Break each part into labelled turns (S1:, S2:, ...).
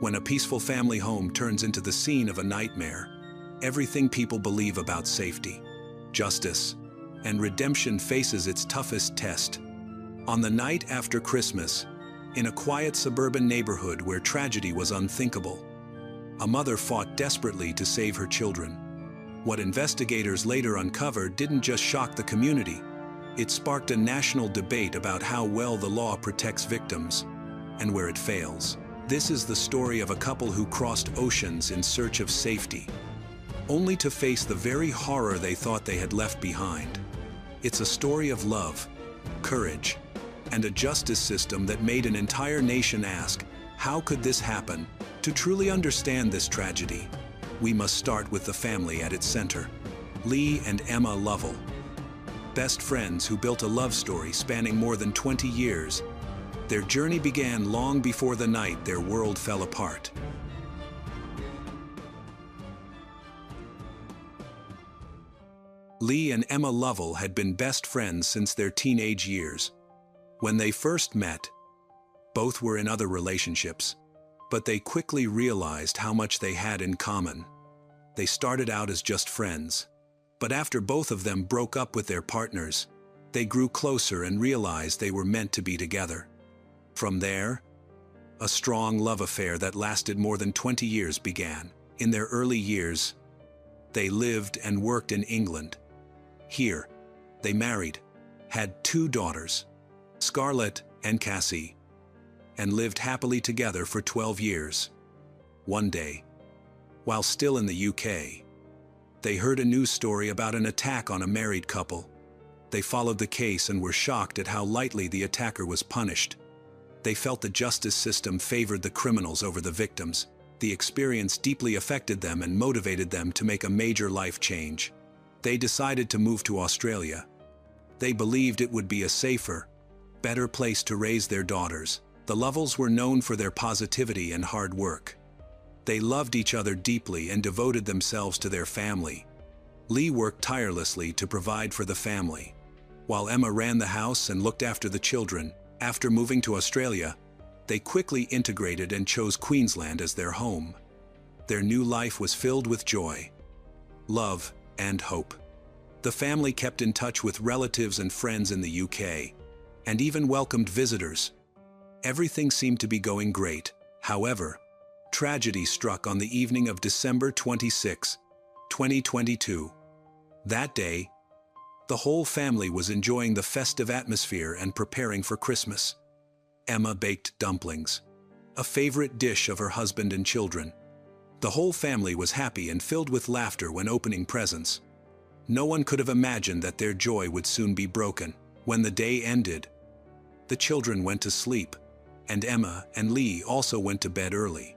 S1: When a peaceful family home turns into the scene of a nightmare, everything people believe about safety, justice, and redemption faces its toughest test. On the night after Christmas, in a quiet suburban neighborhood where tragedy was unthinkable, a mother fought desperately to save her children. What investigators later uncovered didn't just shock the community, it sparked a national debate about how well the law protects victims and where it fails. This is the story of a couple who crossed oceans in search of safety, only to face the very horror they thought they had left behind. It's a story of love, courage, and a justice system that made an entire nation ask, how could this happen? To truly understand this tragedy, we must start with the family at its center. Lee and Emma Lovell, best friends who built a love story spanning more than 20 years. Their journey began long before the night their world fell apart. Lee and Emma Lovell had been best friends since their teenage years. When they first met, both were in other relationships, but they quickly realized how much they had in common. They started out as just friends, but after both of them broke up with their partners, they grew closer and realized they were meant to be together. From there, a strong love affair that lasted more than 20 years began. In their early years, they lived and worked in England. Here, they married, had 2 daughters, Scarlett and Cassie, and lived happily together for 12 years. One day, while still in the UK, they heard a news story about an attack on a married couple. They followed the case and were shocked at how lightly the attacker was punished. They felt the justice system favored the criminals over the victims. The experience deeply affected them and motivated them to make a major life change. They decided to move to Australia. They believed it would be a safer, better place to raise their daughters. The Lovells were known for their positivity and hard work. They loved each other deeply and devoted themselves to their family. Lee worked tirelessly to provide for the family, while Emma ran the house and looked after the children. After moving to Australia, they quickly integrated and chose Queensland as their home. Their new life was filled with joy, love, and hope. The family kept in touch with relatives and friends in the UK, and even welcomed visitors. Everything seemed to be going great. However, tragedy struck on the evening of December 26, 2022. That day, the whole family was enjoying the festive atmosphere and preparing for Christmas. Emma baked dumplings, a favorite dish of her husband and children. The whole family was happy and filled with laughter when opening presents. No one could have imagined that their joy would soon be broken. When the day ended, the children went to sleep, and Emma and Lee also went to bed early,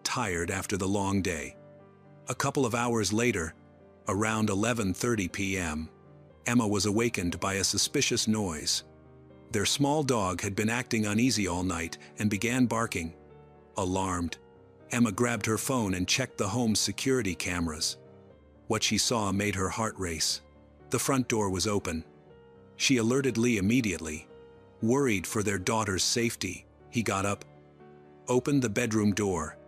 S1: tired after the long day. A couple of hours later, around 11:30 p.m., Emma was awakened by a suspicious noise. Their small dog had been acting uneasy all night and began barking. Alarmed, Emma grabbed her phone and checked the home's security cameras. What she saw made her heart race. The front door was open. She alerted Lee immediately. Worried for their daughter's safety, he got up, opened the bedroom door,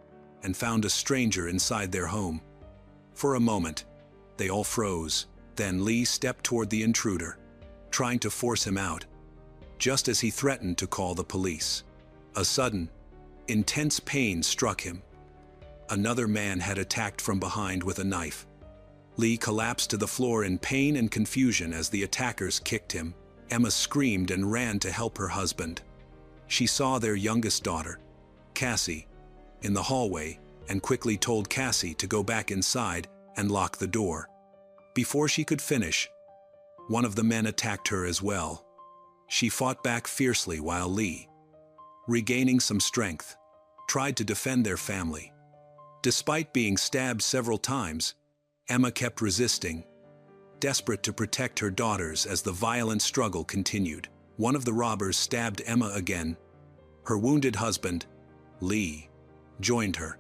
S1: and found a stranger inside their home. For a moment, they all froze. Then Lee stepped toward the intruder, trying to force him out, just as he threatened to call the police. A sudden, intense pain struck him. Another man had attacked from behind with a knife. Lee collapsed to the floor in pain and confusion as the attackers kicked him. Emma screamed and ran to help her husband. She saw their youngest daughter, Cassie, in the hallway and quickly told Cassie to go back inside and lock the door. Before she could finish, one of the men attacked her as well. She fought back fiercely while Lee, regaining some strength, tried to defend their family. Despite being stabbed several times, Emma kept resisting, desperate to protect her daughters as the violent struggle continued. One of the robbers stabbed Emma again. Her wounded husband, Lee, joined her,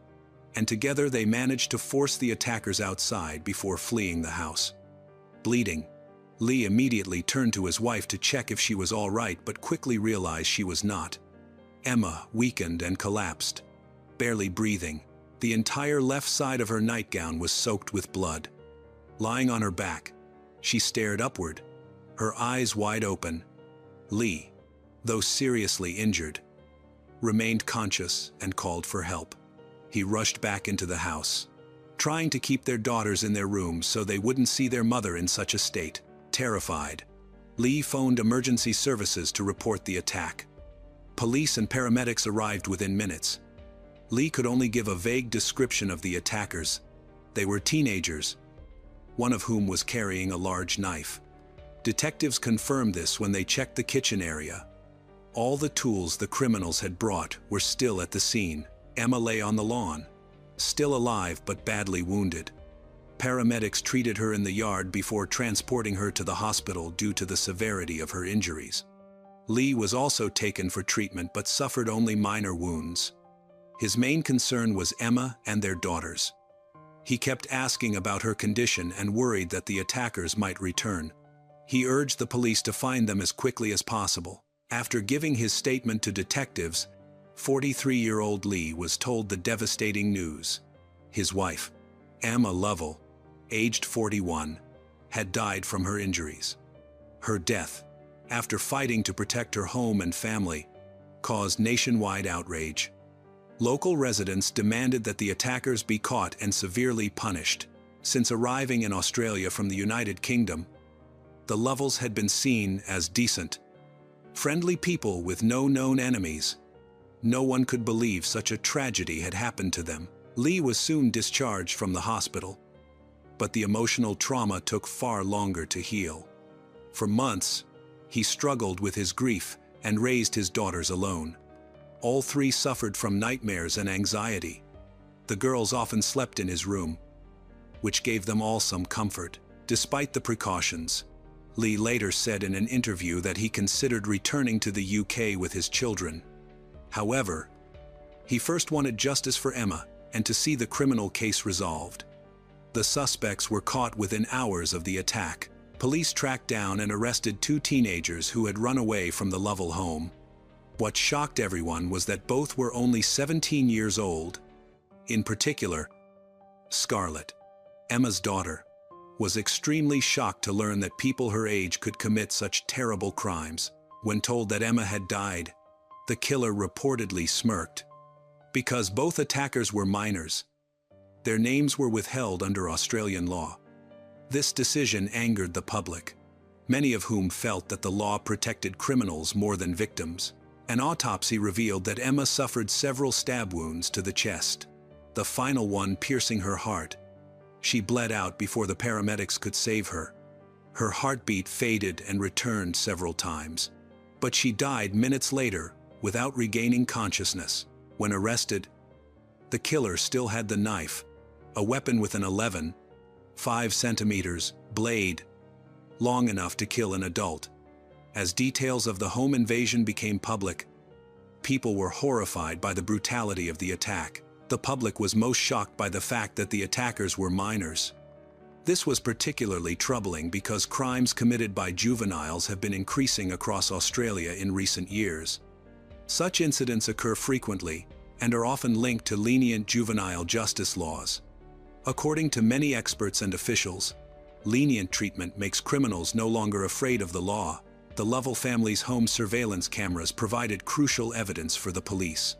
S1: and together they managed to force the attackers outside before fleeing the house. Bleeding, Lee immediately turned to his wife to check if she was all right, but quickly realized she was not. Emma weakened and collapsed, barely breathing. The entire left side of her nightgown was soaked with blood. Lying on her back, she stared upward, her eyes wide open. Lee, though seriously injured, remained conscious and called for help. He rushed back into the house, trying to keep their daughters in their rooms so they wouldn't see their mother in such a state. Terrified, Lee phoned emergency services to report the attack. Police and paramedics arrived within minutes. Lee could only give a vague description of the attackers. They were teenagers, one of whom was carrying a large knife. Detectives confirmed this when they checked the kitchen area. All the tools the criminals had brought were still at the scene. Emma lay on the lawn, still alive but badly wounded. Paramedics treated her in the yard before transporting her to the hospital due to the severity of her injuries. Lee was also taken for treatment but suffered only minor wounds. His main concern was Emma and their daughters. He kept asking about her condition and worried that the attackers might return. He urged the police to find them as quickly as possible. After giving his statement to detectives, 43-year-old Lee was told the devastating news. His wife, Emma Lovell, aged 41, had died from her injuries. Her death, after fighting to protect her home and family, caused nationwide outrage. Local residents demanded that the attackers be caught and severely punished. Since arriving in Australia from the United Kingdom, the Lovells had been seen as decent, friendly people with no known enemies. No one could believe such a tragedy had happened to them. Lee was soon discharged from the hospital, but the emotional trauma took far longer to heal. For months, he struggled with his grief and raised his daughters alone. All three suffered from nightmares and anxiety. The girls often slept in his room, which gave them all some comfort. Despite the precautions, Lee later said in an interview that he considered returning to the UK with his children. However, he first wanted justice for Emma and to see the criminal case resolved. The suspects were caught within hours of the attack. Police tracked down and arrested two teenagers who had run away from the Lovell home. What shocked everyone was that both were only 17 years old. In particular, Scarlett, Emma's daughter, was extremely shocked to learn that people her age could commit such terrible crimes. When told that Emma had died, the killer reportedly smirked. Because both attackers were minors, their names were withheld under Australian law. This decision angered the public, many of whom felt that the law protected criminals more than victims. An autopsy revealed that Emma suffered several stab wounds to the chest, the final one piercing her heart. She bled out before the paramedics could save her. Her heartbeat faded and returned several times, but she died minutes later without regaining consciousness. When arrested, the killer still had the knife, a weapon with an 11.5 centimeters blade, long enough to kill an adult. As details of the home invasion became public, people were horrified by the brutality of the attack. The public was most shocked by the fact that the attackers were minors. This was particularly troubling because crimes committed by juveniles have been increasing across Australia in recent years. Such incidents occur frequently and are often linked to lenient juvenile justice laws. According to many experts and officials, lenient treatment makes criminals no longer afraid of the law. The Lovell family's home surveillance cameras provided crucial evidence for the police.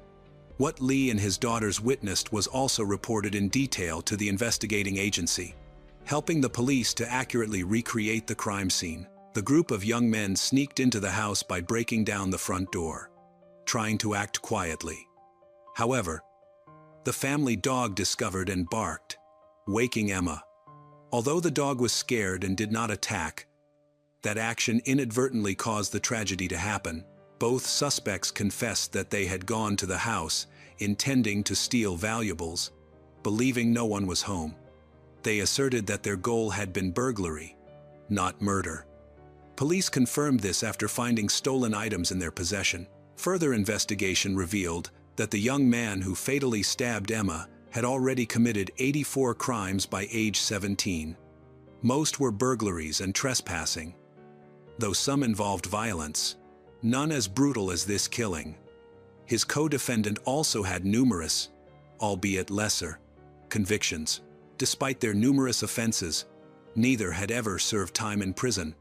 S1: What Lee and his daughters witnessed was also reported in detail to the investigating agency, helping the police to accurately recreate the crime scene. The group of young men sneaked into the house by breaking down the front door, trying to act quietly. However, the family dog discovered and barked, waking Emma. Although the dog was scared and did not attack, that action inadvertently caused the tragedy to happen. Both suspects confessed that they had gone to the house intending to steal valuables, believing no one was home. They asserted that their goal had been burglary, not murder. Police confirmed this after finding stolen items in their possession. Further investigation revealed that the young man who fatally stabbed Emma had already committed 84 crimes by age 17. Most were burglaries and trespassing, though some involved violence, none as brutal as this killing. His co-defendant also had numerous albeit lesser, convictions. Despite their numerous offenses, neither had ever served time in prison,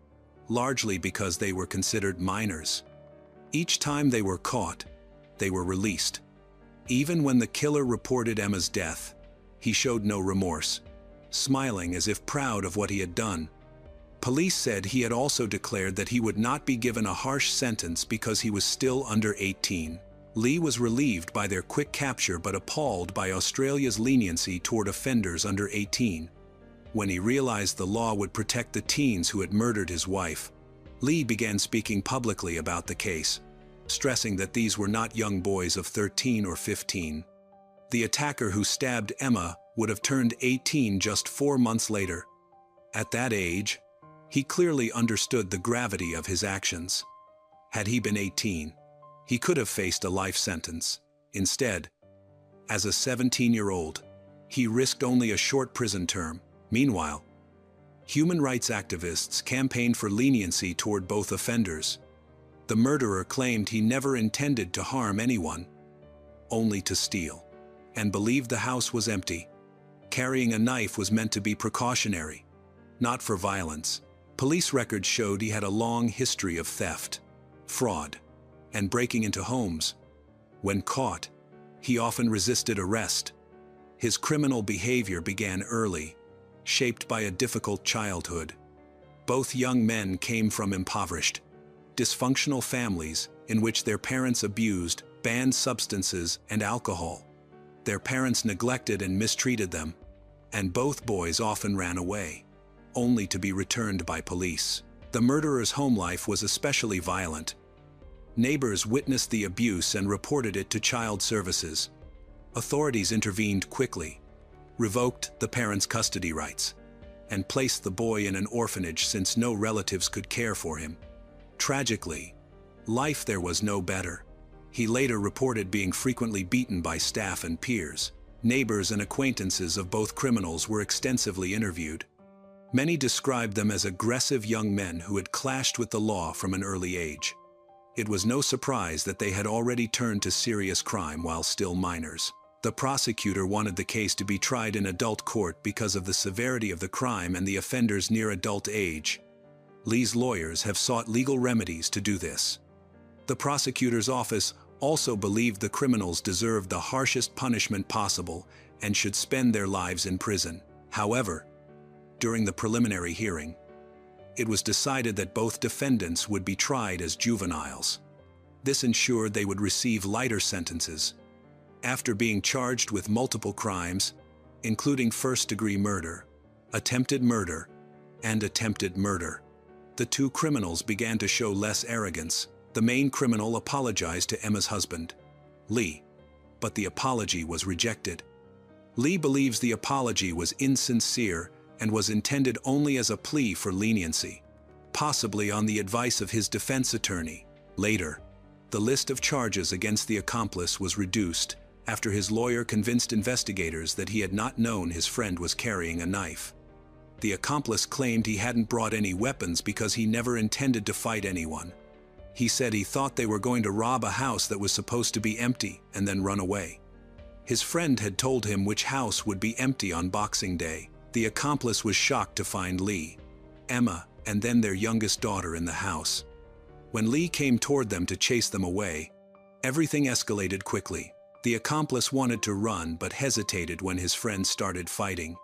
S1: largely because they were considered minors. Each time they were caught, they were released. Even when the killer reported Emma's death, he showed no remorse, smiling as if proud of what he had done. Police said he had also declared that he would not be given a harsh sentence because he was still under 18. Lee was relieved by their quick capture but appalled by Australia's leniency toward offenders under 18. When he realized the law would protect the teens who had murdered his wife, Lee began speaking publicly about the case, stressing that these were not young boys of 13 or 15. The attacker who stabbed Emma would have turned 18 just 4 months later. At that age, he clearly understood the gravity of his actions. Had he been 18, he could have faced a life sentence. Instead, as a 17-year-old, he risked only a short prison term. Meanwhile, human rights activists campaigned for leniency toward both offenders. The murderer claimed he never intended to harm anyone, only to steal, and believed the house was empty. Carrying a knife was meant to be precautionary, not for violence. Police records showed he had a long history of theft, fraud, and breaking into homes. When caught, he often resisted arrest. His criminal behavior began early, shaped by a difficult childhood. Both young men came from impoverished, dysfunctional families in which their parents abused, banned substances and alcohol. Their parents neglected and mistreated them, and both boys often ran away, only to be returned by police. The murderer's home life was especially violent. Neighbors witnessed the abuse and reported it to child services. Authorities intervened quickly, revoked the parents' custody rights, and placed the boy in an orphanage since no relatives could care for him. Tragically, life there was no better. He later reported being frequently beaten by staff and peers. Neighbors and acquaintances of both criminals were extensively interviewed. Many described them as aggressive young men who had clashed with the law from an early age. It was no surprise that they had already turned to serious crime while still minors. The prosecutor wanted the case to be tried in adult court because of the severity of the crime and the offender's near adult age. Lee's lawyers have sought legal remedies to do this. The prosecutor's office also believed the criminals deserved the harshest punishment possible and should spend their lives in prison. However, during the preliminary hearing, it was decided that both defendants would be tried as juveniles. This ensured they would receive lighter sentences. After being charged with multiple crimes, including first-degree murder, attempted murder, and attempted murder, the two criminals began to show less arrogance. The main criminal apologized to Emma's husband, Lee, but the apology was rejected. Lee believes the apology was insincere and was intended only as a plea for leniency, possibly on the advice of his defense attorney. Later, the list of charges against the accomplice was reduced after his lawyer convinced investigators that he had not known his friend was carrying a knife. The accomplice claimed he hadn't brought any weapons because he never intended to fight anyone. He said he thought they were going to rob a house that was supposed to be empty and then run away. His friend had told him which house would be empty on Boxing Day. The accomplice was shocked to find Lee, Emma, and then their youngest daughter in the house. When Lee came toward them to chase them away, everything escalated quickly. The accomplice wanted to run but hesitated when his friend started fighting.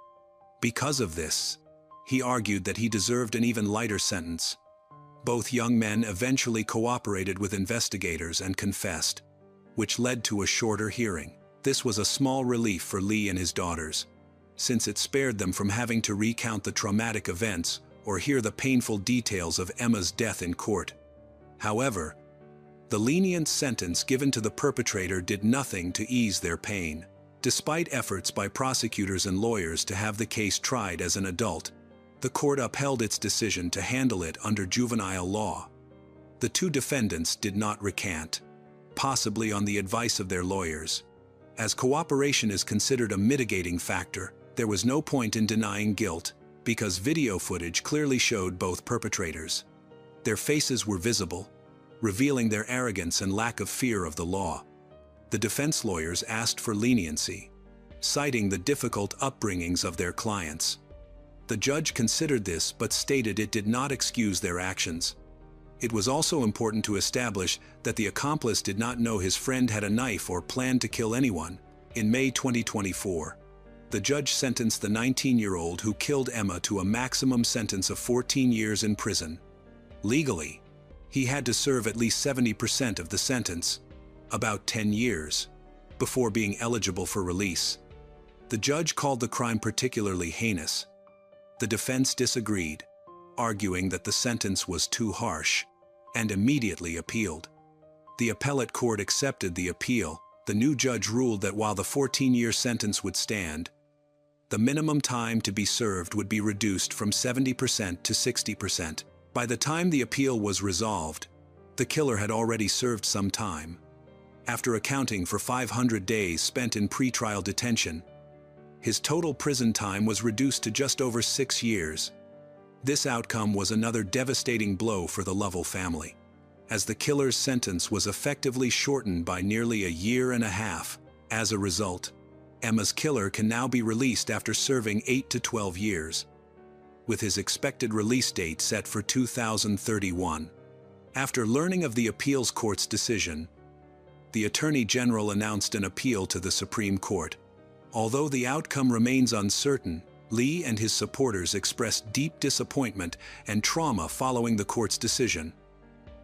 S1: Because of this, he argued that he deserved an even lighter sentence. Both young men eventually cooperated with investigators and confessed, which led to a shorter hearing. This was a small relief for Lee and his daughters, since it spared them from having to recount the traumatic events or hear the painful details of Emma's death in court. However, the lenient sentence given to the perpetrator did nothing to ease their pain. Despite efforts by prosecutors and lawyers to have the case tried as an adult, the court upheld its decision to handle it under juvenile law. The two defendants did not recant, possibly on the advice of their lawyers. As cooperation is considered a mitigating factor, there was no point in denying guilt, because video footage clearly showed both perpetrators. Their faces were visible, revealing their arrogance and lack of fear of the law. The defense lawyers asked for leniency, citing the difficult upbringings of their clients. The judge considered this but stated it did not excuse their actions. It was also important to establish that the accomplice did not know his friend had a knife or planned to kill anyone. In May 2024, the judge sentenced the 19-year-old who killed Emma to a maximum sentence of 14 years in prison. Legally, he had to serve at least 70% of the sentence, about 10 years, before being eligible for release. The judge called the crime particularly heinous. The defense disagreed, arguing that the sentence was too harsh, and immediately appealed. The appellate court accepted the appeal. The new judge ruled that while the 14-year sentence would stand, the minimum time to be served would be reduced from 70% to 60%. By the time the appeal was resolved, the killer had already served some time. After accounting for 500 days spent in pretrial detention, his total prison time was reduced to just over 6 years. This outcome was another devastating blow for the Lovell family, as the killer's sentence was effectively shortened by nearly a year and a half. As a result, Emma's killer can now be released after serving 8 to 12 years, with his expected release date set for 2031. After learning of the appeals court's decision, the Attorney General announced an appeal to the Supreme Court. Although the outcome remains uncertain, Lee and his supporters expressed deep disappointment and trauma following the court's decision.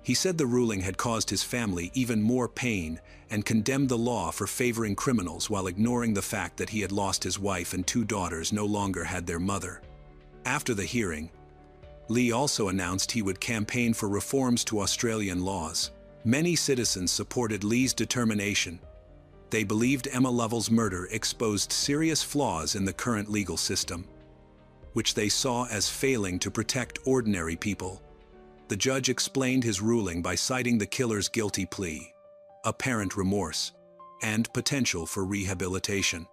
S1: He said the ruling had caused his family even more pain and condemned the law for favoring criminals while ignoring the fact that he had lost his wife and 2 daughters no longer had their mother. After the hearing, Lee also announced he would campaign for reforms to Australian laws. Many citizens supported Lee's determination. They believed Emma Lovell's murder exposed serious flaws in the current legal system, which they saw as failing to protect ordinary people. The judge explained his ruling by citing the killer's guilty plea, apparent remorse, and potential for rehabilitation.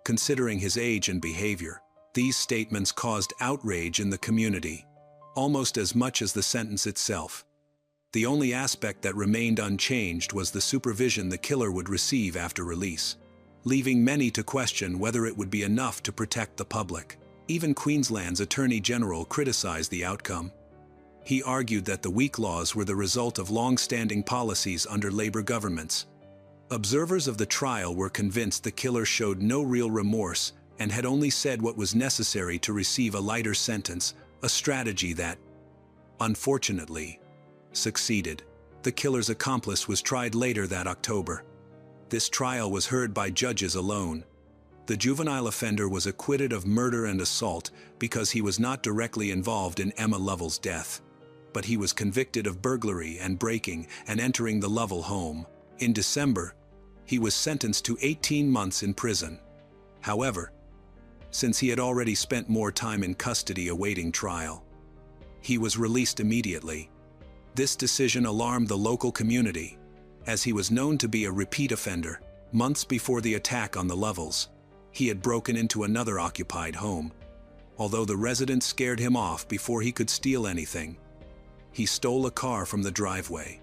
S1: Considering his age and behavior, these statements caused outrage in the community, almost as much as the sentence itself. The only aspect that remained unchanged was the supervision the killer would receive after release, leaving many to question whether it would be enough to protect the public. Even Queensland's Attorney General criticized the outcome. He argued that the weak laws were the result of long-standing policies under Labor governments. Observers of the trial were convinced the killer showed no real remorse and had only said what was necessary to receive a lighter sentence, a strategy that, unfortunately, succeeded. The killer's accomplice was tried later that October. This trial was heard by judges alone. The juvenile offender was acquitted of murder and assault because he was not directly involved in Emma Lovell's death, but he was convicted of burglary and breaking and entering the Lovell home. In December, he was sentenced to 18 months in prison. However, since he had already spent more time in custody awaiting trial, he was released immediately. This decision alarmed the local community, as he was known to be a repeat offender. Months before the attack on the Lovells, he had broken into another occupied home. Although the residents scared him off before he could steal anything, he stole a car from the driveway.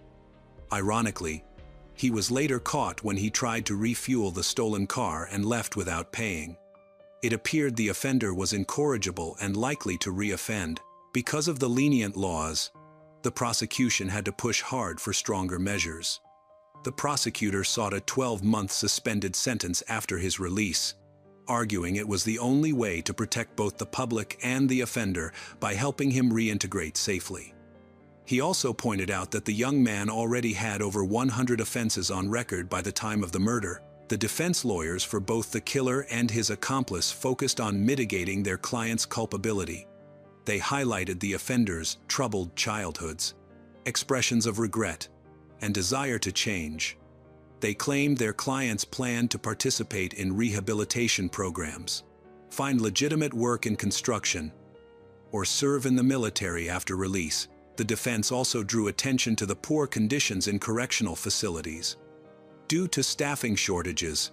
S1: Ironically, he was later caught when he tried to refuel the stolen car and left without paying. It appeared the offender was incorrigible and likely to re-offend. Because of the lenient laws, the prosecution had to push hard for stronger measures. The prosecutor sought a 12-month suspended sentence after his release, arguing it was the only way to protect both the public and the offender by helping him reintegrate safely. He also pointed out that the young man already had over 100 offenses on record by the time of the murder. The defense lawyers for both the killer and his accomplice focused on mitigating their client's culpability. They highlighted the offender's troubled childhoods, expressions of regret, and desire to change. They claimed their clients planned to participate in rehabilitation programs, find legitimate work in construction, or serve in the military after release. The defense also drew attention to the poor conditions in correctional facilities. Due to staffing shortages,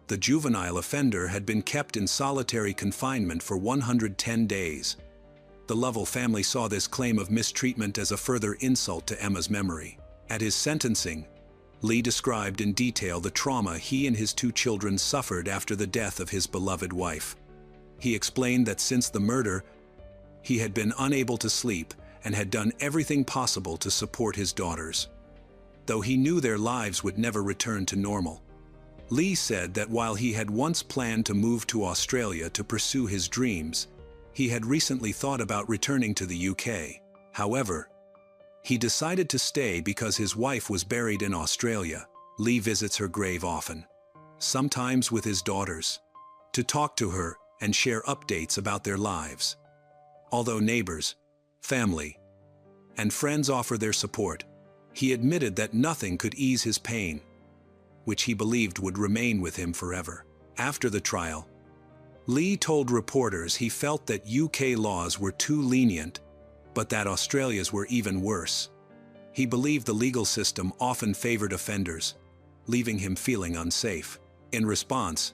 S1: the juvenile offender had been kept in solitary confinement for 110 days. The Lovell family saw this claim of mistreatment as a further insult to Emma's memory. At his sentencing, Lee described in detail the trauma he and his 2 children suffered after the death of his beloved wife. He explained that since the murder, he had been unable to sleep and had done everything possible to support his daughters, though he knew their lives would never return to normal. Lee said that while he had once planned to move to Australia to pursue his dreams, he had recently thought about returning to the UK. However, he decided to stay because his wife was buried in Australia. Lee visits her grave often, sometimes with his daughters, to talk to her and share updates about their lives. Although neighbors, family, and friends offer their support, he admitted that nothing could ease his pain, which he believed would remain with him forever. After the trial, Lee told reporters he felt that UK laws were too lenient, but that Australia's were even worse. He believed the legal system often favored offenders, leaving him feeling unsafe. In response,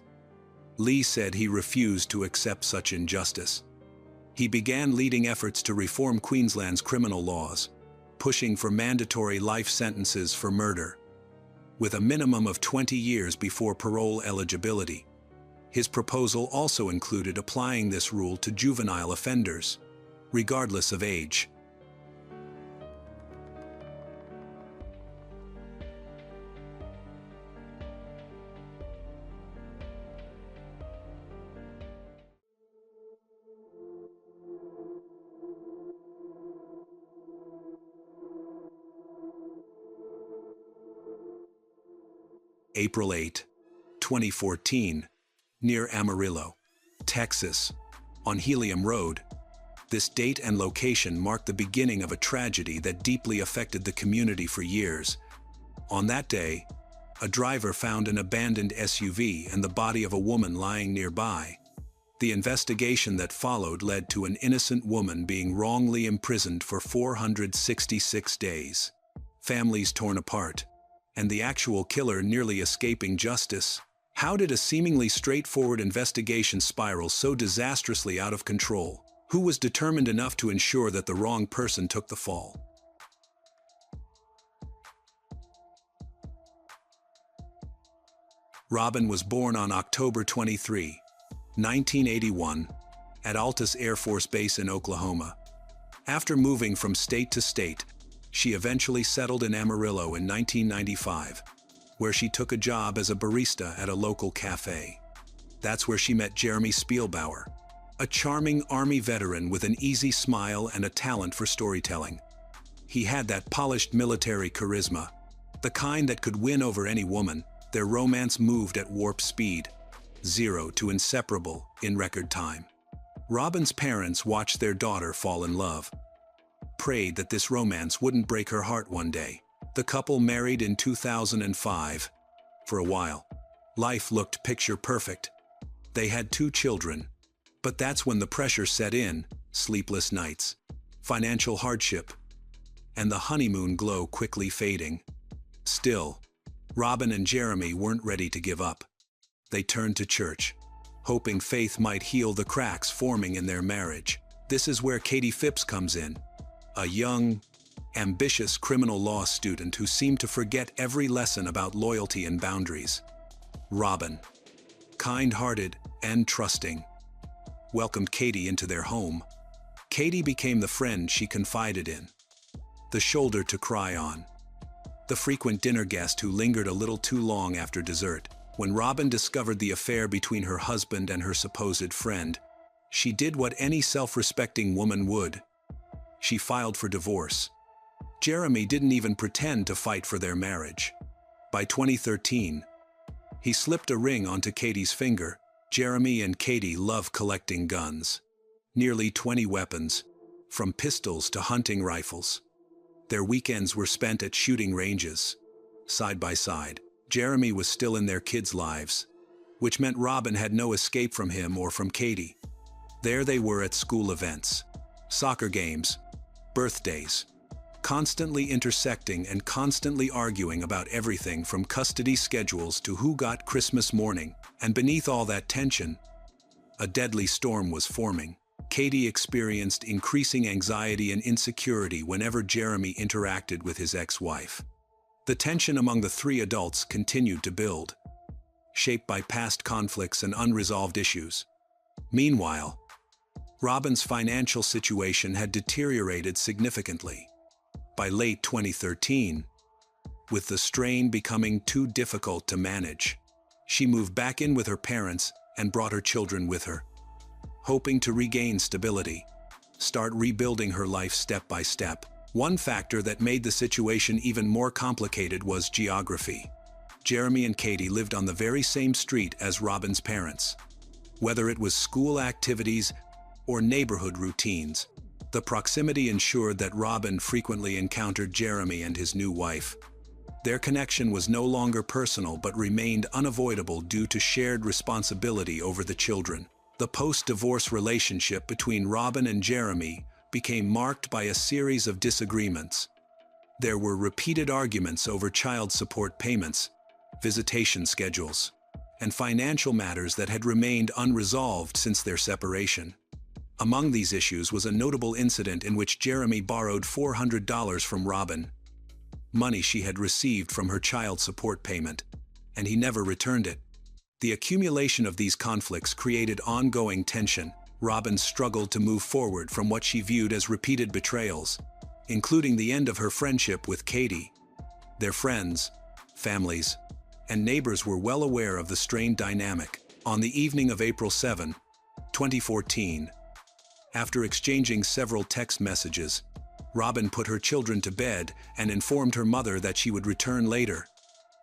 S1: Lee said he refused to accept such injustice. He began leading efforts to reform Queensland's criminal laws, pushing for mandatory life sentences for murder, with a minimum of 20 years before parole eligibility. His proposal also included applying this rule to juvenile offenders, regardless of age. April 8, 2014, near Amarillo, Texas, on Helium Road. This date and location marked the beginning of a tragedy that deeply affected the community for years. On that day, a driver found an abandoned SUV and the body of a woman lying nearby. The investigation that followed led to an innocent woman being wrongly imprisoned for 466 days, families torn apart, and the actual killer nearly escaping justice. How did a seemingly straightforward investigation spiral so disastrously out of control? Who was determined enough to ensure that the wrong person took the fall? Robin was born on October 23, 1981, at Altus Air Force Base in Oklahoma. After moving from state to state, she eventually settled in Amarillo in 1995, where she took a job as a barista at a local cafe. That's where she met Jeremy Spielbauer, a charming Army veteran with an easy smile and a talent for storytelling. He had that polished military charisma, the kind that could win over any woman. Their romance moved at warp speed, 0 to inseparable, in record time. Robin's parents watched their daughter fall in love, prayed that this romance wouldn't break her heart one day. The couple married in 2005. For a while, life looked picture perfect. They had 2 children, but that's when the pressure set in: sleepless nights, financial hardship, and the honeymoon glow quickly fading. Still, Robin and Jeremy weren't ready to give up. They turned to church, hoping faith might heal the cracks forming in their marriage. This is where Katie Phipps comes in, a young, ambitious criminal law student who seemed to forget every lesson about loyalty and boundaries. Robin, kind-hearted and trusting, welcomed Katie into their home. Katie became the friend she confided in, the shoulder to cry on, the frequent dinner guest who lingered a little too long after dessert. When Robin discovered the affair between her husband and her supposed friend, she did what any self-respecting woman would. She filed for divorce. Jeremy didn't even pretend to fight for their marriage. By 2013, he slipped a ring onto Katie's finger. Jeremy and Katie love collecting guns. Nearly 20 weapons, from pistols to hunting rifles. Their weekends were spent at shooting ranges, side by side. Jeremy was still in their kids' lives, which meant Robin had no escape from him or from Katie. There they were at school events, soccer games, birthdays, constantly intersecting and constantly arguing about everything from custody schedules to who got Christmas morning. And beneath all that tension, a deadly storm was forming. Katie experienced increasing anxiety and insecurity whenever Jeremy interacted with his ex-wife. The tension among the three adults continued to build, shaped by past conflicts and unresolved issues. Meanwhile, Robin's financial situation had deteriorated significantly. By late 2013, with the strain becoming too difficult to manage, she moved back in with her parents and brought her children with her, hoping to regain stability, start rebuilding her life step by step. One factor that made the situation even more complicated was geography. Jeremy and Katie lived on the very same street as Robin's parents. Whether it was school activities or neighborhood routines, the proximity ensured that Robin frequently encountered Jeremy and his new wife. Their connection was no longer personal but remained unavoidable due to shared responsibility over the children. The post-divorce relationship between Robin and Jeremy became marked by a series of disagreements. There were repeated arguments over child support payments, visitation schedules, and financial matters that had remained unresolved since their separation. Among these issues was a notable incident in which Jeremy borrowed $400 from Robin, money she had received from her child support payment, and he never returned it. The accumulation of these conflicts created ongoing tension. Robin struggled to move forward from what she viewed as repeated betrayals, including the end of her friendship with Katie. Their friends, families, and neighbors were well aware of the strained dynamic. On the evening of April 7, 2014, after exchanging several text messages, Robin put her children to bed and informed her mother that she would return later.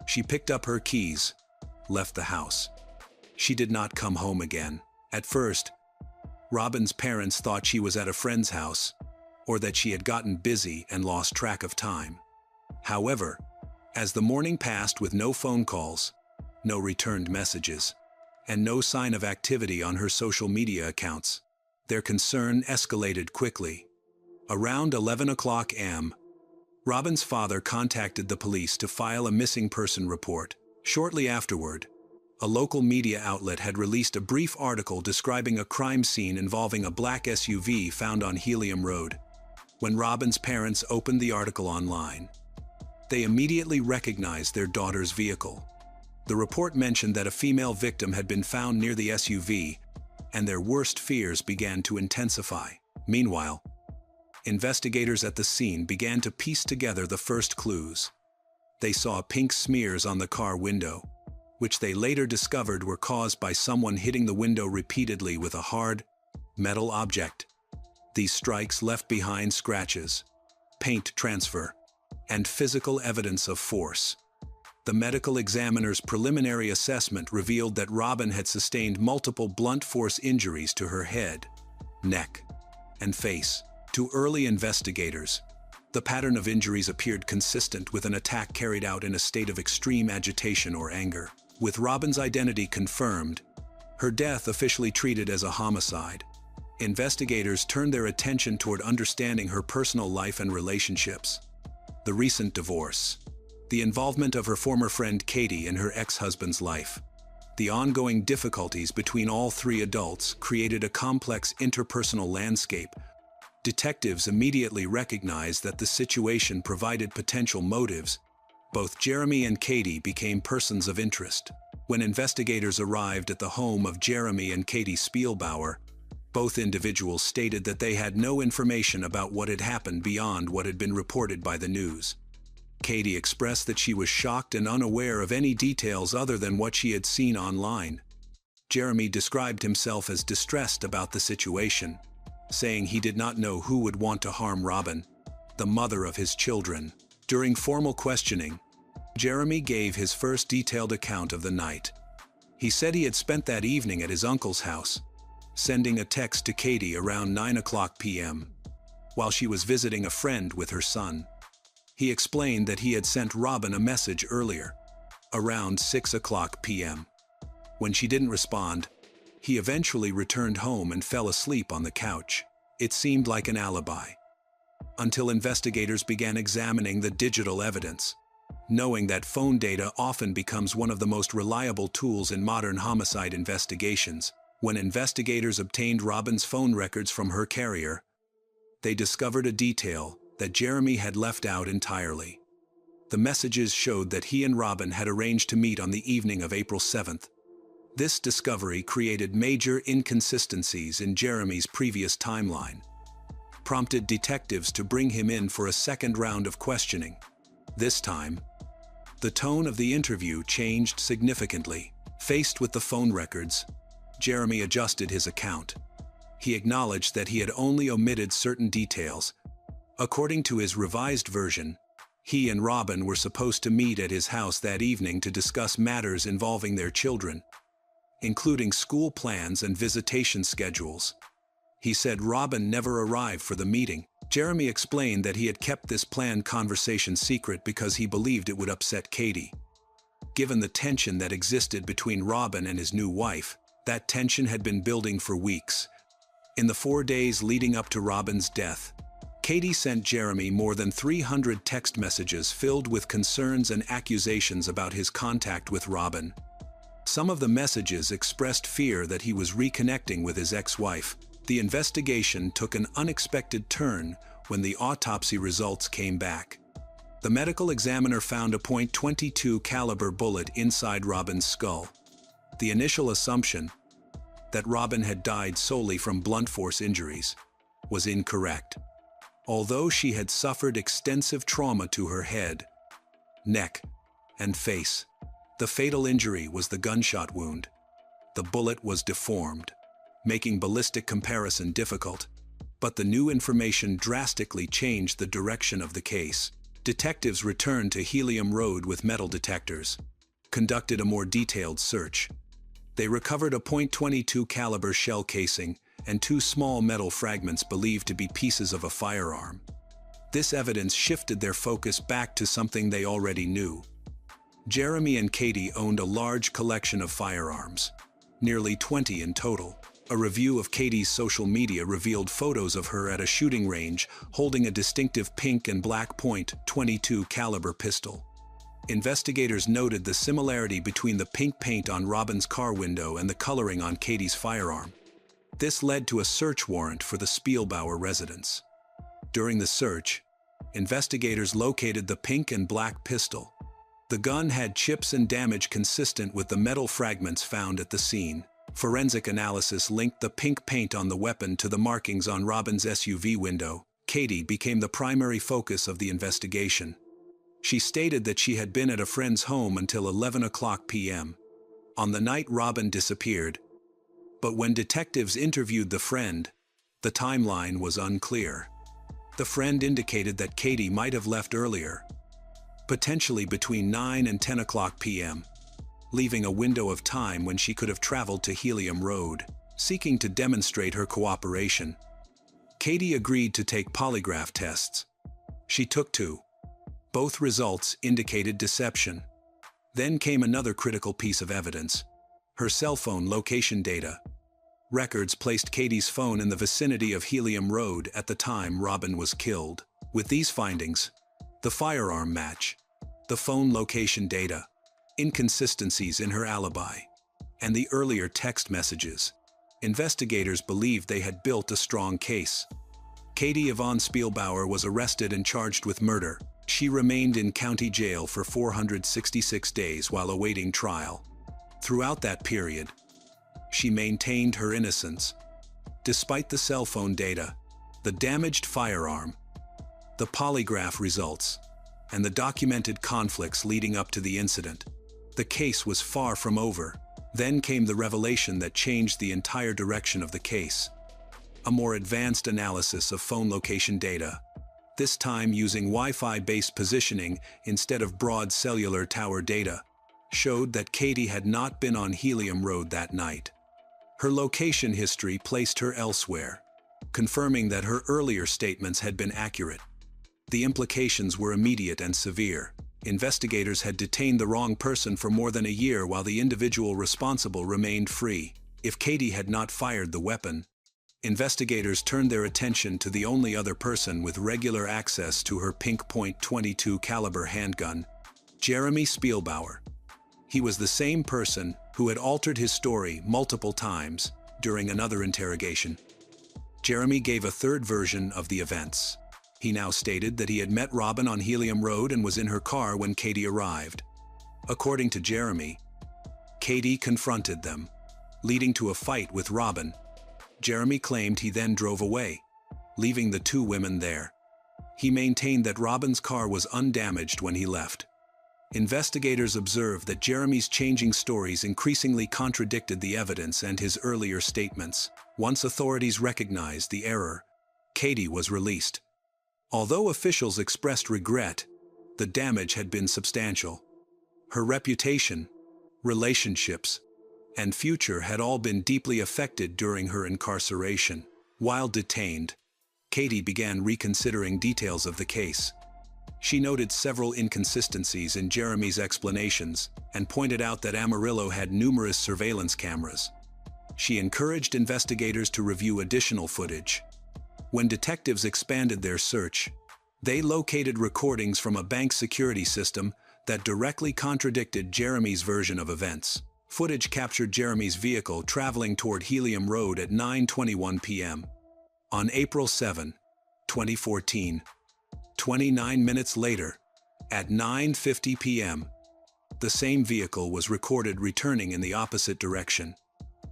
S1: She picked up her keys, left the house. She did not come home again. At first, Robin's parents thought she was at a friend's house, or that she had gotten busy and lost track of time. However, as the morning passed with no phone calls, no returned messages, and no sign of activity on her social media accounts, their concern escalated quickly. Around 11 o'clock a.m., Robin's father contacted the police to file a missing person report. Shortly afterward, a local media outlet had released a brief article describing a crime scene involving a black SUV found on Helium Road. When Robin's parents opened the article online, they immediately recognized their daughter's vehicle. The report mentioned that a female victim had been found near the SUV, and their worst fears began to intensify. Meanwhile, investigators at the scene began to piece together the first clues. They saw pink smears on the car window, which they later discovered were caused by someone hitting the window repeatedly with a hard, metal object. These strikes left behind scratches, paint transfer, and physical evidence of force. The medical examiner's preliminary assessment revealed that Robin had sustained multiple blunt force injuries to her head, neck, and face. To early investigators, the pattern of injuries appeared consistent with an attack carried out in a state of extreme agitation or anger. With Robin's identity confirmed, her death officially treated as a homicide, investigators turned their attention toward understanding her personal life and relationships. The recent divorce, the involvement of her former friend Katie in her ex-husband's life, the ongoing difficulties between all three adults created a complex interpersonal landscape. Detectives immediately recognized that the situation provided potential motives. Both Jeremy and Katie became persons of interest. When investigators arrived at the home of Jeremy and Katie Spielbauer, both individuals stated that they had no information about what had happened beyond what had been reported by the news. Katie expressed that she was shocked and unaware of any details other than what she had seen online. Jeremy described himself as distressed about the situation, saying he did not know who would want to harm Robin, the mother of his children. During formal questioning, Jeremy gave his first detailed account of the night. He said he had spent that evening at his uncle's house, sending a text to Katie around 9 p.m. while she was visiting a friend with her son. He explained that he had sent Robin a message earlier, around 6 p.m. When she didn't respond, he eventually returned home and fell asleep on the couch. It seemed like an alibi, until investigators began examining the digital evidence, knowing that phone data often becomes one of the most reliable tools in modern homicide investigations. When investigators obtained Robin's phone records from her carrier, they discovered a detail that Jeremy had left out entirely. The messages showed that he and Robin had arranged to meet on the evening of April 7th. This discovery created major inconsistencies in Jeremy's previous timeline, prompted detectives to bring him in for a second round of questioning. This time, the tone of the interview changed significantly. Faced with the phone records, Jeremy adjusted his account. He acknowledged that he had only omitted certain details. According to his revised version, he and Robin were supposed to meet at his house that evening to discuss matters involving their children, including school plans and visitation schedules. He said Robin never arrived for the meeting. Jeremy explained that he had kept this planned conversation secret because he believed it would upset Katie. Given the tension that existed between Robin and his new wife, that tension had been building for weeks. In the 4 days leading up to Robin's death, Katie sent Jeremy more than 300 text messages filled with concerns and accusations about his contact with Robin. Some of the messages expressed fear that he was reconnecting with his ex-wife. The investigation took an unexpected turn when the autopsy results came back. The medical examiner found a .22 caliber bullet inside Robin's skull. The initial assumption, that Robin had died solely from blunt force injuries, was incorrect. Although she had suffered extensive trauma to her head, neck, and face, the fatal injury was the gunshot wound. The bullet was deformed, making ballistic comparison difficult. But the new information drastically changed the direction of the case. Detectives returned to Helium Road with metal detectors, conducted a more detailed search. They recovered a .22 caliber shell casing and 2 small metal fragments believed to be pieces of a firearm. This evidence shifted their focus back to something they already knew. Jeremy and Katie owned a large collection of firearms, nearly 20 in total. A review of Katie's social media revealed photos of her at a shooting range holding a distinctive pink and black .22 caliber pistol. Investigators noted the similarity between the pink paint on Robin's car window and the coloring on Katie's firearm. This led to a search warrant for the Spielbauer residence. During the search, investigators located the pink and black pistol. The gun had chips and damage consistent with the metal fragments found at the scene. Forensic analysis linked the pink paint on the weapon to the markings on Robin's SUV window. Katie became the primary focus of the investigation. She stated that she had been at a friend's home until 11:00 p.m. on the night Robin disappeared. But when detectives interviewed the friend, the timeline was unclear. The friend indicated that Katie might have left earlier, potentially between 9 and 10:00 p.m., leaving a window of time when she could have traveled to Helium Road, seeking to demonstrate her cooperation. Katie agreed to take polygraph tests. She took 2. Both results indicated deception. Then came another critical piece of evidence: her cell phone location data. Records placed Katie's phone in the vicinity of Helium Road at the time Robin was killed. With these findings, the firearm match, the phone location data, inconsistencies in her alibi, and the earlier text messages, investigators believed they had built a strong case. Katie Yvonne Spielbauer was arrested and charged with murder. She remained in county jail for 466 days while awaiting trial. Throughout that period, she maintained her innocence. Despite the cell phone data, the damaged firearm, the polygraph results, and the documented conflicts leading up to the incident, the case was far from over. Then came the revelation that changed the entire direction of the case. A more advanced analysis of phone location data, this time using Wi-Fi-based positioning instead of broad cellular tower data, showed that Katie had not been on Helium Road that night. Her location history placed her elsewhere, confirming that her earlier statements had been accurate. The implications were immediate and severe. Investigators had detained the wrong person for more than a year while the individual responsible remained free. If Katie had not fired the weapon, investigators turned their attention to the only other person with regular access to her pink .22 caliber handgun, Jeremy Spielbauer. He was the same person who had altered his story multiple times during another interrogation. Jeremy gave a third version of the events. He now stated that he had met Robin on Helium Road and was in her car when Katie arrived. According to Jeremy, Katie confronted them, leading to a fight with Robin. Jeremy claimed he then drove away, leaving the two women there. He maintained that Robin's car was undamaged when he left. Investigators observed that Jeremy's changing stories increasingly contradicted the evidence and his earlier statements. Once authorities recognized the error, Katie was released. Although officials expressed regret, the damage had been substantial. Her reputation, relationships, and future had all been deeply affected during her incarceration. While detained, Katie began reconsidering details of the case. She noted several inconsistencies in Jeremy's explanations and pointed out that Amarillo had numerous surveillance cameras. She encouraged investigators to review additional footage. When detectives expanded their search, they located recordings from a bank security system that directly contradicted Jeremy's version of events. Footage captured Jeremy's vehicle traveling toward Helium Road at 9:21 p.m. On April 7, 2014, 29 minutes later, at 9:50 p.m., the same vehicle was recorded returning in the opposite direction.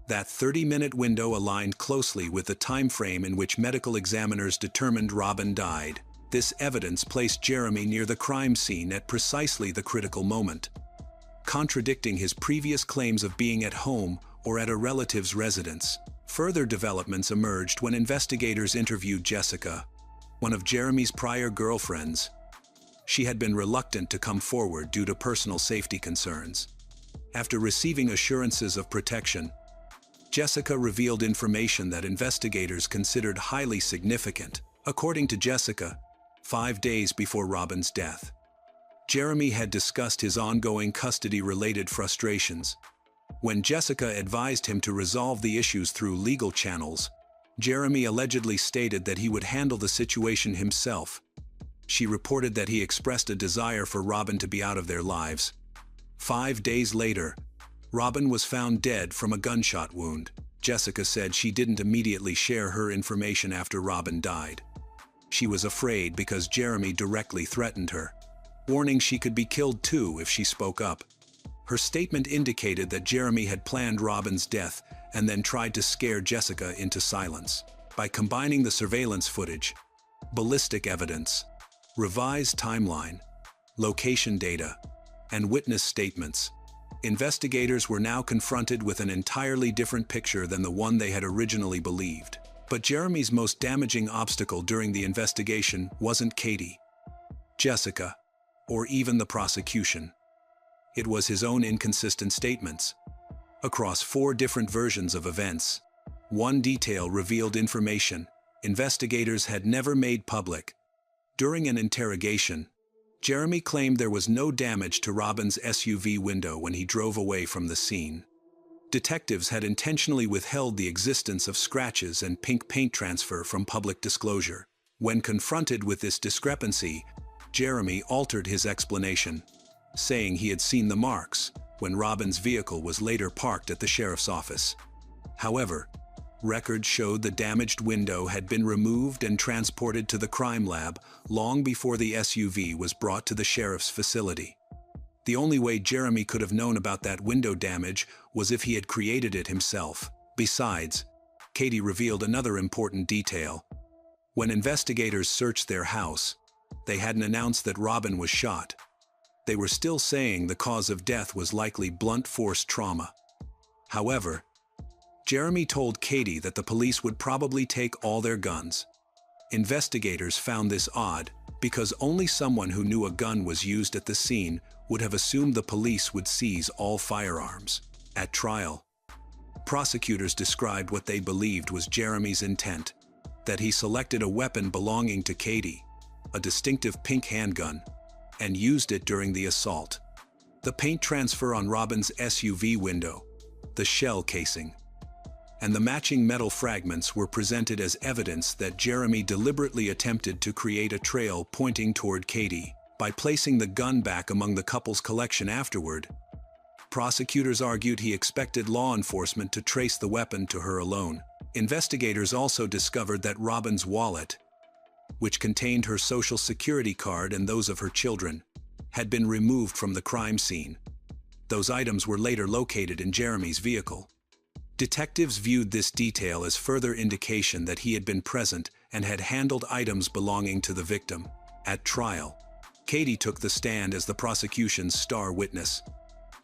S1: That 30-minute window aligned closely with the time frame in which medical examiners determined Robin died. This evidence placed Jeremy near the crime scene at precisely the critical moment, contradicting his previous claims of being at home or at a relative's residence. Further developments emerged when investigators interviewed Jessica, one of Jeremy's prior girlfriends. She had been reluctant to come forward due to personal safety concerns. After receiving assurances of protection, Jessica revealed information that investigators considered highly significant. According to Jessica, 5 days before Robin's death, Jeremy had discussed his ongoing custody-related frustrations. When Jessica advised him to resolve the issues through legal channels, Jeremy allegedly stated that he would handle the situation himself. She reported that he expressed a desire for Robin to be out of their lives. 5 days later, Robin was found dead from a gunshot wound. Jessica said she didn't immediately share her information after Robin died. She was afraid because Jeremy directly threatened her, warning she could be killed too if she spoke up. Her statement indicated that Jeremy had planned Robin's death and then tried to scare Jessica into silence. By combining the surveillance footage, ballistic evidence, revised timeline, location data, and witness statements, investigators were now confronted with an entirely different picture than the one they had originally believed. But Jeremy's most damaging obstacle during the investigation wasn't Katie, Jessica, or even the prosecution. It was his own inconsistent statements. Across 4 different versions of events, one detail revealed information investigators had never made public. During an interrogation, Jeremy claimed there was no damage to Robin's SUV window when he drove away from the scene. Detectives had intentionally withheld the existence of scratches and pink paint transfer from public disclosure. When confronted with this discrepancy, Jeremy altered his explanation, saying he had seen the marks when Robin's vehicle was later parked at the sheriff's office. However, records showed the damaged window had been removed and transported to the crime lab long before the SUV was brought to the sheriff's facility. The only way Jeremy could have known about that window damage was if he had created it himself. Besides, Katie revealed another important detail. When investigators searched their house, they hadn't announced that Robin was shot. They were still saying the cause of death was likely blunt force trauma. However, Jeremy told Katie that the police would probably take all their guns. Investigators found this odd because only someone who knew a gun was used at the scene would have assumed the police would seize all firearms. At trial, prosecutors described what they believed was Jeremy's intent, that he selected a weapon belonging to Katie, a distinctive pink handgun, and used it during the assault. The paint transfer on Robin's SUV window, the shell casing, and the matching metal fragments were presented as evidence that Jeremy deliberately attempted to create a trail pointing toward Katie. By placing the gun back among the couple's collection afterward, prosecutors argued he expected law enforcement to trace the weapon to her alone. Investigators also discovered that Robin's wallet, which contained her social security card and those of her children, had been removed from the crime scene. Those items were later located in Jeremy's vehicle. Detectives viewed this detail as further indication that he had been present and had handled items belonging to the victim. At trial, Katie took the stand as the prosecution's star witness.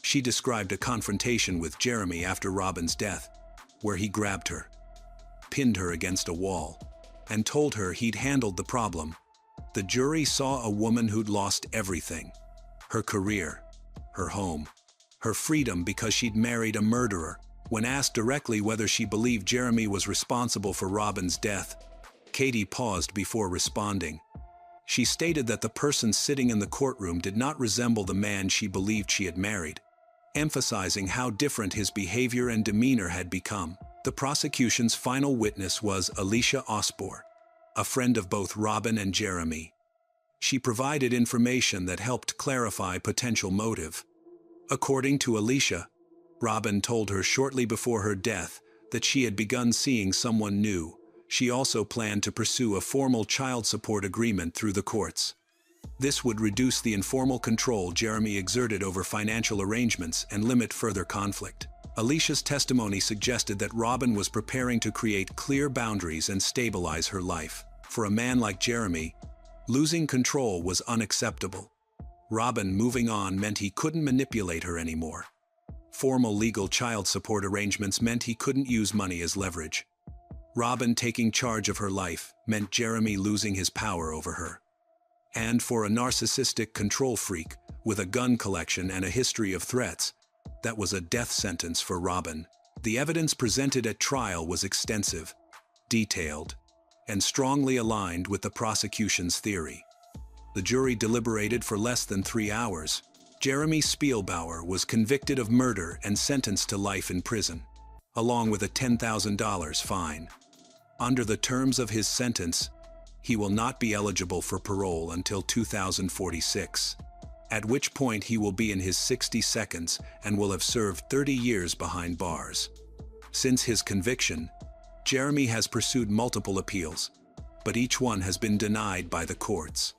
S1: She described a confrontation with Jeremy after Robin's death, where he grabbed her, pinned her against a wall, and told her he'd handled the problem. The jury saw a woman who'd lost everything: her career, her home, her freedom because she'd married a murderer. When asked directly whether she believed Jeremy was responsible for Robin's death, Katie paused before responding. She stated that the person sitting in the courtroom did not resemble the man she believed she had married, emphasizing how different his behavior and demeanor had become. The prosecution's final witness was Alicia Osborne, a friend of both Robin and Jeremy. She provided information that helped clarify potential motive. According to Alicia, Robin told her shortly before her death that she had begun seeing someone new. She also planned to pursue a formal child support agreement through the courts. This would reduce the informal control Jeremy exerted over financial arrangements and limit further conflict. Alicia's testimony suggested that Robin was preparing to create clear boundaries and stabilize her life. For a man like Jeremy, losing control was unacceptable. Robin moving on meant he couldn't manipulate her anymore. Formal legal child support arrangements meant he couldn't use money as leverage. Robin taking charge of her life meant Jeremy losing his power over her. And for a narcissistic control freak with a gun collection and a history of threats, that was a death sentence for Robin. The evidence presented at trial was extensive, detailed, and strongly aligned with the prosecution's theory. The jury deliberated for less than 3 hours. Jeremy Spielbauer was convicted of murder and sentenced to life in prison, along with a $10,000 fine. Under the terms of his sentence, he will not be eligible for parole until 2046, at which point he will be in his 62nd and will have served 30 years behind bars. Since his conviction, Jeremy has pursued multiple appeals, but each one has been denied by the courts.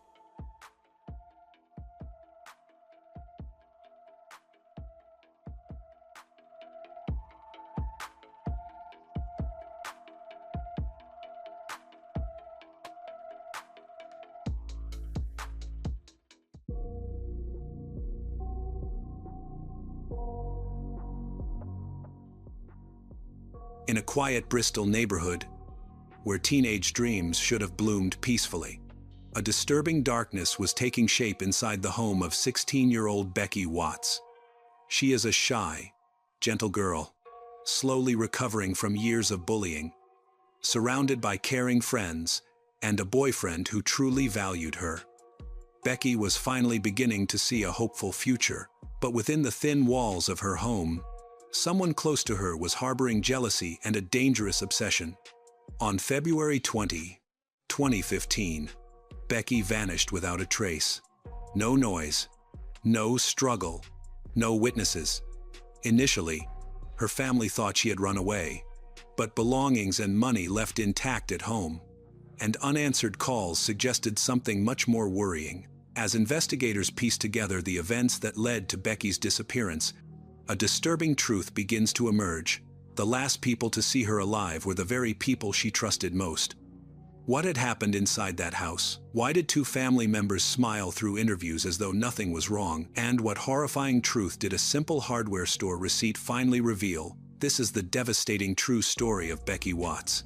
S1: In a quiet Bristol neighborhood, where teenage dreams should have bloomed peacefully, a disturbing darkness was taking shape inside the home of 16-year-old Becky Watts. She is a shy, gentle girl, slowly recovering from years of bullying, surrounded by caring friends and a boyfriend who truly valued her. Becky was finally beginning to see a hopeful future, but within the thin walls of her home, someone close to her was harboring jealousy and a dangerous obsession. On February 20, 2015, Becky vanished without a trace. No noise, no struggle, no witnesses. Initially, her family thought she had run away, but belongings and money left intact at home, and unanswered calls suggested something much more worrying. As investigators pieced together the events that led to Becky's disappearance, a disturbing truth begins to emerge. The last people to see her alive were the very people she trusted most. What had happened inside that house? Why did two family members smile through interviews as though nothing was wrong? And what horrifying truth did a simple hardware store receipt finally reveal? This is the devastating true story of Becky Watts,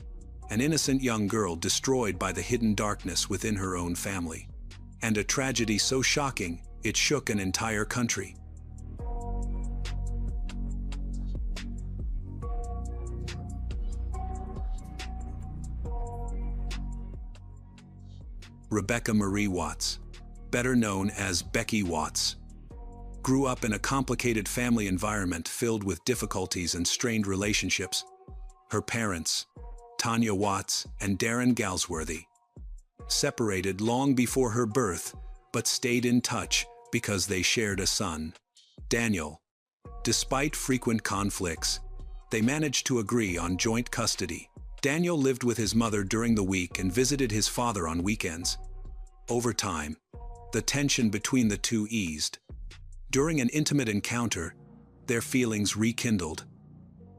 S1: an innocent young girl destroyed by the hidden darkness within her own family. And a tragedy so shocking, it shook an entire country. Rebecca Marie Watts, better known as Becky Watts, grew up in a complicated family environment filled with difficulties and strained relationships. Her parents, Tanya Watts and Darren Galsworthy, separated long before her birth, but stayed in touch because they shared a son, Daniel. Despite frequent conflicts, they managed to agree on joint custody, Daniel lived with his mother during the week and visited his father on weekends. Over time, the tension between the two eased. During an intimate encounter, their feelings rekindled,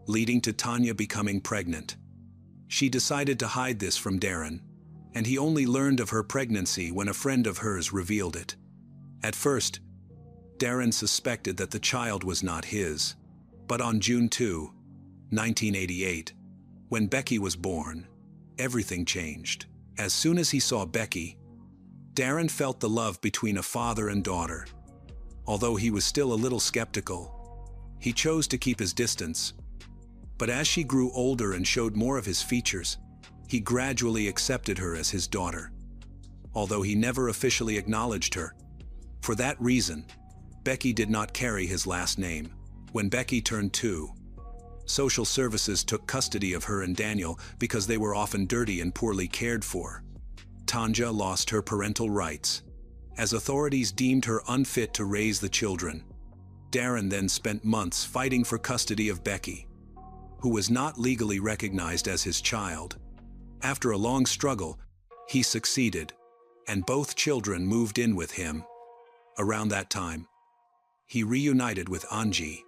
S1: leading to Tanya becoming pregnant. She decided to hide this from Darren, and he only learned of her pregnancy when a friend of hers revealed it. At first, Darren suspected that the child was not his, but on June 2, 1988, when Becky was born, everything changed. As soon as he saw Becky, Darren felt the love between a father and daughter. Although he was still a little skeptical, he chose to keep his distance. But as she grew older and showed more of his features, he gradually accepted her as his daughter, although he never officially acknowledged her. For that reason, Becky did not carry his last name. When Becky turned 2, social services took custody of her and Daniel because they were often dirty and poorly cared for. Tanya lost her parental rights, as authorities deemed her unfit to raise the children. Darren then spent months fighting for custody of Becky, who was not legally recognized as his child. After a long struggle, he succeeded, and both children moved in with him. Around that time, he reunited with Angie,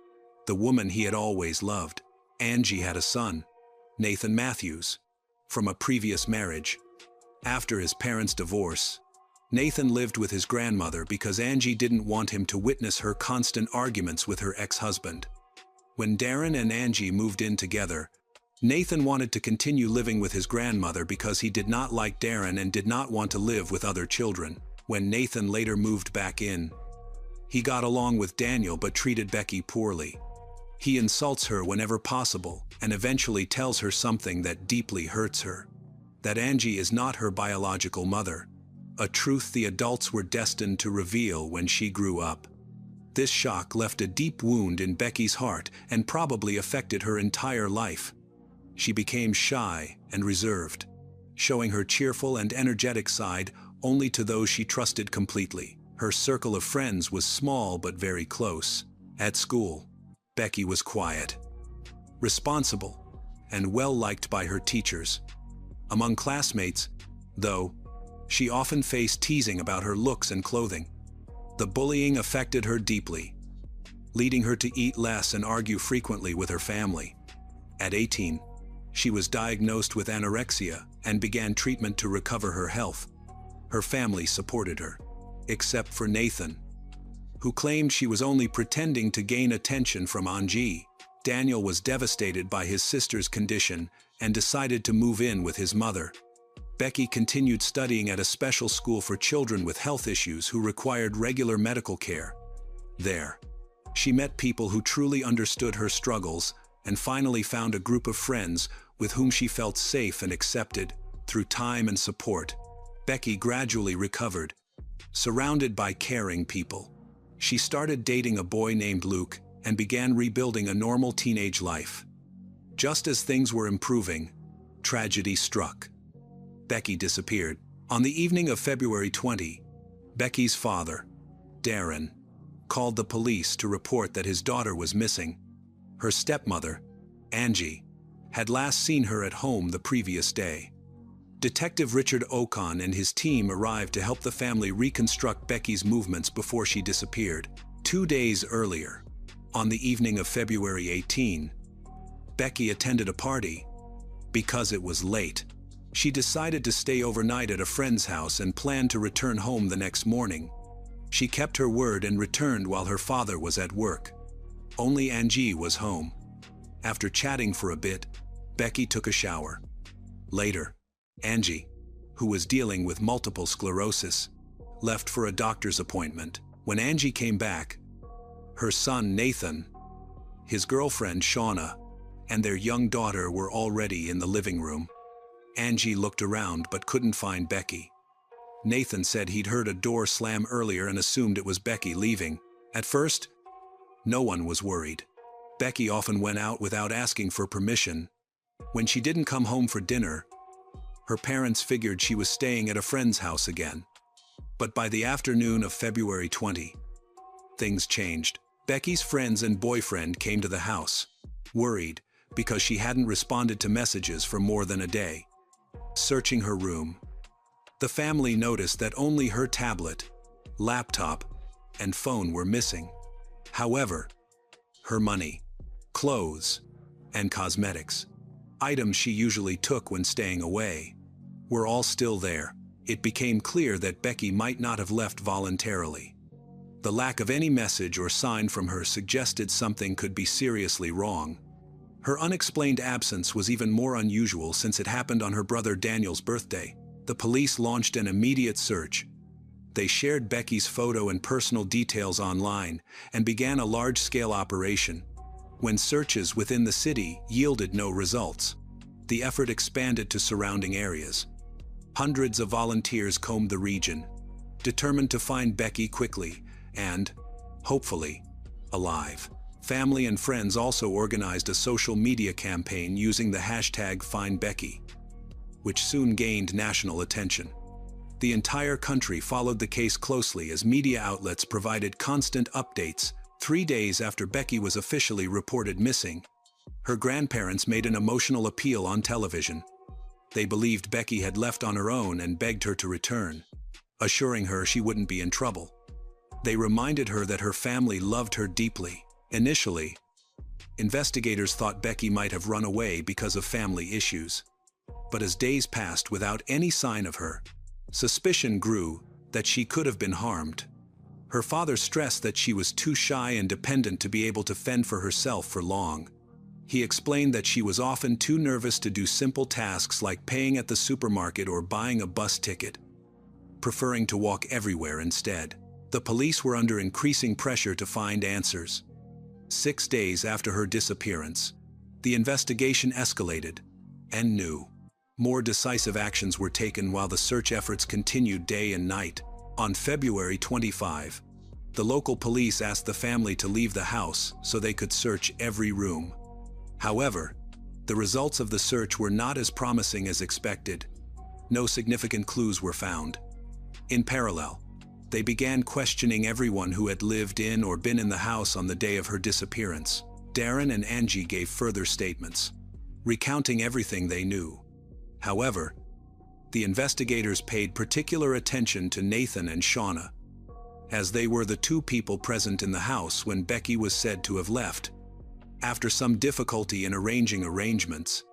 S1: the woman he had always loved. Angie had a son, Nathan Matthews, from a previous marriage. After his parents' divorce, Nathan lived with his grandmother because Angie didn't want him to witness her constant arguments with her ex-husband. When Darren and Angie moved in together, Nathan wanted to continue living with his grandmother because he did not like Darren and did not want to live with other children. When Nathan later moved back in, he got along with Daniel but treated Becky poorly. He insults her whenever possible and eventually tells her something that deeply hurts her: that Angie is not her biological mother, a truth the adults were destined to reveal when she grew up. This shock left a deep wound in Becky's heart and probably affected her entire life. She became shy and reserved, showing her cheerful and energetic side only to those she trusted completely. Her circle of friends was small but very close. At school, Becky was quiet, responsible, and well-liked by her teachers. Among classmates, though, she often faced teasing about her looks and clothing. The bullying affected her deeply, leading her to eat less and argue frequently with her family. At 18, she was diagnosed with anorexia and began treatment to recover her health. Her family supported her, except for Nathan, who claimed she was only pretending to gain attention from Angie. Daniel was devastated by his sister's condition and decided to move in with his mother. Becky continued studying at a special school for children with health issues who required regular medical care. There, she met people who truly understood her struggles and finally found a group of friends with whom she felt safe and accepted. Through time and support, Becky gradually recovered, surrounded by caring people. She started dating a boy named Luke and began rebuilding a normal teenage life. Just as things were improving, tragedy struck. Becky disappeared. On the evening of February 20, Becky's father, Darren, called the police to report that his daughter was missing. Her stepmother, Angie, had last seen her at home the previous day. Detective Richard Ocon and his team arrived to help the family reconstruct Becky's movements before she disappeared. 2 days earlier, on the evening of February 18, Becky attended a party. Because it was late, she decided to stay overnight at a friend's house and planned to return home the next morning. She kept her word and returned while her father was at work. Only Angie was home. After chatting for a bit, Becky took a shower. Later, Angie, who was dealing with multiple sclerosis, left for a doctor's appointment. When Angie came back, her son Nathan, his girlfriend Shauna, and their young daughter were already in the living room. Angie looked around but couldn't find Becky. Nathan said he'd heard a door slam earlier and assumed it was Becky leaving. At first, no one was worried. Becky often went out without asking for permission. When she didn't come home for dinner, her parents figured she was staying at a friend's house again. But by the afternoon of February 20, things changed. Becky's friends and boyfriend came to the house, worried because she hadn't responded to messages for more than a day. Searching her room, the family noticed that only her tablet, laptop, and phone were missing. However, her money, clothes, and cosmetics, items she usually took when staying away, were all still there. It became clear that Becky might not have left voluntarily. The lack of any message or sign from her suggested something could be seriously wrong. Her unexplained absence was even more unusual since it happened on her brother Daniel's birthday. The police launched an immediate search. They shared Becky's photo and personal details online and began a large-scale operation. When searches within the city yielded no results, the effort expanded to surrounding areas. Hundreds of volunteers combed the region, determined to find Becky quickly and, hopefully, alive. Family and friends also organized a social media campaign using the hashtag #FindBecky, which soon gained national attention. The entire country followed the case closely as media outlets provided constant updates. 3 days after Becky was officially reported missing, her grandparents made an emotional appeal on television. They believed Becky had left on her own and begged her to return, assuring her she wouldn't be in trouble. They reminded her that her family loved her deeply. Initially, investigators thought Becky might have run away because of family issues. But as days passed without any sign of her, suspicion grew that she could have been harmed. Her father stressed that she was too shy and dependent to be able to fend for herself for long. He explained that she was often too nervous to do simple tasks like paying at the supermarket or buying a bus ticket, preferring to walk everywhere instead. The police were under increasing pressure to find answers. 6 days after her disappearance, the investigation escalated, and more decisive actions were taken while the search efforts continued day and night. On February 25, the local police asked the family to leave the house so they could search every room. However, the results of the search were not as promising as expected. No significant clues were found. In parallel, they began questioning everyone who had lived in or been in the house on the day of her disappearance. Darren and Angie gave further statements, recounting everything they knew. However, the investigators paid particular attention to Nathan and Shauna, as they were the two people present in the house when Becky was said to have left. After some difficulty in arranging arrangements,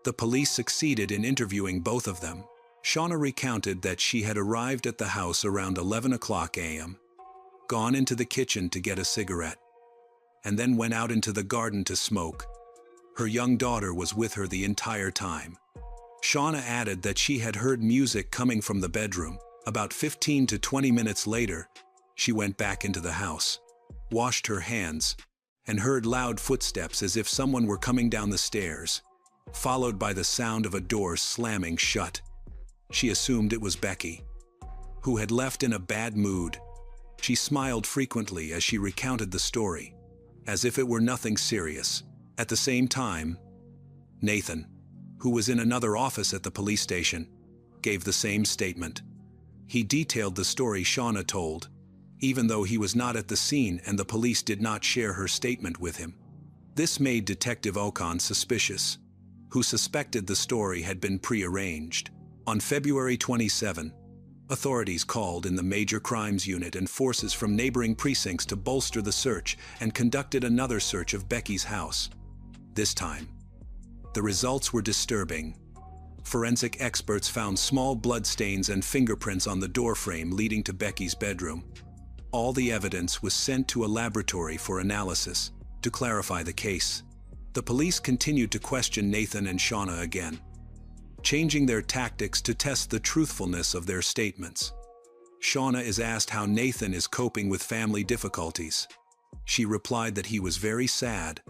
S1: the police succeeded in interviewing both of them. Shauna recounted that she had arrived at the house around 11 a.m., gone into the kitchen to get a cigarette, and then went out into the garden to smoke. Her young daughter was with her the entire time. Shauna added that she had heard music coming from the bedroom. About 15 to 20 minutes later, she went back into the house, washed her hands, and heard loud footsteps as if someone were coming down the stairs, followed by the sound of a door slamming shut. She assumed it was Becky, who had left in a bad mood. She smiled frequently as she recounted the story, as if it were nothing serious. At the same time, Nathan, who was in another office at the police station, gave the same statement. He detailed the story Shauna told, even though he was not at the scene and the police did not share her statement with him. This made Detective Ocon suspicious, who suspected the story had been prearranged. On February 27, authorities called in the Major Crimes Unit and forces from neighboring precincts to bolster the search and conducted another search of Becky's house. This time, the results were disturbing. Forensic experts found small bloodstains and fingerprints on the doorframe leading to Becky's bedroom. All the evidence was sent to a laboratory for analysis to clarify the case. The police continued to question Nathan and Shauna again, changing their tactics to test the truthfulness of their statements. Shauna is asked how Nathan is coping with family difficulties. She replied that he was very sad,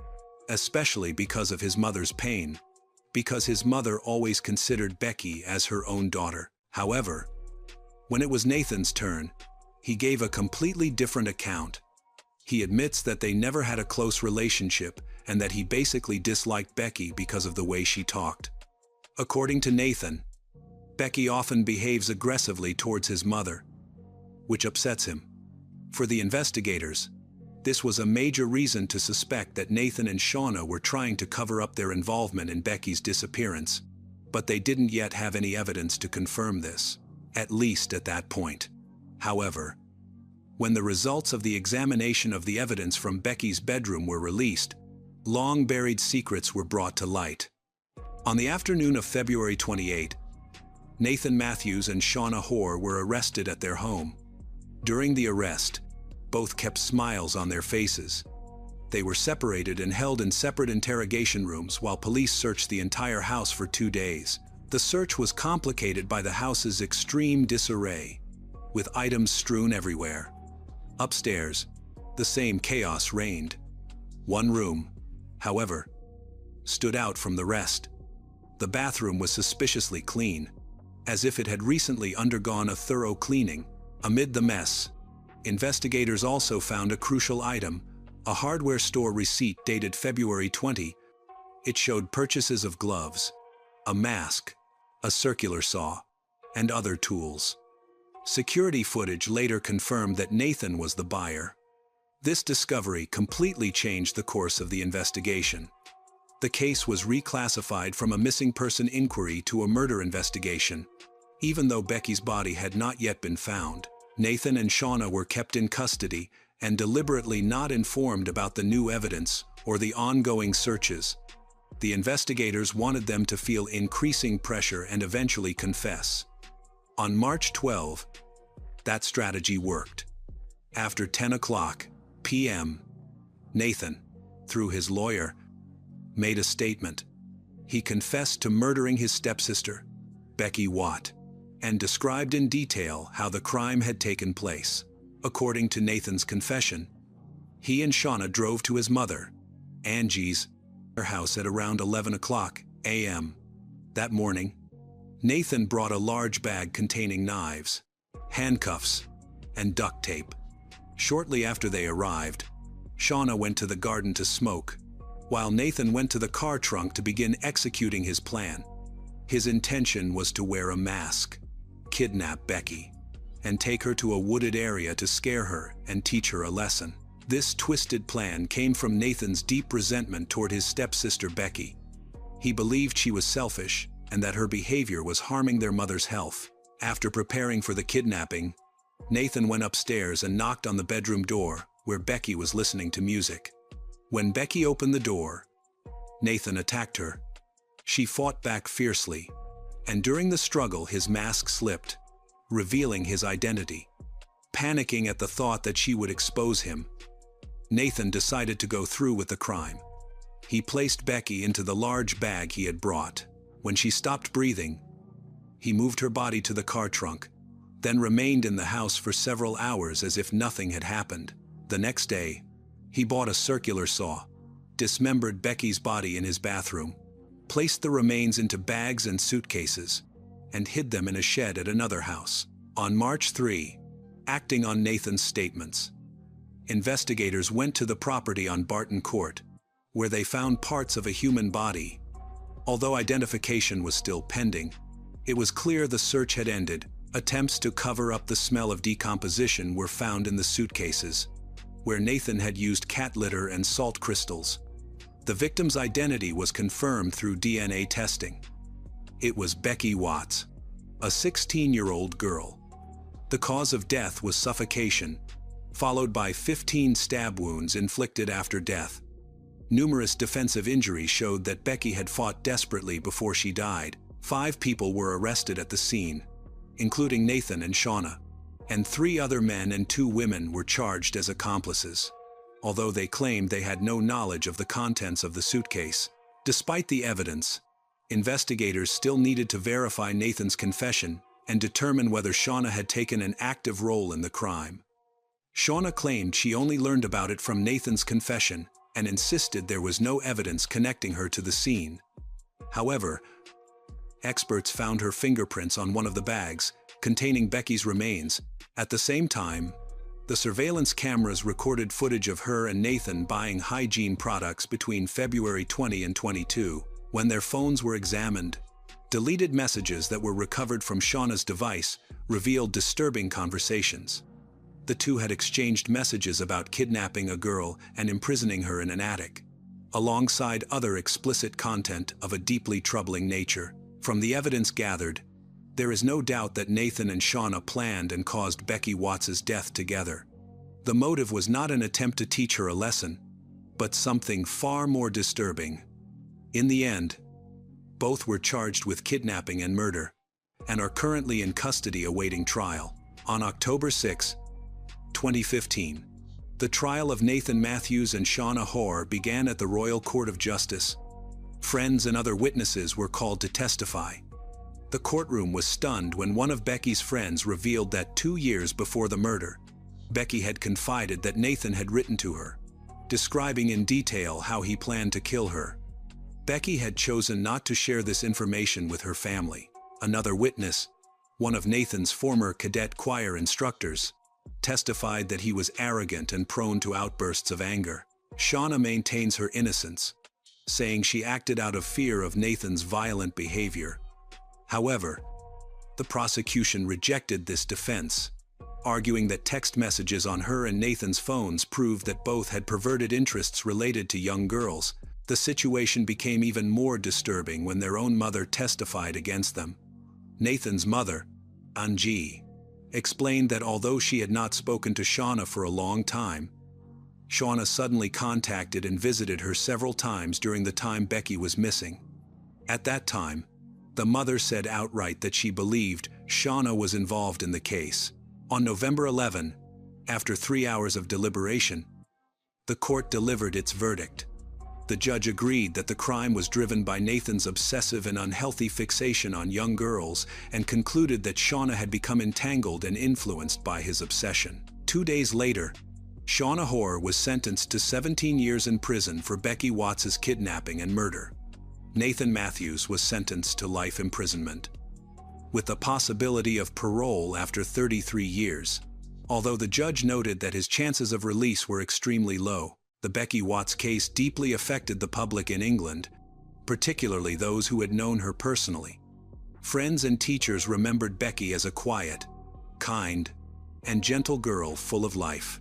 S1: especially because of his mother's pain, because his mother always considered Becky as her own daughter. However, when it was Nathan's turn, he gave a completely different account. He admits that they never had a close relationship and that he basically disliked Becky because of the way she talked. According to Nathan, Becky often behaves aggressively towards his mother, which upsets him. For the investigators, This was a major reason to suspect that Nathan and Shauna were trying to cover up their involvement in Becky's disappearance, but they didn't yet have any evidence to confirm this, at least at that point. However, when the results of the examination of the evidence from Becky's bedroom were released, long-buried secrets were brought to light. On the afternoon of February 28, Nathan Matthews and Shauna Hoare were arrested at their home. During the arrest, both kept smiles on their faces. They were separated and held in separate interrogation rooms while police searched the entire house for 2 days. The search was complicated by the house's extreme disarray, with items strewn everywhere. Upstairs, the same chaos reigned. One room, however, stood out from the rest. The bathroom was suspiciously clean, as if it had recently undergone a thorough cleaning. Amid the mess, investigators also found a crucial item, a hardware store receipt dated February 20. It showed purchases of gloves, a mask, a circular saw, and other tools. Security footage later confirmed that Nathan was the buyer. This discovery completely changed the course of the investigation. The case was reclassified from a missing person inquiry to a murder investigation. Even though Becky's body had not yet been found, Nathan and Shauna were kept in custody and deliberately not informed about the new evidence or the ongoing searches. The investigators wanted them to feel increasing pressure and eventually confess. On March 12, that strategy worked. After 10 p.m., Nathan, through his lawyer, made a statement. He confessed to murdering his stepsister, Becky Watt, and described in detail how the crime had taken place. According to Nathan's confession, he and Shauna drove to his mother, Angie's, house at around 11 a.m. That morning, Nathan brought a large bag containing knives, handcuffs, and duct tape. Shortly after they arrived, Shauna went to the garden to smoke, while Nathan went to the car trunk to begin executing his plan. His intention was to wear a mask, kidnap Becky, and take her to a wooded area to scare her and teach her a lesson. This twisted plan came from Nathan's deep resentment toward his stepsister Becky. He believed she was selfish and that her behavior was harming their mother's health. After preparing for the kidnapping, Nathan went upstairs and knocked on the bedroom door where Becky was listening to music. When Becky opened the door, Nathan attacked her. She fought back fiercely, and during the struggle his mask slipped, revealing his identity. Panicking at the thought that she would expose him, Nathan decided to go through with the crime. He placed Becky into the large bag he had brought. When she stopped breathing, he moved her body to the car trunk, then remained in the house for several hours as if nothing had happened. The next day, he bought a circular saw, dismembered Becky's body in his bathroom, placed the remains into bags and suitcases, and hid them in a shed at another house. On March 3, acting on Nathan's statements, investigators went to the property on Barton Court, where they found parts of a human body. Although identification was still pending, it was clear the search had ended. Attempts to cover up the smell of decomposition were found in the suitcases, where Nathan had used cat litter and salt crystals. The victim's identity was confirmed through DNA testing. It was Becky Watts, a 16-year-old girl. The cause of death was suffocation, followed by 15 stab wounds inflicted after death. Numerous defensive injuries showed that Becky had fought desperately before she died. 5 people were arrested at the scene, including Nathan and Shauna, and 3 other men and 2 women were charged as accomplices, although they claimed they had no knowledge of the contents of the suitcase. Despite the evidence, investigators still needed to verify Nathan's confession and determine whether Shauna had taken an active role in the crime. Shauna claimed she only learned about it from Nathan's confession and insisted there was no evidence connecting her to the scene. However, experts found her fingerprints on one of the bags containing Becky's remains. At the same time, the surveillance cameras recorded footage of her and Nathan buying hygiene products between February 20 and 22. When their phones were examined, deleted messages that were recovered from Shauna's device revealed disturbing conversations. the two had exchanged messages about kidnapping a girl and imprisoning her in an attic, alongside other explicit content of a deeply troubling nature. From the evidence gathered, there is no doubt that Nathan and Shauna planned and caused Becky Watts' death together. The motive was not an attempt to teach her a lesson, but something far more disturbing. In the end, both were charged with kidnapping and murder, and are currently in custody awaiting trial. On October 6, 2015, the trial of Nathan Matthews and Shauna Hoare began at the Royal Court of Justice. Friends and other witnesses were called to testify. The courtroom was stunned when one of Becky's friends revealed that 2 years before the murder, Becky had confided that Nathan had written to her, describing in detail how he planned to kill her. Becky had chosen not to share this information with her family. Another witness, one of Nathan's former cadet choir instructors, testified that he was arrogant and prone to outbursts of anger. Shauna maintains her innocence, saying she acted out of fear of Nathan's violent behavior. However, the prosecution rejected this defense, arguing that text messages on her and Nathan's phones proved that both had perverted interests related to young girls. The situation became even more disturbing when their own mother testified against them. Nathan's mother, Angie, explained that although she had not spoken to Shauna for a long time, Shauna suddenly contacted and visited her several times during the time Becky was missing. At that time, the mother said outright that she believed Shauna was involved in the case. On November 11, after 3 hours of deliberation, the court delivered its verdict. The judge agreed that the crime was driven by Nathan's obsessive and unhealthy fixation on young girls and concluded that Shauna had become entangled and influenced by his obsession. 2 days later, Shauna Hoare was sentenced to 17 years in prison for Becky Watts' kidnapping and murder. Nathan Matthews was sentenced to life imprisonment, with the possibility of parole after 33 years. Although the judge noted that his chances of release were extremely low, the Becky Watts case deeply affected the public in England, particularly those who had known her personally. Friends and teachers remembered Becky as a quiet, kind, and gentle girl full of life,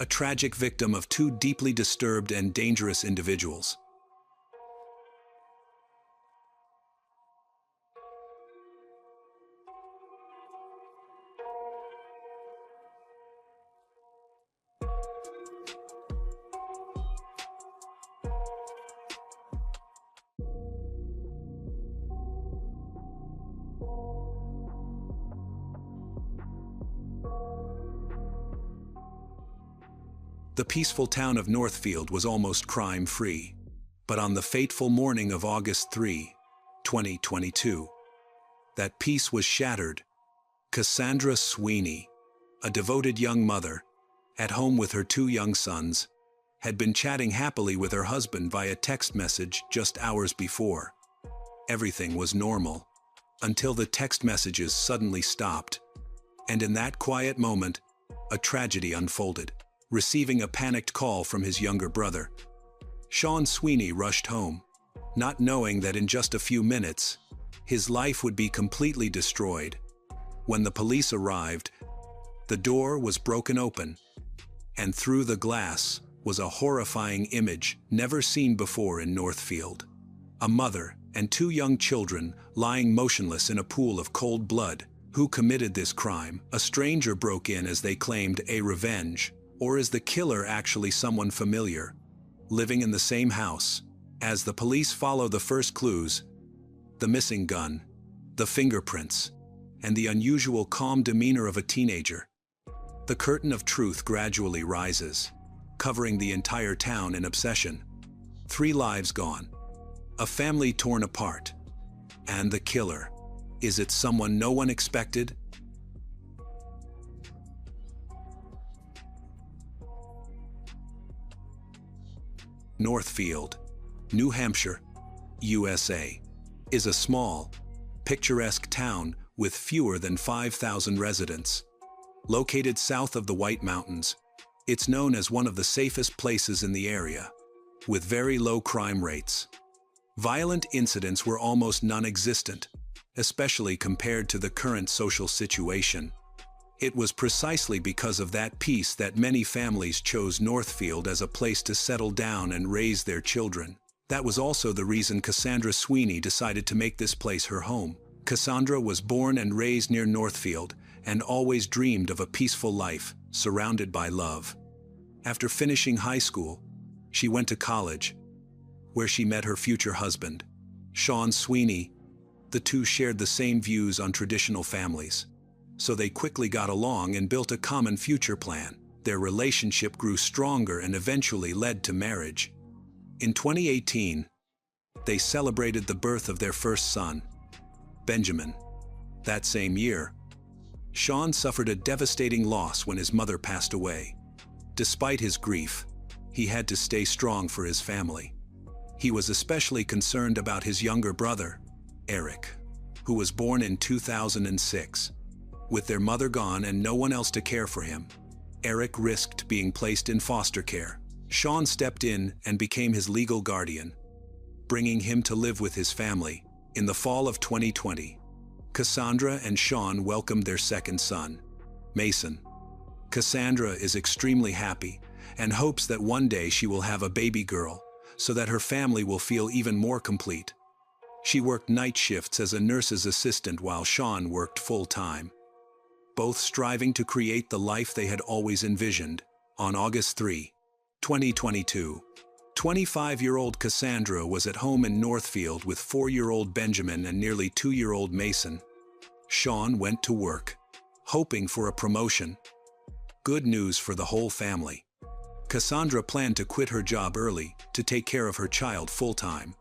S1: a tragic victim of two deeply disturbed and dangerous individuals. The peaceful town of Northfield was almost crime-free, but on the fateful morning of August 3, 2022, that peace was shattered. Cassandra Sweeney, a devoted young mother, at home with her 2 young sons, had been chatting happily with her husband via text message just hours before. Everything was normal, until the text messages suddenly stopped, and in that quiet moment, a tragedy unfolded. Receiving a panicked call from his younger brother, Sean Sweeney rushed home, not knowing that in just a few minutes, his life would be completely destroyed. When the police arrived, the door was broken open, and through the glass was a horrifying image never seen before in Northfield. A mother and 2 young children lying motionless in a pool of cold blood. Who committed this crime? A stranger broke in as they claimed a revenge. Or is the killer actually someone familiar, living in the same house? As the police follow the first clues, the missing gun, the fingerprints, and the unusual calm demeanor of a teenager, the curtain of truth gradually rises, covering the entire town in obsession. 3 lives gone, a family torn apart, and the killer. Is it someone no one expected? Northfield, New Hampshire, USA, is a small, picturesque town with fewer than 5,000 residents. Located south of the White Mountains, it's known as one of the safest places in the area, with very low crime rates. Violent incidents were almost non-existent, especially compared to the current social situation. It was precisely because of that peace that many families chose Northfield as a place to settle down and raise their children. That was also the reason Cassandra Sweeney decided to make this place her home. Cassandra was born and raised near Northfield and always dreamed of a peaceful life, surrounded by love. After finishing high school, she went to college, where she met her future husband, Sean Sweeney. The two shared the same views on traditional families, so they quickly got along and built a common future plan. Their relationship grew stronger and eventually led to marriage. In 2018, they celebrated the birth of their first son, Benjamin. That same year, Sean suffered a devastating loss when his mother passed away. Despite his grief, he had to stay strong for his family. He was especially concerned about his younger brother, Eric, who was born in 2006. With their mother gone and no one else to care for him, Eric risked being placed in foster care. Sean stepped in and became his legal guardian, bringing him to live with his family. In the fall of 2020, Cassandra and Sean welcomed their second son, Mason. Cassandra is extremely happy and hopes that one day she will have a baby girl so that her family will feel even more complete. She worked night shifts as a nurse's assistant while Sean worked full-time, both striving to create the life they had always envisioned. On August 3, 2022, 25-year-old Cassandra was at home in Northfield with 4-year-old Benjamin and nearly 2-year-old Mason. Sean went to work, hoping for a promotion. Good news for the whole family. Cassandra planned to quit her job early to take care of her child full-time.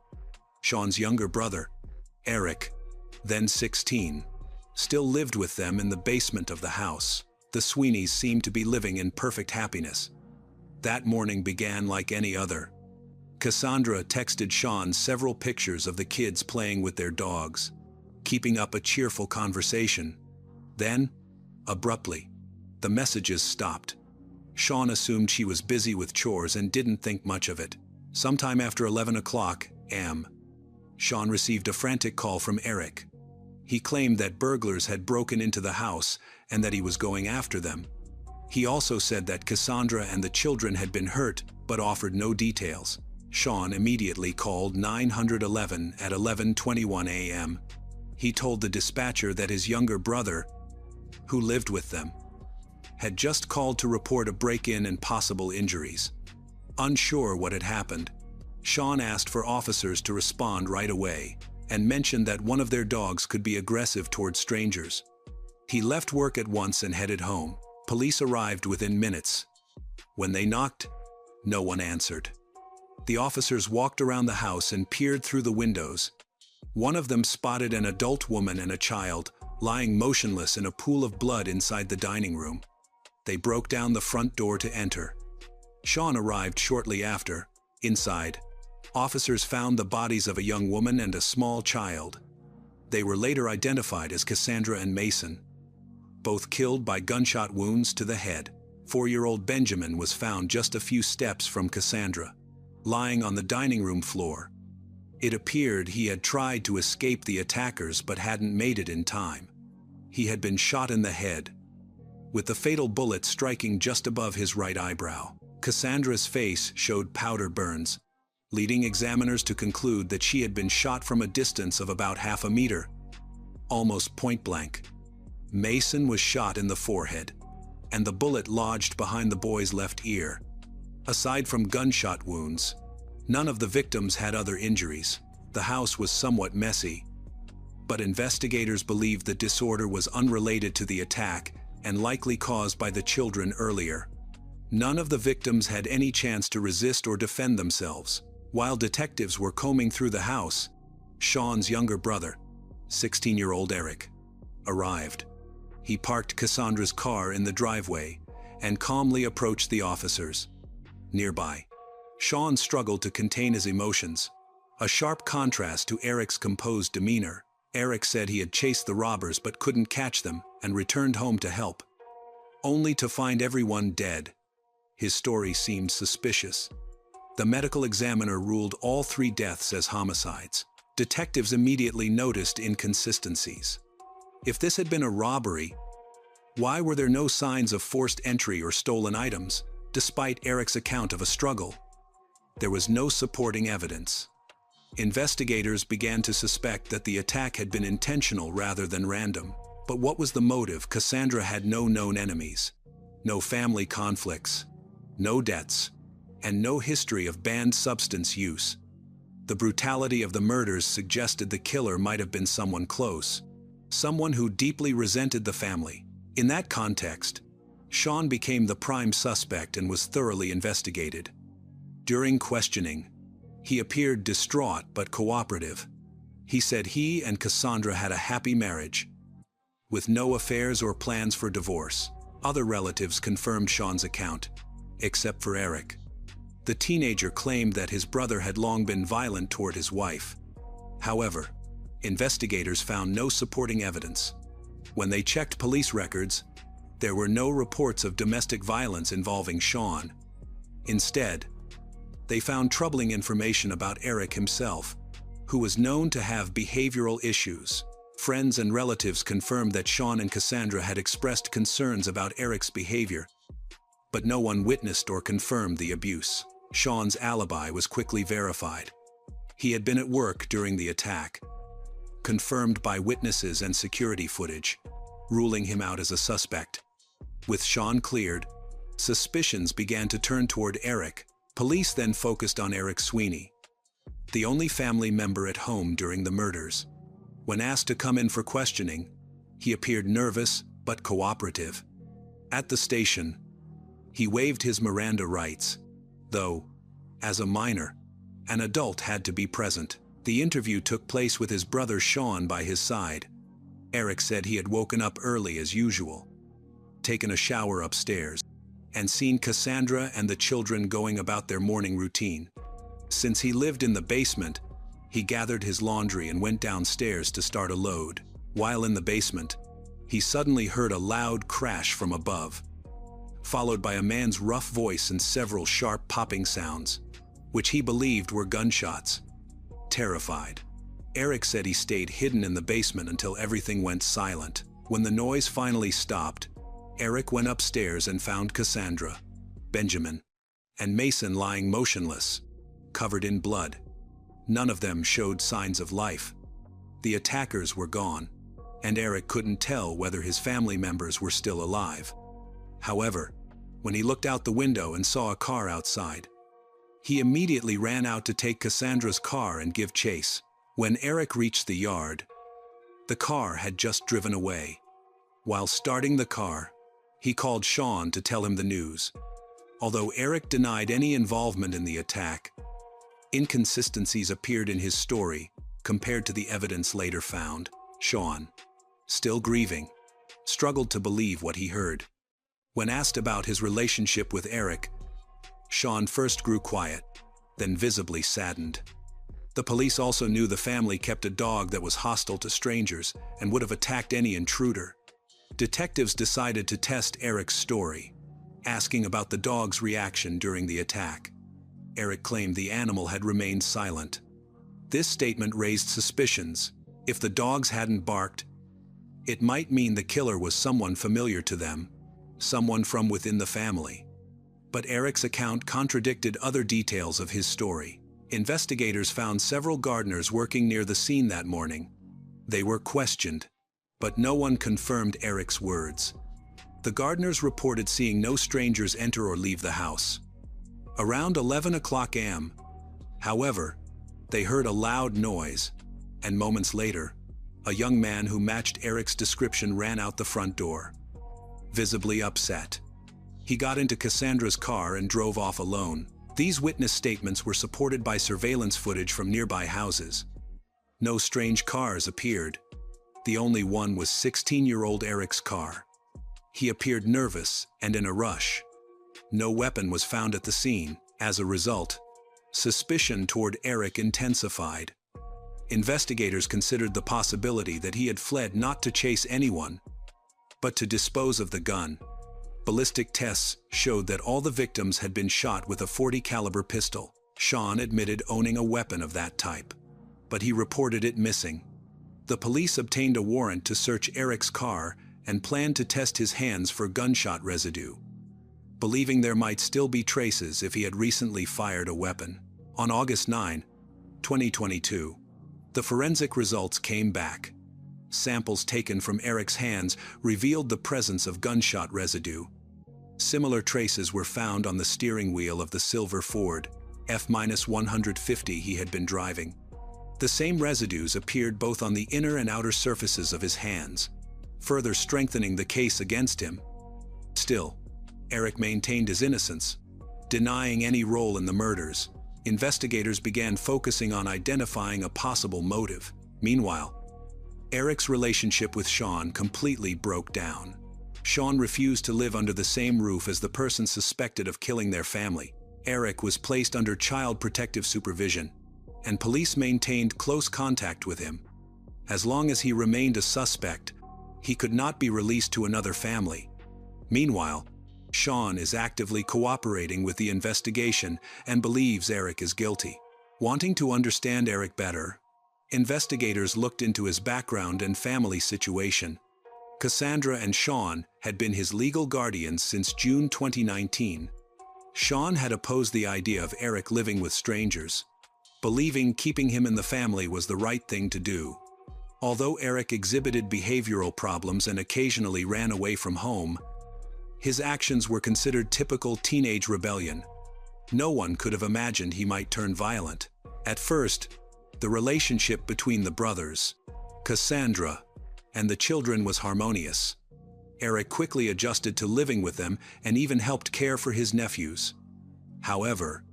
S1: Sean's younger brother, Eric, then 16, still lived with them in the basement of the house. The Sweeneys seemed to be living in perfect happiness. That morning began like any other. Cassandra texted Sean several pictures of the kids playing with their dogs, keeping up a cheerful conversation. Then, abruptly, the messages stopped. Sean assumed she was busy with chores and didn't think much of it. Sometime after 11 o'clock a.m., Sean received a frantic call from Eric. He claimed that burglars had broken into the house and that he was going after them. He also said that Cassandra and the children had been hurt, but offered no details. Sean immediately called 911 at 11:21 a.m. He told the dispatcher that his younger brother, who lived with them, had just called to report a break-in and possible injuries. Unsure what had happened, Sean asked for officers to respond right away and mentioned that one of their dogs could be aggressive towards strangers. He left work at once and headed home. Police arrived within minutes. When they knocked, no one answered. The officers walked around the house and peered through the windows. One of them spotted an adult woman and a child lying motionless in a pool of blood inside the dining room. They broke down the front door to enter. Sean arrived shortly after. Inside, officers found the bodies of a young woman and a small child. They were later identified as Cassandra and Mason, both killed by gunshot wounds to the head. 4-year-old Benjamin was found just a few steps from Cassandra, lying on the dining room floor. It appeared he had tried to escape the attackers but hadn't made it in time. He had been shot in the head, with the fatal bullet striking just above his right eyebrow. Cassandra's face showed powder burns, leading examiners to conclude that she had been shot from a distance of about half a meter, almost point blank. Mason was shot in the forehead, and the bullet lodged behind the boy's left ear. Aside from gunshot wounds, none of the victims had other injuries. The house was somewhat messy, but investigators believed the disorder was unrelated to the attack and likely caused by the children earlier. None of the victims had any chance to resist or defend themselves. While detectives were combing through the house, Sean's younger brother, 16-year-old Eric, arrived. He parked Cassandra's car in the driveway and calmly approached the officers. Nearby, Sean struggled to contain his emotions, a sharp contrast to Eric's composed demeanor. Eric said he had chased the robbers but couldn't catch them and returned home to help, only to find everyone dead. His story seemed suspicious. The medical examiner ruled all 3 deaths as homicides. Detectives immediately noticed inconsistencies. If this had been a robbery, Why were there no signs of forced entry or stolen items, despite Eric's account of a struggle? There was no supporting evidence. Investigators began to suspect that the attack had been intentional rather than random. But what was the motive? Cassandra had no known enemies, no family conflicts, no debts, and no history of banned substance use. The brutality of the murders suggested the killer might have been someone close, someone who deeply resented the family. In that context, Sean became the prime suspect and was thoroughly investigated. During questioning, he appeared distraught but cooperative. He said he and Cassandra had a happy marriage, with no affairs or plans for divorce. Other relatives confirmed Sean's account, except for Eric. The teenager claimed that his brother had long been violent toward his wife. However, investigators found no supporting evidence. When they checked police records, there were no reports of domestic violence involving Sean. Instead, they found troubling information about Eric himself, who was known to have behavioral issues. Friends and relatives confirmed that Sean and Cassandra had expressed concerns about Eric's behavior, but no one witnessed or confirmed the abuse. Sean's alibi was quickly verified. He had been at work during the attack, confirmed by witnesses and security footage, ruling him out as a suspect. With Sean cleared, suspicions began to turn toward Eric. Police then focused on Eric Sweeney, the only family member at home during the murders. When asked to come in for questioning, he appeared nervous but cooperative. At the station, he waived his Miranda rights, though, as a minor, an adult had to be present. The interview took place with his brother Sean by his side. Eric said he had woken up early as usual, taken a shower upstairs, and seen Cassandra and the children going about their morning routine. Since he lived in the basement, he gathered his laundry and went downstairs to start a load. While in the basement, he suddenly heard a loud crash from above, followed by a man's rough voice and several sharp popping sounds, which he believed were gunshots. Terrified, Eric said he stayed hidden in the basement until everything went silent. When the noise finally stopped, Eric went upstairs and found Cassandra, Benjamin, and Mason lying motionless, covered in blood. None of them showed signs of life. The attackers were gone, and Eric couldn't tell whether his family members were still alive. However, when he looked out the window and saw a car outside, he immediately ran out to take Cassandra's car and give chase. When Eric reached the yard, the car had just driven away. While starting the car, he called Sean to tell him the news. Although Eric denied any involvement in the attack, inconsistencies appeared in his story compared to the evidence later found. Sean, still grieving, struggled to believe what he heard. When asked about his relationship with Eric, Sean first grew quiet, then visibly saddened. The police also knew the family kept a dog that was hostile to strangers and would have attacked any intruder. Detectives decided to test Eric's story, asking about the dog's reaction during the attack. Eric claimed the animal had remained silent. This statement raised suspicions. If the dogs hadn't barked, it might mean the killer was someone familiar to them, someone from within the family. But Eric's account contradicted other details of his story. Investigators found several gardeners working near the scene that morning. They were questioned, but no one confirmed Eric's words. The gardeners reported seeing no strangers enter or leave the house. Around 11 o'clock a.m., however, they heard a loud noise, and moments later, a young man who matched Eric's description ran out the front door. Visibly upset, he got into Cassandra's car and drove off alone. These witness statements were supported by surveillance footage from nearby houses. No strange cars appeared. The only one was 16-year-old Eric's car. He appeared nervous and in a rush. No weapon was found at the scene. As a result, suspicion toward Eric intensified. Investigators considered the possibility that he had fled not to chase anyone, but to dispose of the gun. Ballistic tests showed that all the victims had been shot with a .40 caliber pistol. Sean admitted owning a weapon of that type, but he reported it missing. The police obtained a warrant to search Eric's car and planned to test his hands for gunshot residue, believing there might still be traces if he had recently fired a weapon. On August 9, 2022, the forensic results came back. Samples taken from Eric's hands revealed the presence of gunshot residue. Similar traces were found on the steering wheel of the silver Ford F-150 he had been driving. The same residues appeared both on the inner and outer surfaces of his hands, further strengthening the case against him. Still, Eric maintained his innocence, denying any role in the murders. Investigators began focusing on identifying a possible motive. Meanwhile, Eric's relationship with Sean completely broke down. Sean refused to live under the same roof as the person suspected of killing their family. Eric was placed under child protective supervision, and police maintained close contact with him. As long as he remained a suspect, he could not be released to another family. Meanwhile, Sean is actively cooperating with the investigation and believes Eric is guilty. Wanting to understand Eric better, investigators looked into his background and family situation. Cassandra and Sean had been his legal guardians since June 2019. Sean had opposed the idea of Eric living with strangers, believing keeping him in the family was the right thing to do. Although Eric exhibited behavioral problems and occasionally ran away from home, his actions were considered typical teenage rebellion. No one could have imagined he might turn violent. At first, the relationship between the brothers, Cassandra, and the children was harmonious. Eric quickly adjusted to living with them and even helped care for his nephews. However,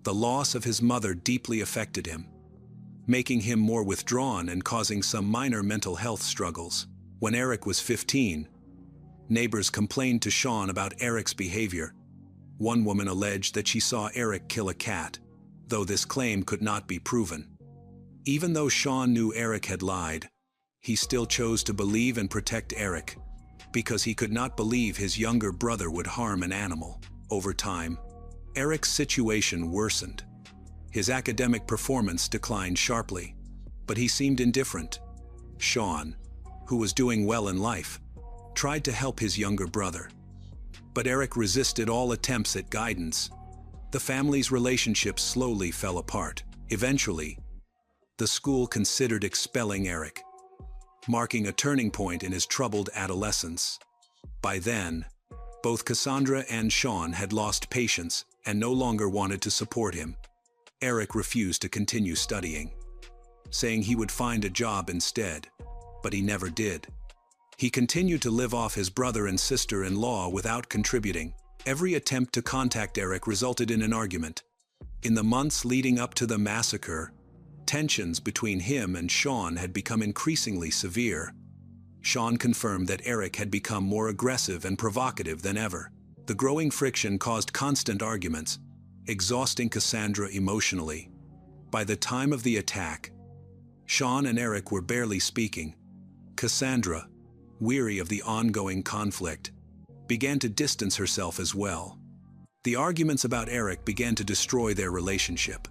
S1: the loss of his mother deeply affected him, making him more withdrawn and causing some minor mental health struggles. When Eric was 15, neighbors complained to Sean about Eric's behavior. One woman alleged that she saw Eric kill a cat, though this claim could not be proven. Even though Sean knew Eric had lied, he still chose to believe and protect Eric, because he could not believe his younger brother would harm an animal. Over time, Eric's situation worsened. His academic performance declined sharply, but he seemed indifferent. Sean, who was doing well in life, tried to help his younger brother, but Eric resisted all attempts at guidance. The family's relationship slowly fell apart. Eventually, the school considered expelling Eric, marking a turning point in his troubled adolescence. By then, both Cassandra and Sean had lost patience and no longer wanted to support him. Eric refused to continue studying, saying he would find a job instead, but he never did. He continued to live off his brother and sister-in-law without contributing. Every attempt to contact Eric resulted in an argument. In the months leading up to the massacre, tensions between him and Sean had become increasingly severe. Sean confirmed that Eric had become more aggressive and provocative than ever. The growing friction caused constant arguments, exhausting Cassandra emotionally. By the time of the attack, Sean and Eric were barely speaking. Cassandra, weary of the ongoing conflict, began to distance herself as well. The arguments about Eric began to destroy their relationship,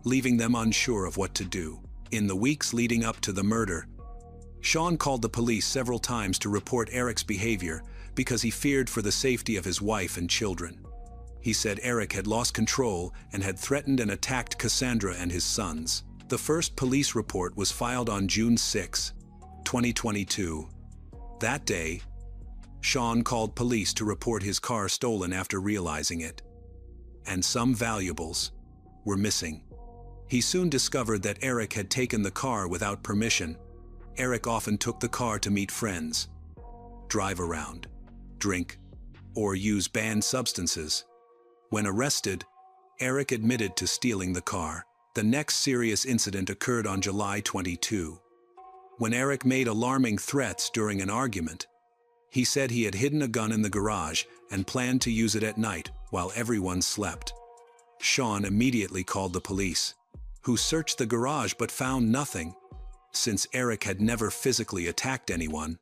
S1: leaving them unsure of what to do. In the weeks leading up to the murder, Sean called the police several times to report Eric's behavior because he feared for the safety of his wife and children. He said Eric had lost control and had threatened and attacked Cassandra and his sons. The first police report was filed on June 6, 2022. That day, Sean called police to report his car stolen after realizing it, and some valuables were missing. He soon discovered that Eric had taken the car without permission. Eric often took the car to meet friends, drive around, drink, or use banned substances. When arrested, Eric admitted to stealing the car. The next serious incident occurred on July 22. When Eric made alarming threats during an argument, he said he had hidden a gun in the garage and planned to use it at night while everyone slept. Sean immediately called the police, who searched the garage but found nothing. Since Eric had never physically attacked anyone,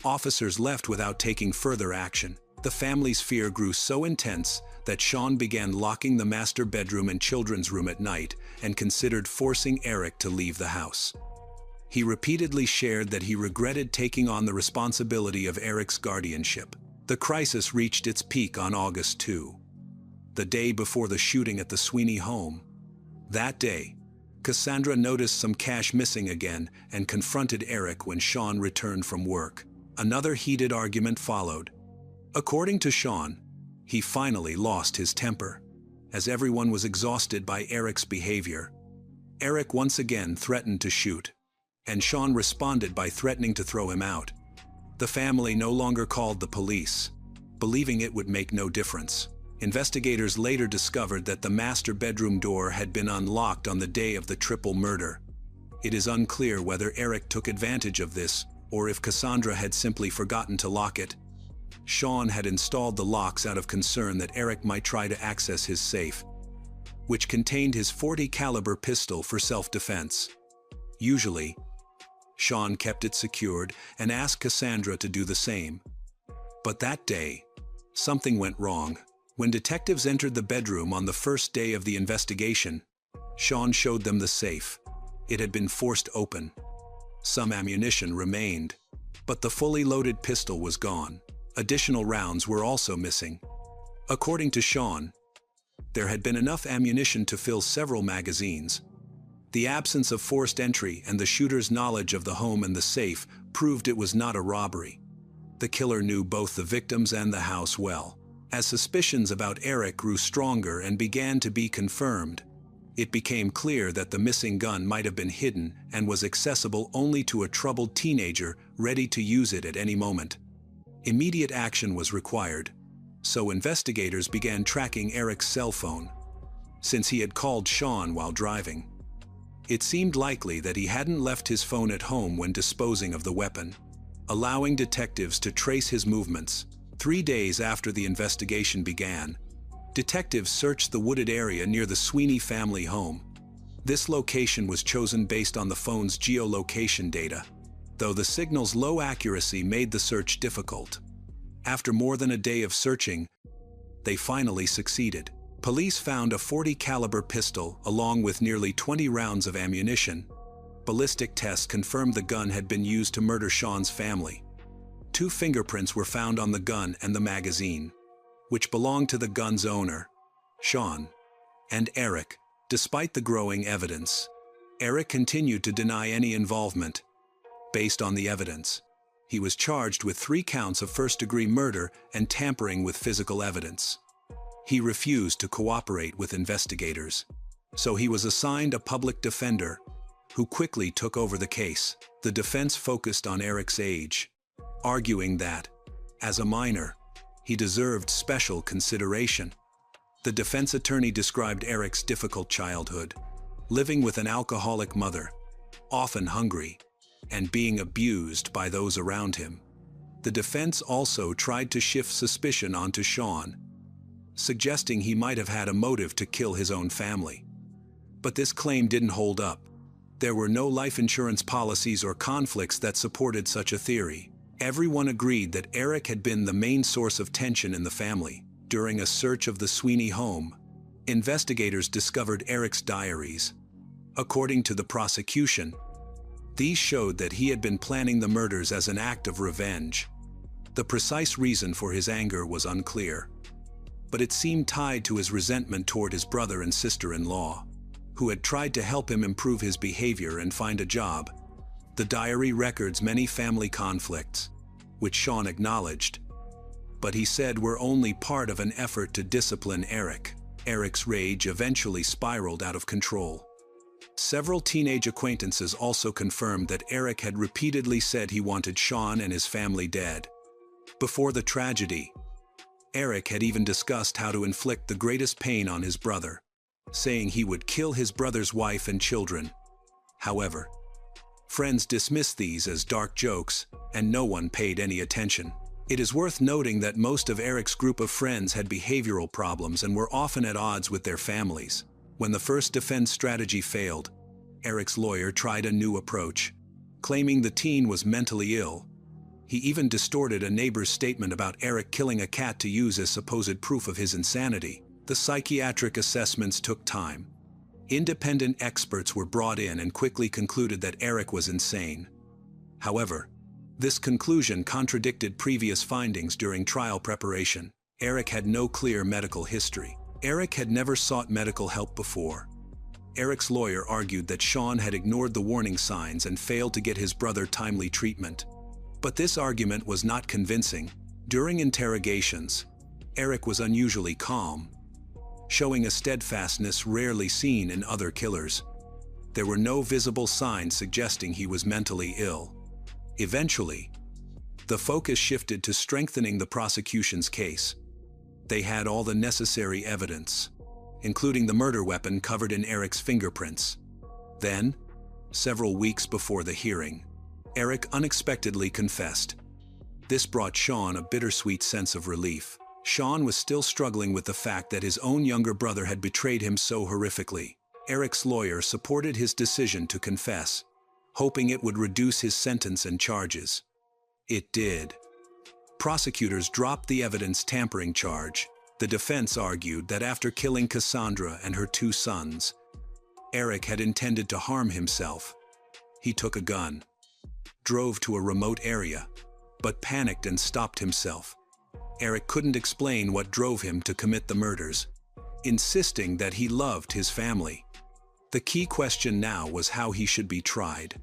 S1: officers left without taking further action. The family's fear grew so intense that Sean began locking the master bedroom and children's room at night and considered forcing Eric to leave the house. He repeatedly shared that he regretted taking on the responsibility of Eric's guardianship. The crisis reached its peak on August 2, the day before the shooting at the Sweeney home. That day, Cassandra noticed some cash missing again and confronted Eric when Sean returned from work. Another heated argument followed. According to Sean, he finally lost his temper, as everyone was exhausted by Eric's behavior. Eric once again threatened to shoot, and Sean responded by threatening to throw him out. The family no longer called the police, believing it would make no difference. Investigators later discovered that the master bedroom door had been unlocked on the day of the triple murder. It is unclear whether Eric took advantage of this or if Cassandra had simply forgotten to lock it. Sean had installed the locks out of concern that Eric might try to access his safe, which contained his .40 caliber pistol for self-defense. Usually, Sean kept it secured and asked Cassandra to do the same. But that day, something went wrong. When detectives entered the bedroom on the first day of the investigation, Sean showed them the safe. It had been forced open. Some ammunition remained, but the fully loaded pistol was gone. Additional rounds were also missing. According to Sean, there had been enough ammunition to fill several magazines. The absence of forced entry and the shooter's knowledge of the home and the safe proved it was not a robbery. The killer knew both the victims and the house well. As suspicions about Eric grew stronger and began to be confirmed, it became clear that the missing gun might have been hidden and was accessible only to a troubled teenager ready to use it at any moment. Immediate action was required, so investigators began tracking Eric's cell phone, since he had called Sean while driving. It seemed likely that he hadn't left his phone at home when disposing of the weapon, allowing detectives to trace his movements. 3 days after the investigation began, detectives searched the wooded area near the Sweeney family home. This location was chosen based on the phone's geolocation data, though the signal's low accuracy made the search difficult. After more than a day of searching, they finally succeeded. Police found a .40 caliber pistol along with nearly 20 rounds of ammunition. Ballistic tests confirmed the gun had been used to murder Sean's family. 2 fingerprints were found on the gun and the magazine, which belonged to the gun's owner, Sean, and Eric. Despite the growing evidence, Eric continued to deny any involvement. Based on the evidence, he was charged with 3 counts of first-degree murder and tampering with physical evidence. He refused to cooperate with investigators, so he was assigned a public defender, who quickly took over the case. The defense focused on Eric's age, arguing that, as a minor, he deserved special consideration. The defense attorney described Eric's difficult childhood, living with an alcoholic mother, often hungry, and being abused by those around him. The defense also tried to shift suspicion onto Sean, suggesting he might have had a motive to kill his own family. But this claim didn't hold up. There were no life insurance policies or conflicts that supported such a theory. Everyone agreed that Eric had been the main source of tension in the family. During a search of the Sweeney home, investigators discovered Eric's diaries. According to the prosecution, these showed that he had been planning the murders as an act of revenge. The precise reason for his anger was unclear, but it seemed tied to his resentment toward his brother and sister-in-law, who had tried to help him improve his behavior and find a job. The diary records many family conflicts, which Sean acknowledged, but he said were only part of an effort to discipline Eric. Eric's rage eventually spiraled out of control. Several teenage acquaintances also confirmed that Eric had repeatedly said he wanted Sean and his family dead. Before the tragedy, Eric had even discussed how to inflict the greatest pain on his brother, saying he would kill his brother's wife and children. However, friends dismissed these as dark jokes, and no one paid any attention. It is worth noting that most of Eric's group of friends had behavioral problems and were often at odds with their families. When the first defense strategy failed, Eric's lawyer tried a new approach, claiming the teen was mentally ill. He even distorted a neighbor's statement about Eric killing a cat to use as supposed proof of his insanity. The psychiatric assessments took time, Independent experts were brought in and quickly concluded that Eric was insane. However, this conclusion contradicted previous findings during trial preparation. Eric had no clear medical history. Eric had never sought medical help before. Eric's lawyer argued that Sean had ignored the warning signs and failed to get his brother timely treatment. But this argument was not convincing. During interrogations, Eric was unusually calm, showing a steadfastness rarely seen in other killers. There were no visible signs suggesting he was mentally ill. Eventually, the focus shifted to strengthening the prosecution's case. They had all the necessary evidence, including the murder weapon covered in Eric's fingerprints. Then, several weeks before the hearing, Eric unexpectedly confessed. This brought Sean a bittersweet sense of relief. Sean was still struggling with the fact that his own younger brother had betrayed him so horrifically. Eric's lawyer supported his decision to confess, hoping it would reduce his sentence and charges. It did. Prosecutors dropped the evidence tampering charge. The defense argued that after killing Cassandra and her 2 sons, Eric had intended to harm himself. He took a gun, drove to a remote area, but panicked and stopped himself. Eric couldn't explain what drove him to commit the murders, insisting that he loved his family. The key question now was how he should be tried.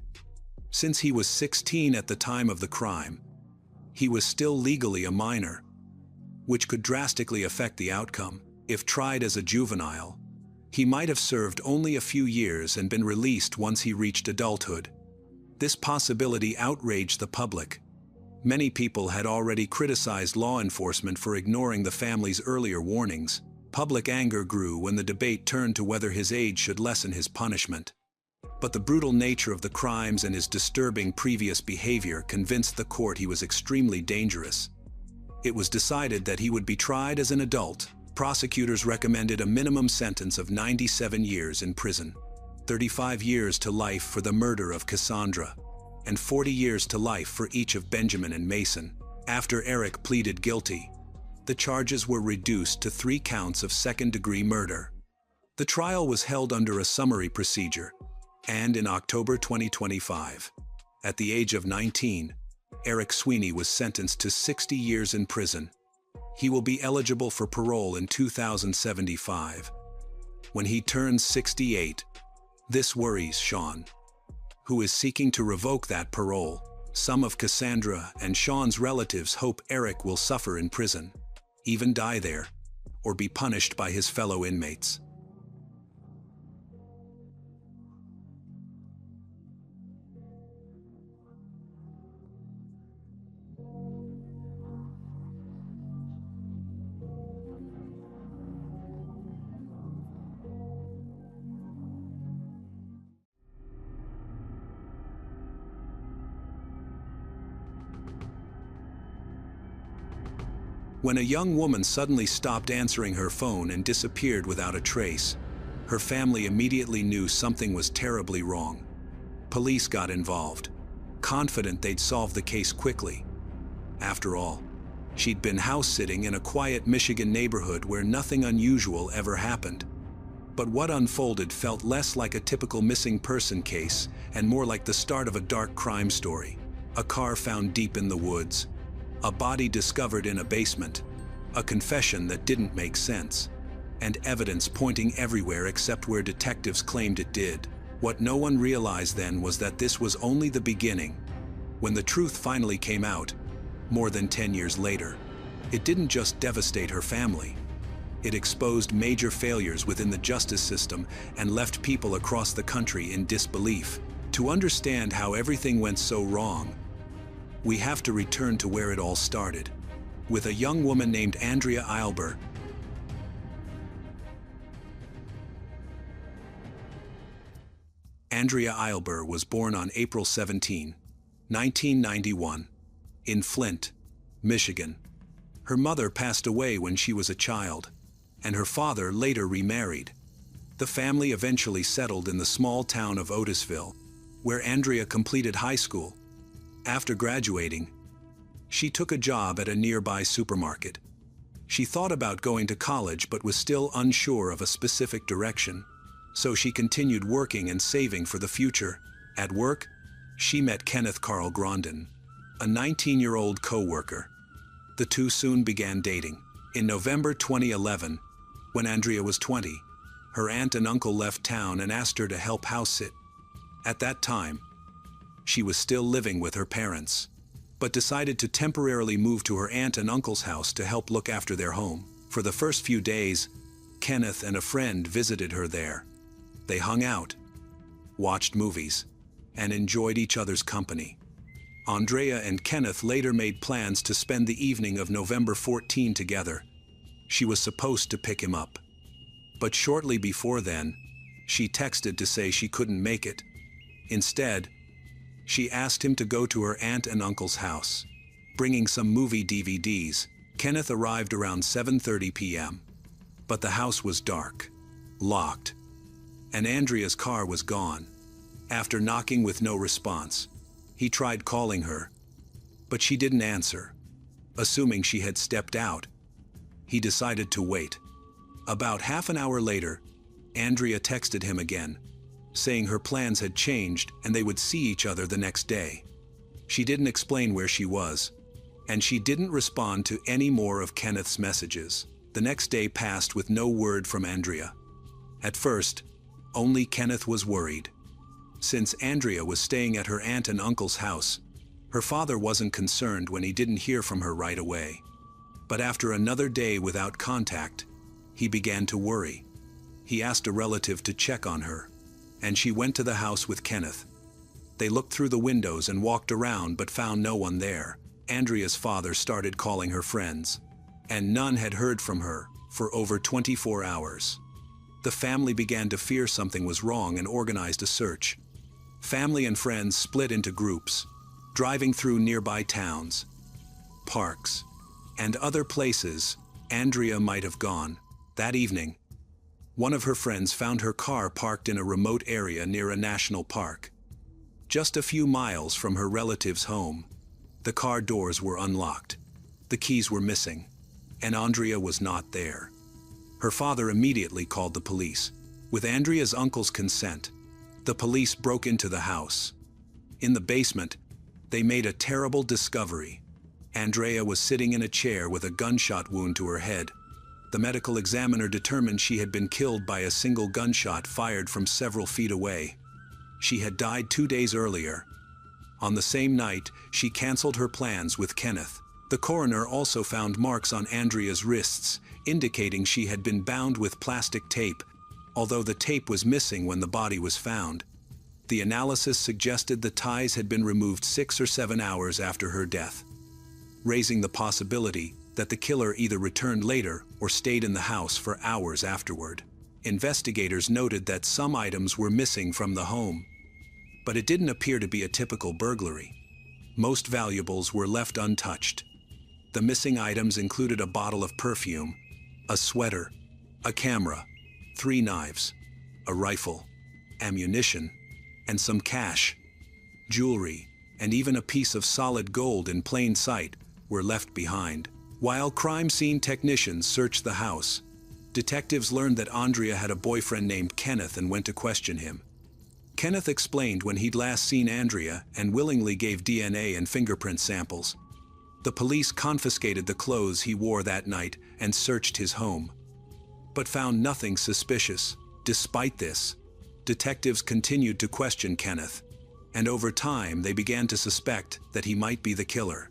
S1: Since he was 16 at the time of the crime, he was still legally a minor, which could drastically affect the outcome. If tried as a juvenile, he might have served only a few years and been released once he reached adulthood. This possibility outraged the public. Many people had already criticized law enforcement for ignoring the family's earlier warnings. Public anger grew when the debate turned to whether his age should lessen his punishment. But the brutal nature of the crimes and his disturbing previous behavior convinced the court he was extremely dangerous. It was decided that he would be tried as an adult. Prosecutors recommended a minimum sentence of 97 years in prison, 35 years to life for the murder of Cassandra, and 40 years to life for each of Benjamin and Mason. After Eric pleaded guilty, the charges were reduced to 3 counts of second-degree murder. The trial was held under a summary procedure, and in October 2025, at the age of 19, Eric Sweeney was sentenced to 60 years in prison. He will be eligible for parole in 2075. When he turns 68, this worries Sean, who is seeking to revoke that parole. Some of Cassandra and Sean's relatives hope Eric will suffer in prison, even die there, or be punished by his fellow inmates. When a young woman suddenly stopped answering her phone and disappeared without a trace, her family immediately knew something was terribly wrong. Police got involved, confident they'd solve the case quickly. After all, she'd been house-sitting in a quiet Michigan neighborhood where nothing unusual ever happened. But what unfolded felt less like a typical missing person case and more like the start of a dark crime story. A car found deep in the woods, a body discovered in a basement, a confession that didn't make sense, and evidence pointing everywhere except where detectives claimed it did. What no one realized then was that this was only the beginning. When the truth finally came out, more than 10 years later, it didn't just devastate her family. It exposed major failures within the justice system and left people across the country in disbelief. To understand how everything went so wrong, we have to return to where it all started, with a young woman named Andrea Eilber. Andrea Eilber was born on April 17, 1991, in Flint, Michigan. Her mother passed away when she was a child, and her father later remarried. The family eventually settled in the small town of Otisville, where Andrea completed high school. After graduating, she took a job at a nearby supermarket. She thought about going to college but was still unsure of a specific direction. So she continued working and saving for the future. At work, she met Kenneth Carl Grondin, a 19-year-old co-worker. The two soon began dating. In November 2011, when Andrea was 20, her aunt and uncle left town and asked her to help house sit. At that time, she was still living with her parents, but decided to temporarily move to her aunt and uncle's house to help look after their home. For the first few days, Kenneth and a friend visited her there. They hung out, watched movies, and enjoyed each other's company. Andrea and Kenneth later made plans to spend the evening of November 14 together. She was supposed to pick him up. But shortly before then, she texted to say she couldn't make it. Instead, she asked him to go to her aunt and uncle's house, bringing some movie DVDs. Kenneth arrived around 7:30 p.m., but the house was dark, locked, and Andrea's car was gone. After knocking with no response, he tried calling her, but she didn't answer. Assuming she had stepped out, he decided to wait. About half an hour later, Andrea texted him again, saying her plans had changed and they would see each other the next day. She didn't explain where she was, and she didn't respond to any more of Kenneth's messages. The next day passed with no word from Andrea. At first, only Kenneth was worried. Since Andrea was staying at her aunt and uncle's house, her father wasn't concerned when he didn't hear from her right away. But after another day without contact, he began to worry. He asked a relative to check on her, and she went to the house with Kenneth. They looked through the windows and walked around but found no one there. Andrea's father started calling her friends, and none had heard from her for over 24 hours. The family began to fear something was wrong and organized a search. Family and friends split into groups, driving through nearby towns, parks, and other places Andrea might have gone. That evening, one of her friends found her car parked in a remote area near a national park, just a few miles from her relative's home. The car doors were unlocked, the keys were missing, and Andrea was not there. Her father immediately called the police. With Andrea's uncle's consent, the police broke into the house. In the basement, they made a terrible discovery. Andrea was sitting in a chair with a gunshot wound to her head. The medical examiner determined she had been killed by a single gunshot fired from several feet away. She had died 2 days earlier. On the same night, she canceled her plans with Kenneth. The coroner also found marks on Andrea's wrists, indicating she had been bound with plastic tape, although the tape was missing when the body was found. The analysis suggested the ties had been removed 6 or 7 hours after her death, raising the possibility that the killer either returned later or stayed in the house for hours afterward. Investigators noted that some items were missing from the home, but it didn't appear to be a typical burglary. Most valuables were left untouched. The missing items included a bottle of perfume, a sweater, a camera, 3 knives, a rifle, ammunition, and some cash. Jewelry, and even a piece of solid gold in plain sight, were left behind. While crime scene technicians searched the house, detectives learned that Andrea had a boyfriend named Kenneth and went to question him. Kenneth explained when he'd last seen Andrea and willingly gave DNA and fingerprint samples. The police confiscated the clothes he wore that night and searched his home, but found nothing suspicious. Despite this, detectives continued to question Kenneth, and over time they began to suspect that he might be the killer.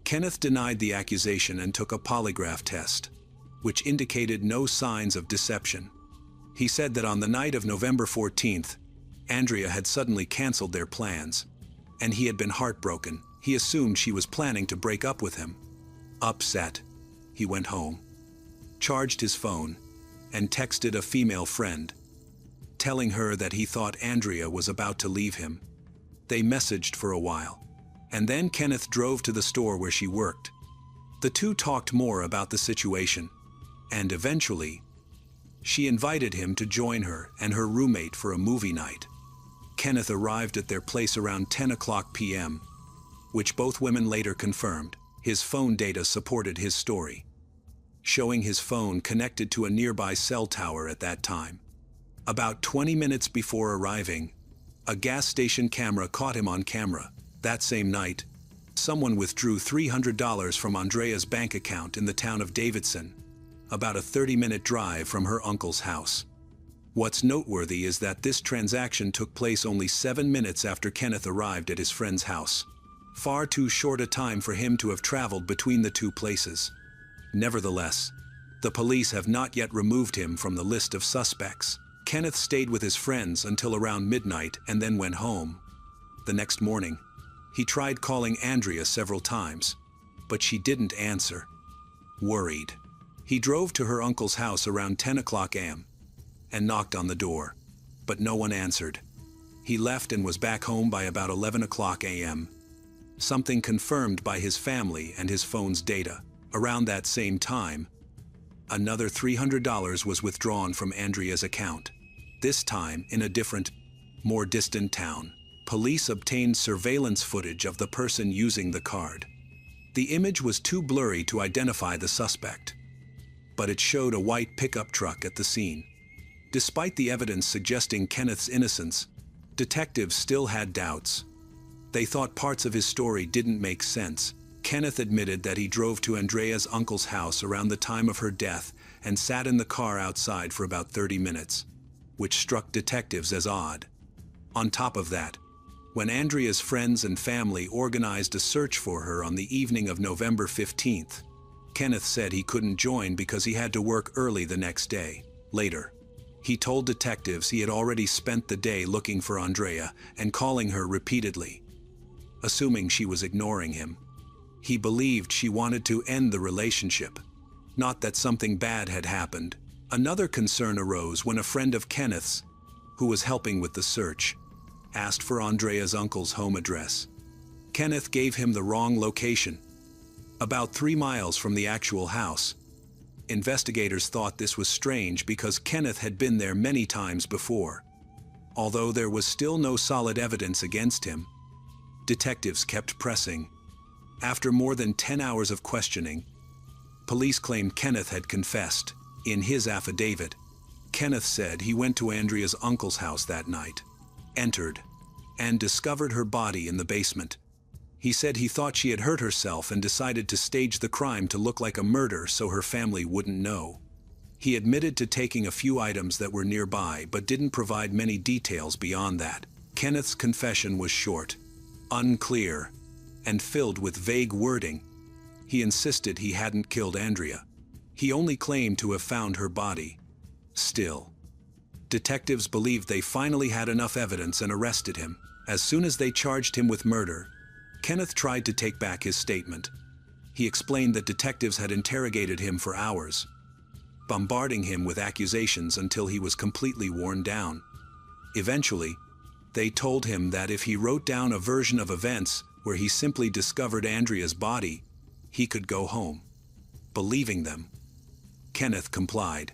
S1: Kenneth denied the accusation and took a polygraph test, which indicated no signs of deception. He said that on the night of November 14th, Andrea had suddenly canceled their plans, and he had been heartbroken. He assumed she was planning to break up with him. Upset, he went home, charged his phone, and texted a female friend, telling her that he thought Andrea was about to leave him. They messaged for a while, and then Kenneth drove to the store where she worked. The two talked more about the situation, and eventually, she invited him to join her and her roommate for a movie night. Kenneth arrived at their place around 10 p.m., which both women later confirmed. His phone data supported his story, showing his phone connected to a nearby cell tower at that time. About 20 minutes before arriving, a gas station camera caught him on camera. That same night, someone withdrew $300 from Andrea's bank account in the town of Davidson, about a 30-minute drive from her uncle's house. What's noteworthy is that this transaction took place only 7 minutes after Kenneth arrived at his friend's house. Far too short a time for him to have traveled between the two places. Nevertheless, the police have not yet removed him from the list of suspects. Kenneth stayed with his friends until around midnight and then went home. The next morning, he tried calling Andrea several times, but she didn't answer. Worried, he drove to her uncle's house around 10 o'clock a.m. and knocked on the door, but no one answered. He left and was back home by about 11 o'clock a.m., something confirmed by his family and his phone's data. Around that same time, another $300 was withdrawn from Andrea's account, this time in a different, more distant town. Police obtained surveillance footage of the person using the card. The image was too blurry to identify the suspect, but it showed a white pickup truck at the scene. Despite the evidence suggesting Kenneth's innocence, detectives still had doubts. They thought parts of his story didn't make sense. Kenneth admitted that he drove to Andrea's uncle's house around the time of her death and sat in the car outside for about 30 minutes, which struck detectives as odd. On top of that, when Andrea's friends and family organized a search for her on the evening of November 15th, Kenneth said he couldn't join because he had to work early the next day. Later, he told detectives he had already spent the day looking for Andrea and calling her repeatedly, assuming she was ignoring him. He believed she wanted to end the relationship, not that something bad had happened. Another concern arose when a friend of Kenneth's, who was helping with the search, asked for Andrea's uncle's home address. Kenneth gave him the wrong location, about 3 miles from the actual house. Investigators thought this was strange because Kenneth had been there many times before. Although there was still no solid evidence against him, detectives kept pressing. After more than 10 hours of questioning, police claimed Kenneth had confessed. In his affidavit, Kenneth said he went to Andrea's uncle's house that night, entered, and discovered her body in the basement. He said he thought she had hurt herself and decided to stage the crime to look like a murder so her family wouldn't know. He admitted to taking a few items that were nearby but didn't provide many details beyond that. Kenneth's confession was short, unclear, and filled with vague wording. He insisted he hadn't killed Andrea. He only claimed to have found her body. Still, detectives believed they finally had enough evidence and arrested him. As soon as they charged him with murder, Kenneth tried to take back his statement. He explained that detectives had interrogated him for hours, bombarding him with accusations until he was completely worn down. Eventually, they told him that if he wrote down a version of events where he simply discovered Andrea's body, he could go home. Believing them, Kenneth complied.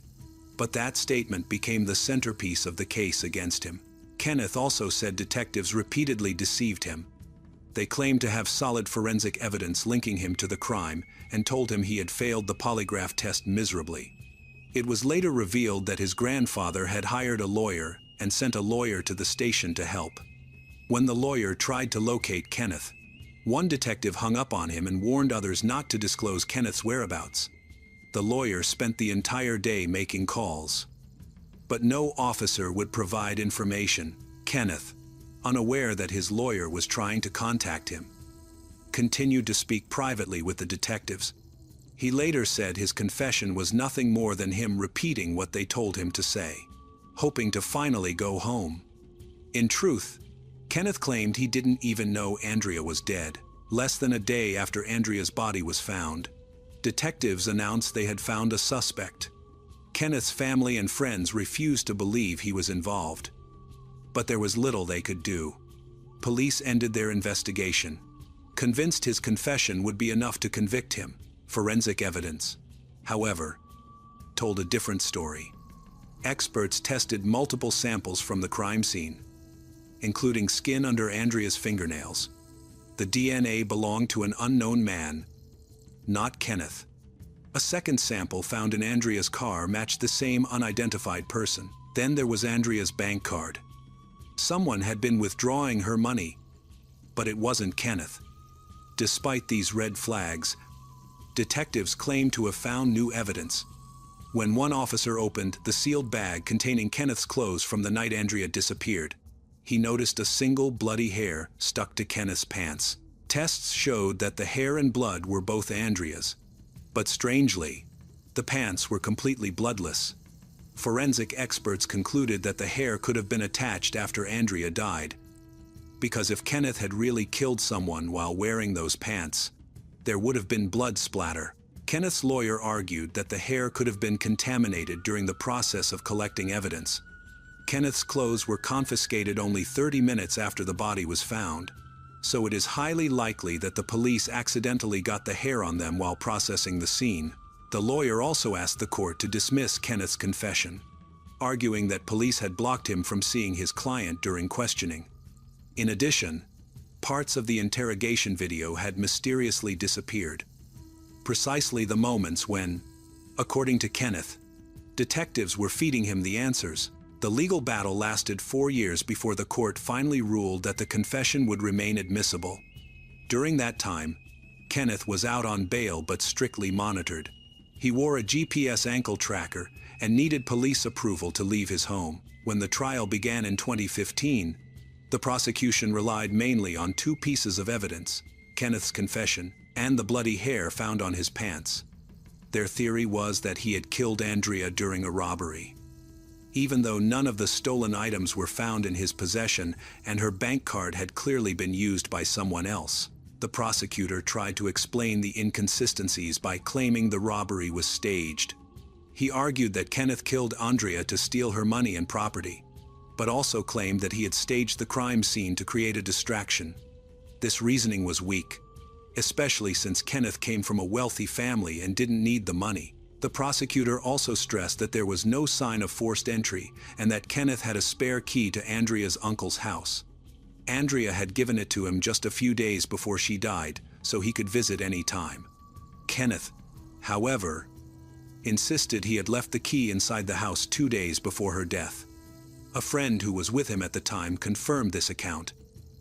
S1: But that statement became the centerpiece of the case against him. Kenneth also said detectives repeatedly deceived him. They claimed to have solid forensic evidence linking him to the crime and told him he had failed the polygraph test miserably. It was later revealed that his grandfather had hired a lawyer and sent a lawyer to the station to help. When the lawyer tried to locate Kenneth, one detective hung up on him and warned others not to disclose Kenneth's whereabouts. The lawyer spent the entire day making calls, but no officer would provide information. Kenneth, unaware that his lawyer was trying to contact him, continued to speak privately with the detectives. He later said his confession was nothing more than him repeating what they told him to say, hoping to finally go home. In truth, Kenneth claimed he didn't even know Andrea was dead. Less than a day after Andrea's body was found, detectives announced they had found a suspect. Kenneth's family and friends refused to believe he was involved, but there was little they could do. Police ended their investigation, convinced his confession would be enough to convict him. Forensic evidence, however, told a different story. Experts tested multiple samples from the crime scene, including skin under Andrea's fingernails. The DNA belonged to an unknown man, not Kenneth. A second sample found in Andrea's car matched the same unidentified person. Then there was Andrea's bank card. Someone had been withdrawing her money, but it wasn't Kenneth. Despite these red flags, detectives claimed to have found new evidence. When one officer opened the sealed bag containing Kenneth's clothes from the night Andrea disappeared, he noticed a single bloody hair stuck to Kenneth's pants. Tests showed that the hair and blood were both Andrea's. But strangely, the pants were completely bloodless. Forensic experts concluded that the hair could have been attached after Andrea died. Because if Kenneth had really killed someone while wearing those pants, there would have been blood splatter. Kenneth's lawyer argued that the hair could have been contaminated during the process of collecting evidence. Kenneth's clothes were confiscated only 30 minutes after the body was found, so it is highly likely that the police accidentally got the hair on them while processing the scene. The lawyer also asked the court to dismiss Kenneth's confession, arguing that police had blocked him from seeing his client during questioning. In addition, parts of the interrogation video had mysteriously disappeared. Precisely the moments when, according to Kenneth, detectives were feeding him the answers. The legal battle lasted 4 years before the court finally ruled that the confession would remain admissible. During that time, Kenneth was out on bail but strictly monitored. He wore a GPS ankle tracker and needed police approval to leave his home. When the trial began in 2015, the prosecution relied mainly on 2 pieces of evidence: Kenneth's confession and the bloody hair found on his pants. Their theory was that he had killed Andrea during a robbery. Even though none of the stolen items were found in his possession and her bank card had clearly been used by someone else, the prosecutor tried to explain the inconsistencies by claiming the robbery was staged. He argued that Kenneth killed Andrea to steal her money and property, but also claimed that he had staged the crime scene to create a distraction. This reasoning was weak, especially since Kenneth came from a wealthy family and didn't need the money. The prosecutor also stressed that there was no sign of forced entry and that Kenneth had a spare key to Andrea's uncle's house. Andrea had given it to him just a few days before she died, so he could visit any time. Kenneth, however, insisted he had left the key inside the house 2 days before her death. A friend who was with him at the time confirmed this account,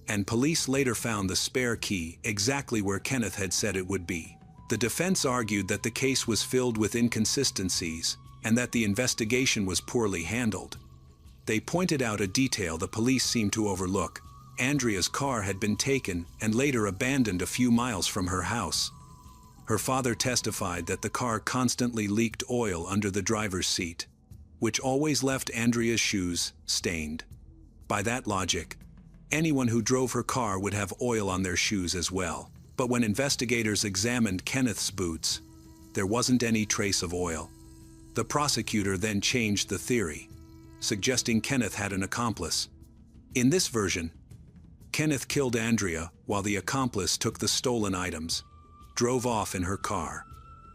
S1: and police later found the spare key exactly where Kenneth had said it would be. The defense argued that the case was filled with inconsistencies and that the investigation was poorly handled. They pointed out a detail the police seemed to overlook: Andrea's car had been taken and later abandoned a few miles from her house. Her father testified that the car constantly leaked oil under the driver's seat, which always left Andrea's shoes stained. By that logic, anyone who drove her car would have oil on their shoes as well. But when investigators examined Kenneth's boots, there wasn't any trace of oil. The prosecutor then changed the theory, suggesting Kenneth had an accomplice. In this version, Kenneth killed Andrea while the accomplice took the stolen items, drove off in her car,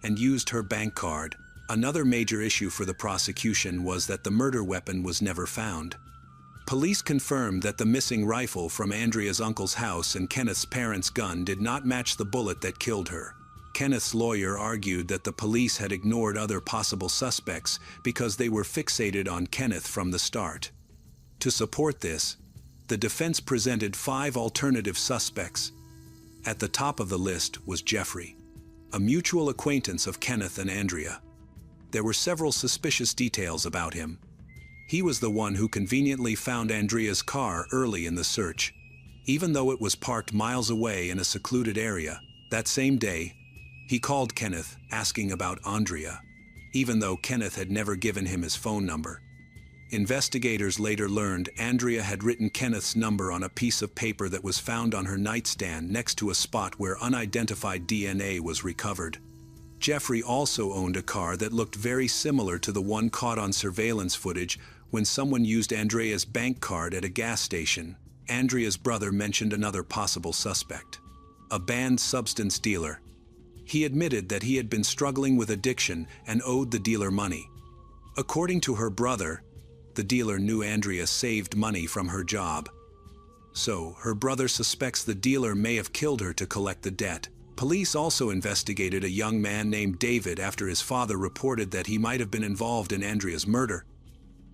S1: and used her bank card. Another major issue for the prosecution was that the murder weapon was never found. Police confirmed that the missing rifle from Andrea's uncle's house and Kenneth's parents' gun did not match the bullet that killed her. Kenneth's lawyer argued that the police had ignored other possible suspects because they were fixated on Kenneth from the start. To support this, the defense presented 5 alternative suspects. At the top of the list was Jeffrey, a mutual acquaintance of Kenneth and Andrea. There were several suspicious details about him. He was the one who conveniently found Andrea's car early in the search, even though it was parked miles away in a secluded area. That same day, he called Kenneth asking about Andrea, even though Kenneth had never given him his phone number. Investigators later learned Andrea had written Kenneth's number on a piece of paper that was found on her nightstand next to a spot where unidentified DNA was recovered. Jeffrey also owned a car that looked very similar to the one caught on surveillance footage when someone used Andrea's bank card at a gas station. Andrea's brother mentioned another possible suspect, a banned substance dealer. He admitted that he had been struggling with addiction and owed the dealer money. According to her brother, the dealer knew Andrea saved money from her job. So, her brother suspects the dealer may have killed her to collect the debt. Police also investigated a young man named David after his father reported that he might have been involved in Andrea's murder.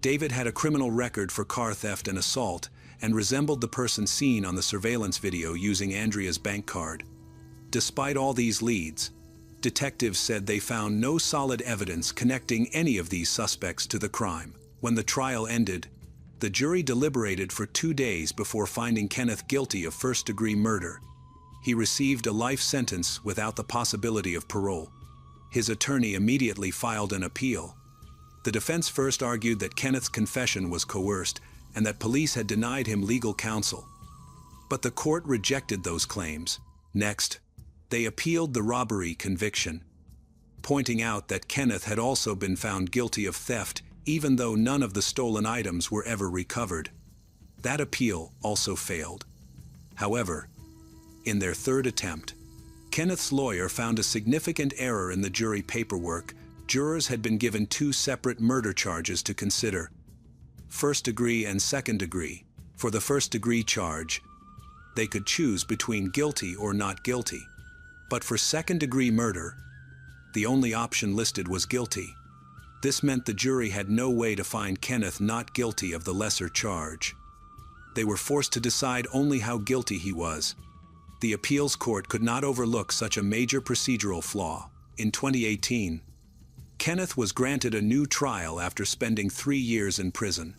S1: David had a criminal record for car theft and assault and resembled the person seen on the surveillance video using Andrea's bank card. Despite all these leads, detectives said they found no solid evidence connecting any of these suspects to the crime. When the trial ended, the jury deliberated for 2 days before finding Kenneth guilty of first-degree murder. He received a life sentence without the possibility of parole. His attorney immediately filed an appeal. The defense first argued that Kenneth's confession was coerced and that police had denied him legal counsel. But the court rejected those claims. Next, they appealed the robbery conviction, pointing out that Kenneth had also been found guilty of theft even though none of the stolen items were ever recovered. That appeal also failed. However, in their third attempt, Kenneth's lawyer found a significant error in the jury paperwork. Jurors had been given 2 separate murder charges to consider, first-degree and second-degree. For the first-degree charge, they could choose between guilty or not guilty. But for second-degree murder, the only option listed was guilty. This meant the jury had no way to find Kenneth not guilty of the lesser charge. They were forced to decide only how guilty he was. The appeals court could not overlook such a major procedural flaw. In 2018, Kenneth was granted a new trial after spending 3 years in prison.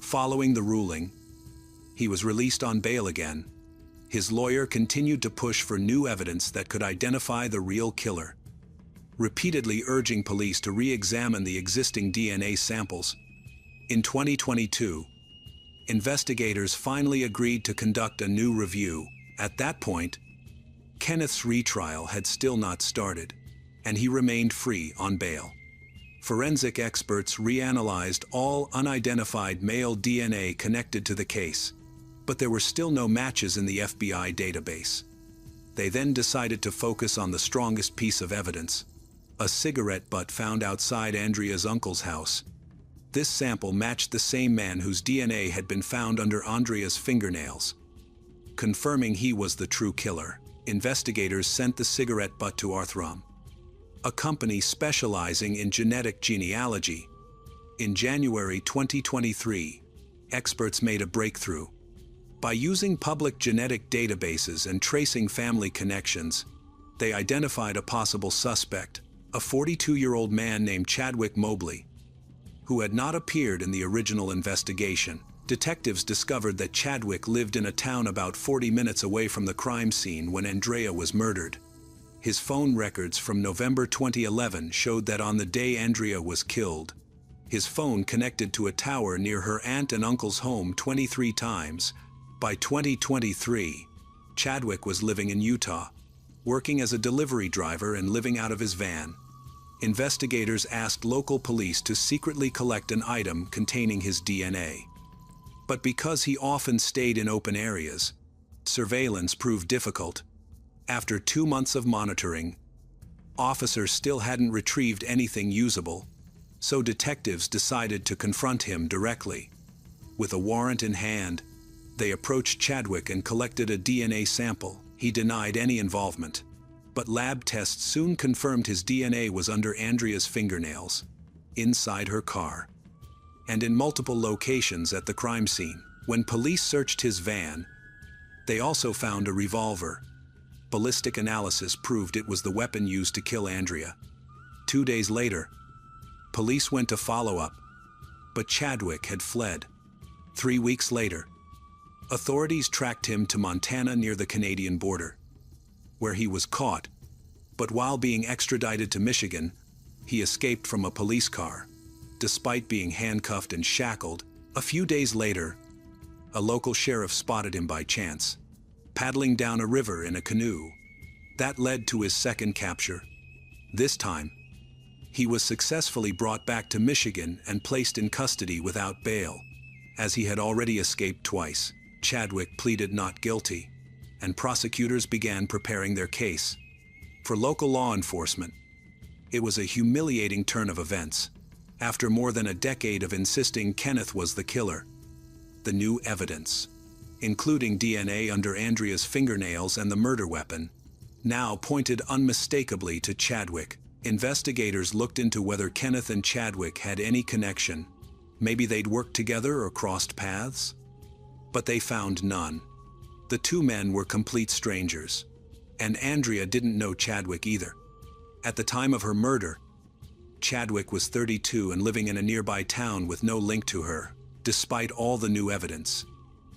S1: Following the ruling, he was released on bail again. His lawyer continued to push for new evidence that could identify the real killer, repeatedly urging police to re-examine the existing DNA samples. In 2022, investigators finally agreed to conduct a new review. At that point, Kenneth's retrial had still not started, and he remained free on bail. Forensic experts reanalyzed all unidentified male DNA connected to the case, but there were still no matches in the FBI database. They then decided to focus on the strongest piece of evidence, a cigarette butt found outside Andrea's uncle's house. This sample matched the same man whose DNA had been found under Andrea's fingernails. Confirming he was the true killer, investigators sent the cigarette butt to Arthram, a company specializing in genetic genealogy. In January 2023, experts made a breakthrough. By using public genetic databases and tracing family connections, they identified a possible suspect, a 42-year-old man named Chadwick Mobley, who had not appeared in the original investigation. Detectives discovered that Chadwick lived in a town about 40 minutes away from the crime scene when Andrea was murdered. His phone records from November 2011 showed that on the day Andrea was killed, his phone connected to a tower near her aunt and uncle's home 23 times. By 2023, Chadwick was living in Utah, working as a delivery driver and living out of his van. Investigators asked local police to secretly collect an item containing his DNA. But because he often stayed in open areas, surveillance proved difficult. After 2 months of monitoring, officers still hadn't retrieved anything usable, so detectives decided to confront him directly. With a warrant in hand, they approached Chadwick and collected a DNA sample. He denied any involvement, but lab tests soon confirmed his DNA was under Andrea's fingernails, inside her car, and in multiple locations at the crime scene. When police searched his van, they also found a revolver. Ballistic analysis proved it was the weapon used to kill Andrea. 2 days later, police went to follow up, but Chadwick had fled. 3 weeks later, authorities tracked him to Montana near the Canadian border, where he was caught, but while being extradited to Michigan, he escaped from a police car. Despite being handcuffed and shackled, a few days later, a local sheriff spotted him by chance, paddling down a river in a canoe. That led to his second capture. This time, he was successfully brought back to Michigan and placed in custody without bail. As he had already escaped twice, Chadwick pleaded not guilty, and prosecutors began preparing their case. For local law enforcement, it was a humiliating turn of events. After more than a decade of insisting Kenneth was the killer, the new evidence, including DNA under Andrea's fingernails and the murder weapon, now pointed unmistakably to Chadwick. Investigators looked into whether Kenneth and Chadwick had any connection, Maybe they'd worked together or crossed paths? But they found none. The two men were complete strangers, and Andrea didn't know Chadwick either. At the time of her murder, Chadwick was 32 and living in a nearby town with no link to her. Despite all the new evidence,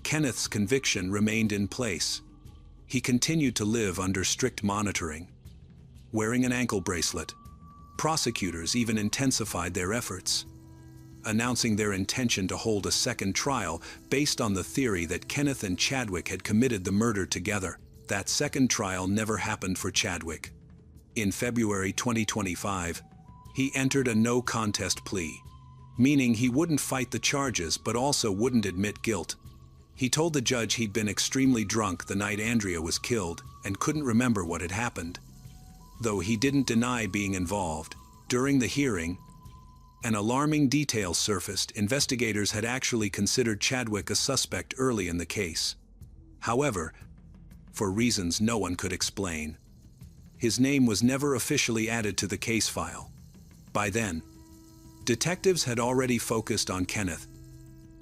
S1: Kenneth's conviction remained in place. He continued to live under strict monitoring, wearing an ankle bracelet. Prosecutors even intensified their efforts, announcing their intention to hold a second trial based on the theory that Kenneth and Chadwick had committed the murder together. That second trial never happened for Chadwick. In February 2025, he entered a no-contest plea, meaning he wouldn't fight the charges but also wouldn't admit guilt. He told the judge he'd been extremely drunk the night Andrea was killed and couldn't remember what had happened. Though he didn't deny being involved, during the hearing, an alarming detail surfaced. Investigators had actually considered Chadwick a suspect early in the case. However, for reasons no one could explain, his name was never officially added to the case file. By then, detectives had already focused on Kenneth.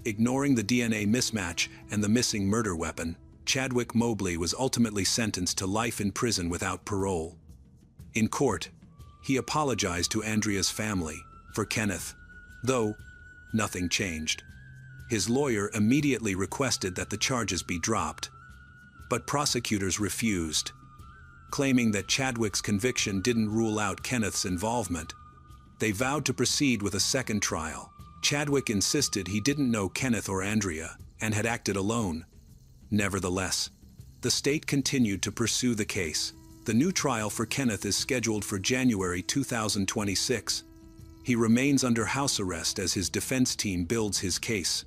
S1: Ignoring the DNA mismatch and the missing murder weapon, Chadwick Mobley was ultimately sentenced to life in prison without parole. In court, he apologized to Andrea's family for Kenneth, though nothing changed. His lawyer immediately requested that the charges be dropped, but prosecutors refused, claiming that Chadwick's conviction didn't rule out Kenneth's involvement. They vowed to proceed with a second trial. Chadwick insisted he didn't know Kenneth or Andrea and had acted alone. Nevertheless, the state continued to pursue the case. The new trial for Kenneth is scheduled for January 2026. He remains under house arrest as his defense team builds his case,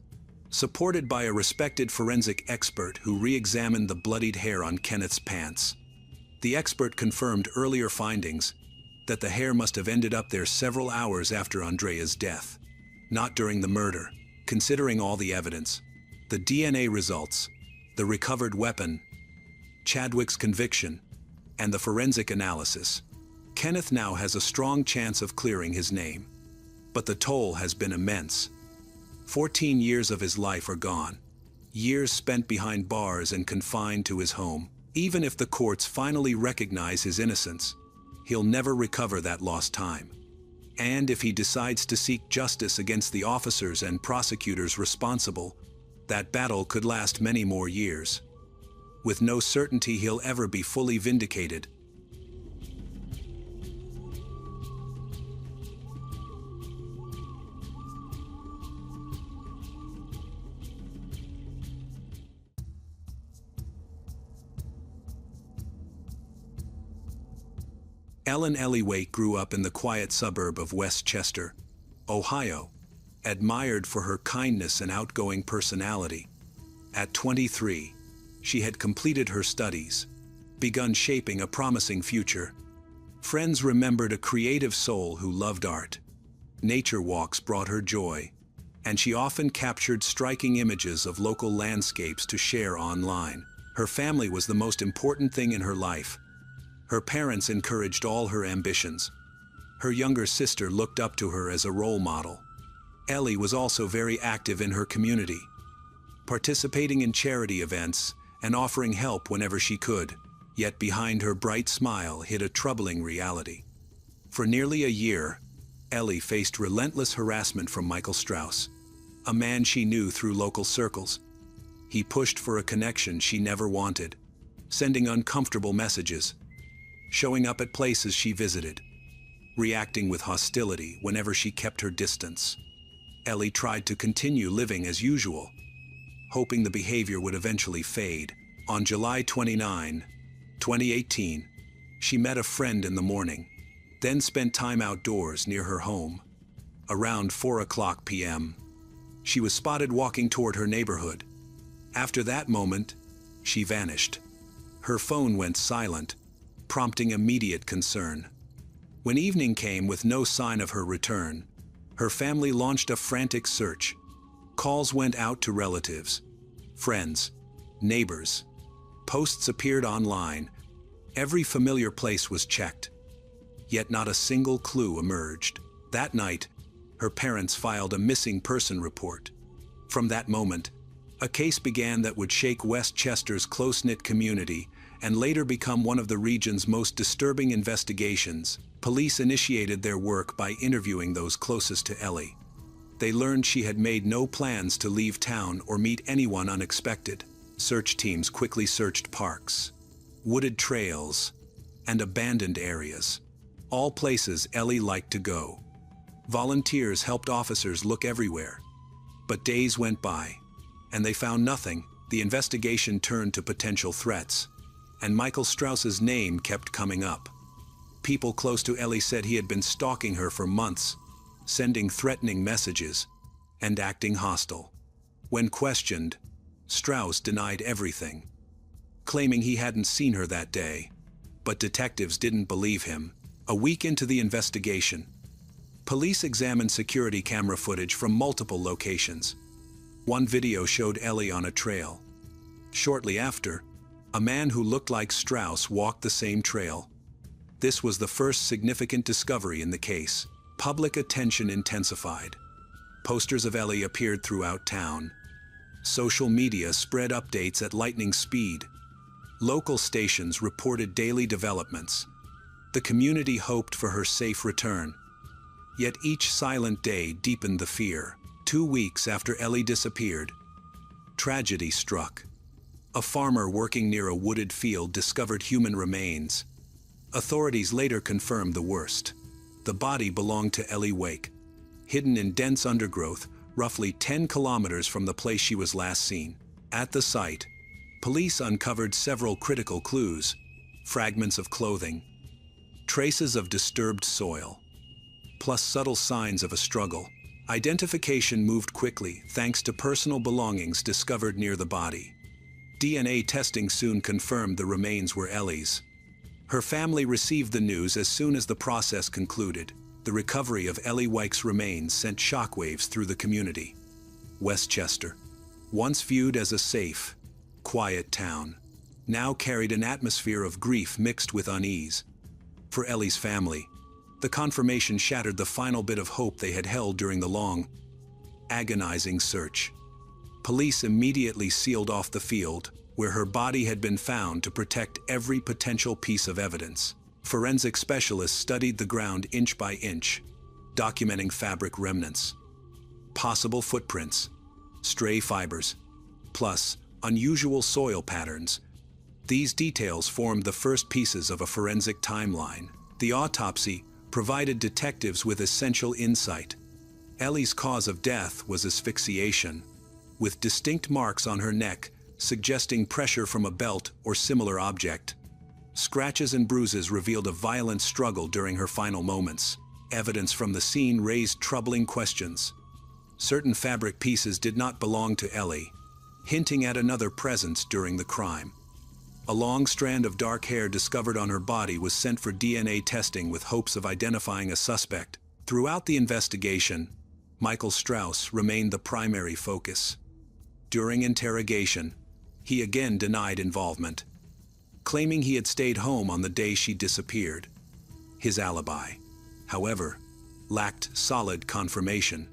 S1: supported by a respected forensic expert who re-examined the bloodied hair on Kenneth's pants. The expert confirmed earlier findings that the hair must have ended up there several hours after Andrea's death, not during the murder. Considering all the evidence, the DNA results, the recovered weapon, Chadwick's conviction, and the forensic analysis, Kenneth now has a strong chance of clearing his name. But the toll has been immense. 14 years of his life are gone, years spent behind bars and confined to his home. Even if the courts finally recognize his innocence, he'll never recover that lost time. And if he decides to seek justice against the officers and prosecutors responsible, that battle could last many more years, with no certainty he'll ever be fully vindicated. Ellen Ellywait grew up in the quiet suburb of West Chester, Ohio, admired for her kindness and outgoing personality. At 23, she had completed her studies, begun shaping a promising future. Friends remembered a creative soul who loved art. Nature walks brought her joy, and she often captured striking images of local landscapes to share online. Her family was the most important thing in her life. Her parents encouraged all her ambitions. Her younger sister looked up to her as a role model. Ellie was also very active in her community, participating in charity events and offering help whenever she could. Yet behind her bright smile hid a troubling reality. For nearly a year, Ellie faced relentless harassment from Michael Strauss, a man she knew through local circles. He pushed for a connection she never wanted, sending uncomfortable messages, showing up at places she visited, reacting with hostility whenever she kept her distance. Ellie tried to continue living as usual, hoping the behavior would eventually fade. On July 29, 2018, she met a friend in the morning, then spent time outdoors near her home. Around 4:00 p.m., she was spotted walking toward her neighborhood. After that moment, she vanished. Her phone went silent, prompting immediate concern. When evening came with no sign of her return, her family launched a frantic search. Calls went out to relatives, friends, neighbors. Posts appeared online. Every familiar place was checked. Yet not a single clue emerged. That night, her parents filed a missing person report. From that moment, a case began that would shake Westchester's close-knit community and later become one of the region's most disturbing investigations. Police initiated their work by interviewing those closest to Ellie. They learned she had made no plans to leave town or meet anyone unexpected. Search teams quickly searched parks, wooded trails, and abandoned areas, all places Ellie liked to go. Volunteers helped officers look everywhere. But days went by, and they found nothing. The investigation turned to potential threats, and Michael Strauss's name kept coming up. People close to Ellie said he had been stalking her for months, sending threatening messages, and acting hostile. When questioned, Strauss denied everything, claiming he hadn't seen her that day. But detectives didn't believe him. A week into the investigation, police examined security camera footage from multiple locations. One video showed Ellie on a trail. Shortly after, a man who looked like Strauss walked the same trail. This was the first significant discovery in the case. Public attention intensified. Posters of Ellie appeared throughout town. Social media spread updates at lightning speed. Local stations reported daily developments. The community hoped for her safe return. Yet each silent day deepened the fear. 2 weeks after Ellie disappeared, tragedy struck. A farmer working near a wooded field discovered human remains. Authorities later confirmed the worst. The body belonged to Ellie Wake, hidden in dense undergrowth, roughly 10 kilometers from the place she was last seen. At the site, police uncovered several critical clues: fragments of clothing, traces of disturbed soil, plus subtle signs of a struggle. Identification moved quickly thanks to personal belongings discovered near the body. DNA testing soon confirmed the remains were Ellie's. Her family received the news as soon as the process concluded. The recovery of Ellie Wake's remains sent shockwaves through the community. Westchester, once viewed as a safe, quiet town, now carried an atmosphere of grief mixed with unease. For Ellie's family, the confirmation shattered the final bit of hope they had held during the long, agonizing search. Police immediately sealed off the field where her body had been found to protect every potential piece of evidence. Forensic specialists studied the ground inch by inch, documenting fabric remnants, possible footprints, stray fibers, plus unusual soil patterns. These details formed the first pieces of a forensic timeline. The autopsy provided detectives with essential insight. Ellie's cause of death was asphyxiation, with distinct marks on her neck suggesting pressure from a belt or similar object. Scratches and bruises revealed a violent struggle during her final moments. Evidence from the scene raised troubling questions. Certain fabric pieces did not belong to Ellie, hinting at another presence during the crime. A long strand of dark hair discovered on her body was sent for DNA testing with hopes of identifying a suspect. Throughout the investigation, Michael Strauss remained the primary focus. During interrogation, he again denied involvement, claiming he had stayed home on the day she disappeared. His alibi, however, lacked solid confirmation.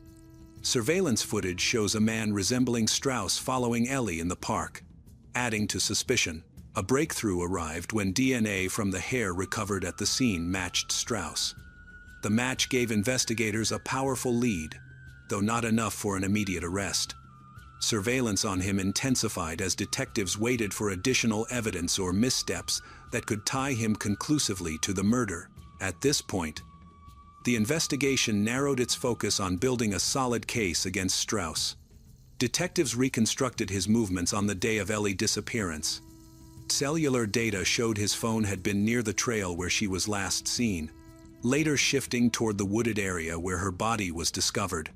S1: Surveillance footage shows a man resembling Strauss following Ellie in the park, adding to suspicion. A breakthrough arrived when DNA from the hair recovered at the scene matched Strauss. The match gave investigators a powerful lead, though not enough for an immediate arrest. Surveillance on him intensified as detectives waited for additional evidence or missteps that could tie him conclusively to the murder. At this point, the investigation narrowed its focus on building a solid case against Strauss. Detectives reconstructed his movements on the day of Ellie's disappearance. Cellular data showed his phone had been near the trail where she was last seen, later shifting toward the wooded area where her body was discovered.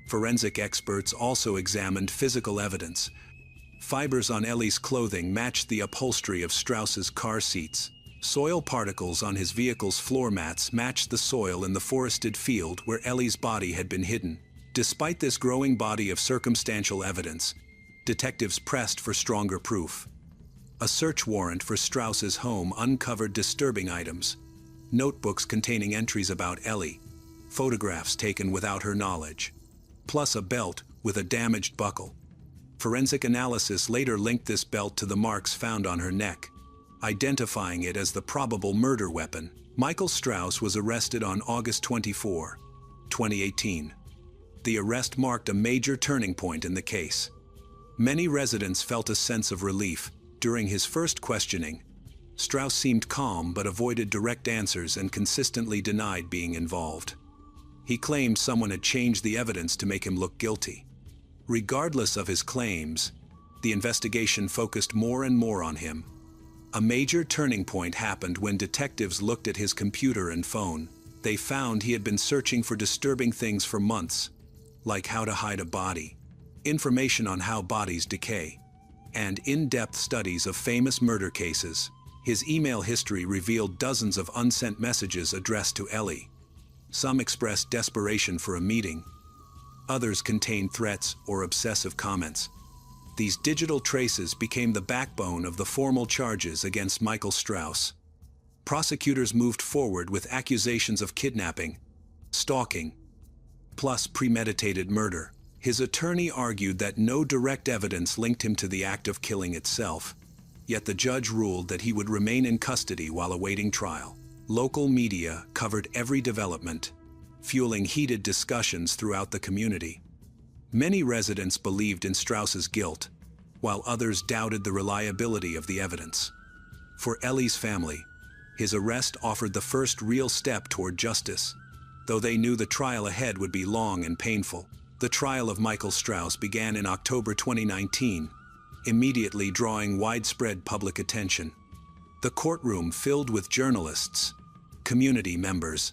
S1: Forensic experts also examined physical evidence. Fibers on Ellie's clothing matched the upholstery of Strauss's car seats. Soil particles on his vehicle's floor mats matched the soil in the forested field where Ellie's body had been hidden. Despite this growing body of circumstantial evidence, detectives pressed for stronger proof. A search warrant for Strauss's home uncovered disturbing items: notebooks containing entries about Ellie, photographs taken without her knowledge, plus a belt with a damaged buckle. Forensic analysis later linked this belt to the marks found on her neck, identifying it as the probable murder weapon. Michael Strauss was arrested on August 24, 2018. The arrest marked a major turning point in the case. Many residents felt a sense of relief. During his first questioning, Strauss seemed calm but avoided direct answers and consistently denied being involved. He claimed someone had changed the evidence to make him look guilty. Regardless of his claims, the investigation focused more and more on him. A major turning point happened when detectives looked at his computer and phone. They found he had been searching for disturbing things for months, like how to hide a body, information on how bodies decay, and in-depth studies of famous murder cases. His email history revealed dozens of unsent messages addressed to Ellie. Some expressed desperation for a meeting. Others contained threats or obsessive comments. These digital traces became the backbone of the formal charges against Michael Strauss. Prosecutors moved forward with accusations of kidnapping, stalking, plus premeditated murder. His attorney argued that no direct evidence linked him to the act of killing itself, yet the judge ruled that he would remain in custody while awaiting trial. Local media covered every development, fueling heated discussions throughout the community. Many residents believed in Strauss's guilt, while others doubted the reliability of the evidence. For Ellie's family, his arrest offered the first real step toward justice, though they knew the trial ahead would be long and painful. The trial of Michael Strauss began in October 2019, immediately drawing widespread public attention. The courtroom filled with journalists, community members,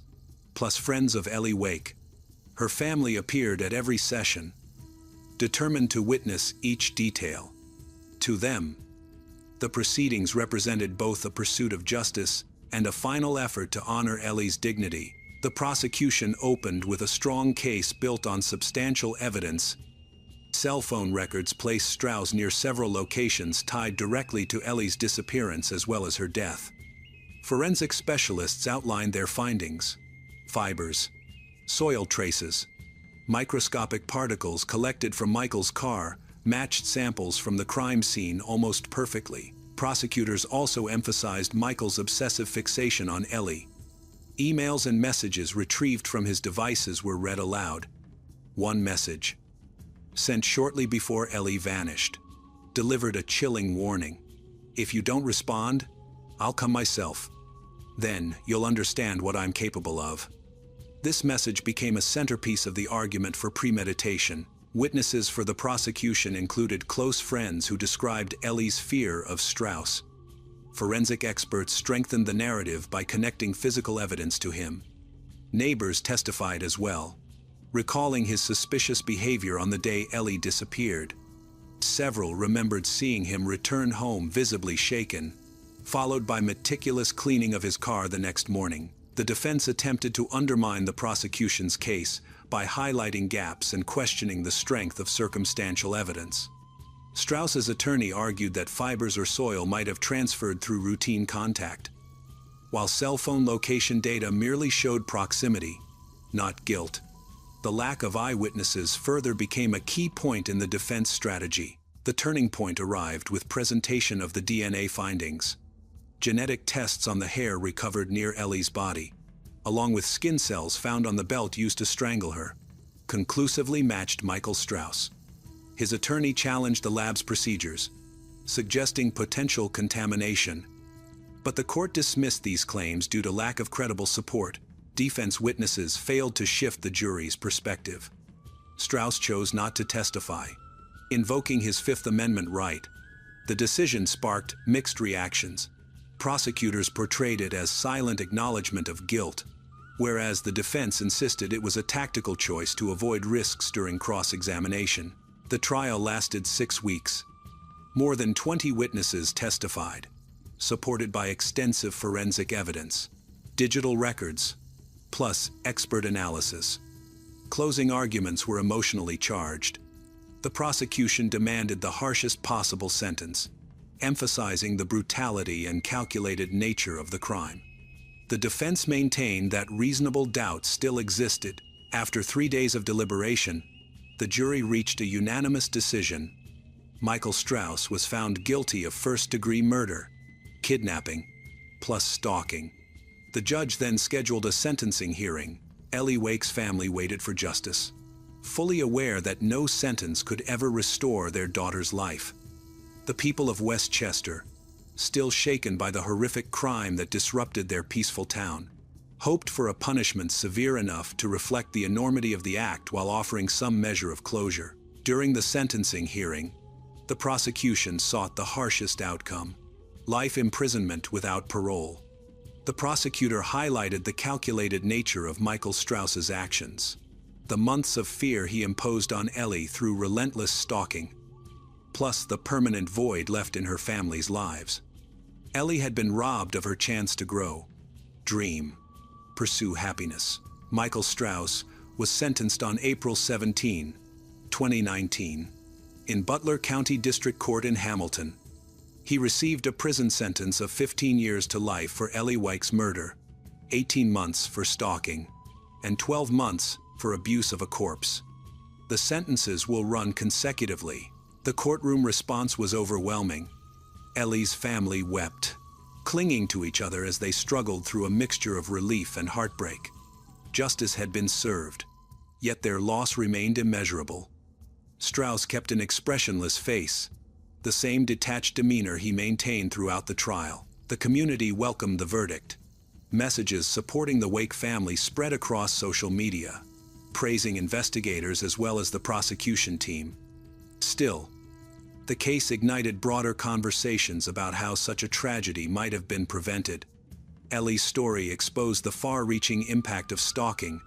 S1: plus friends of Ellie Wake. Her family appeared at every session, determined to witness each detail. To them, the proceedings represented both a pursuit of justice and a final effort to honor Ellie's dignity. The prosecution opened with a strong case built on substantial evidence. Cell phone records placed Strauss near several locations tied directly to Ellie's disappearance as well as her death. Forensic specialists outlined their findings: fibers, soil traces, microscopic particles collected from Michael's car matched samples from the crime scene almost perfectly. Prosecutors also emphasized Michael's obsessive fixation on Ellie. Emails and messages retrieved from his devices were read aloud. One message, sent shortly before Ellie vanished, delivered a chilling warning: "If you don't respond, I'll come myself. Then you'll understand what I'm capable of." This message became a centerpiece of the argument for premeditation. Witnesses for the prosecution included close friends who described Ellie's fear of Strauss. Forensic experts strengthened the narrative by connecting physical evidence to him. Neighbors testified as well, recalling his suspicious behavior on the day Ellie disappeared. Several remembered seeing him return home visibly shaken, followed by meticulous cleaning of his car the next morning. The defense attempted to undermine the prosecution's case by highlighting gaps and questioning the strength of circumstantial evidence. Strauss's attorney argued that fibers or soil might have transferred through routine contact, while cell phone location data merely showed proximity, not guilt. The lack of eyewitnesses further became a key point in the defense strategy. The turning point arrived with presentation of the DNA findings. Genetic tests on the hair recovered near Ellie's body, along with skin cells found on the belt used to strangle her, conclusively matched Michael Strauss. His attorney challenged the lab's procedures, suggesting potential contamination. But the court dismissed these claims due to lack of credible support. Defense witnesses failed to shift the jury's perspective. Strauss chose not to testify, invoking his Fifth Amendment right. The decision sparked mixed reactions. Prosecutors portrayed it as silent acknowledgement of guilt, whereas the defense insisted it was a tactical choice to avoid risks during cross-examination. The trial lasted 6 weeks. More than 20 witnesses testified, supported by extensive forensic evidence, digital records, plus expert analysis. Closing arguments were emotionally charged. The prosecution demanded the harshest possible sentence, emphasizing the brutality and calculated nature of the crime. The defense maintained that reasonable doubt still existed. After 3 days of deliberation, the jury reached a unanimous decision. Michael Strauss was found guilty of first-degree murder, kidnapping, plus stalking. The judge then scheduled a sentencing hearing. Ellie Wake's family waited for justice, fully aware that no sentence could ever restore their daughter's life. The people of Westchester, still shaken by the horrific crime that disrupted their peaceful town, hoped for a punishment severe enough to reflect the enormity of the act while offering some measure of closure. During the sentencing hearing, the prosecution sought the harshest outcome: life imprisonment without parole. The prosecutor highlighted the calculated nature of Michael Strauss's actions, the months of fear he imposed on Ellie through relentless stalking, plus the permanent void left in her family's lives. Ellie had been robbed of her chance to grow, dream, pursue happiness. Michael Strauss was sentenced on April 17, 2019, in Butler County District Court in Hamilton. He received a prison sentence of 15 years to life for Ellie Wake's murder, 18 months for stalking, and 12 months for abuse of a corpse. The sentences will run consecutively. The courtroom response was overwhelming. Ellie's family wept, clinging to each other as they struggled through a mixture of relief and heartbreak. Justice had been served, yet their loss remained immeasurable. Strauss kept an expressionless face, the same detached demeanor he maintained throughout the trial. The community welcomed the verdict. Messages supporting the Wake family spread across social media, praising investigators as well as the prosecution team. Still, the case ignited broader conversations about how such a tragedy might have been prevented. Ellie's story exposed the far-reaching impact of stalking,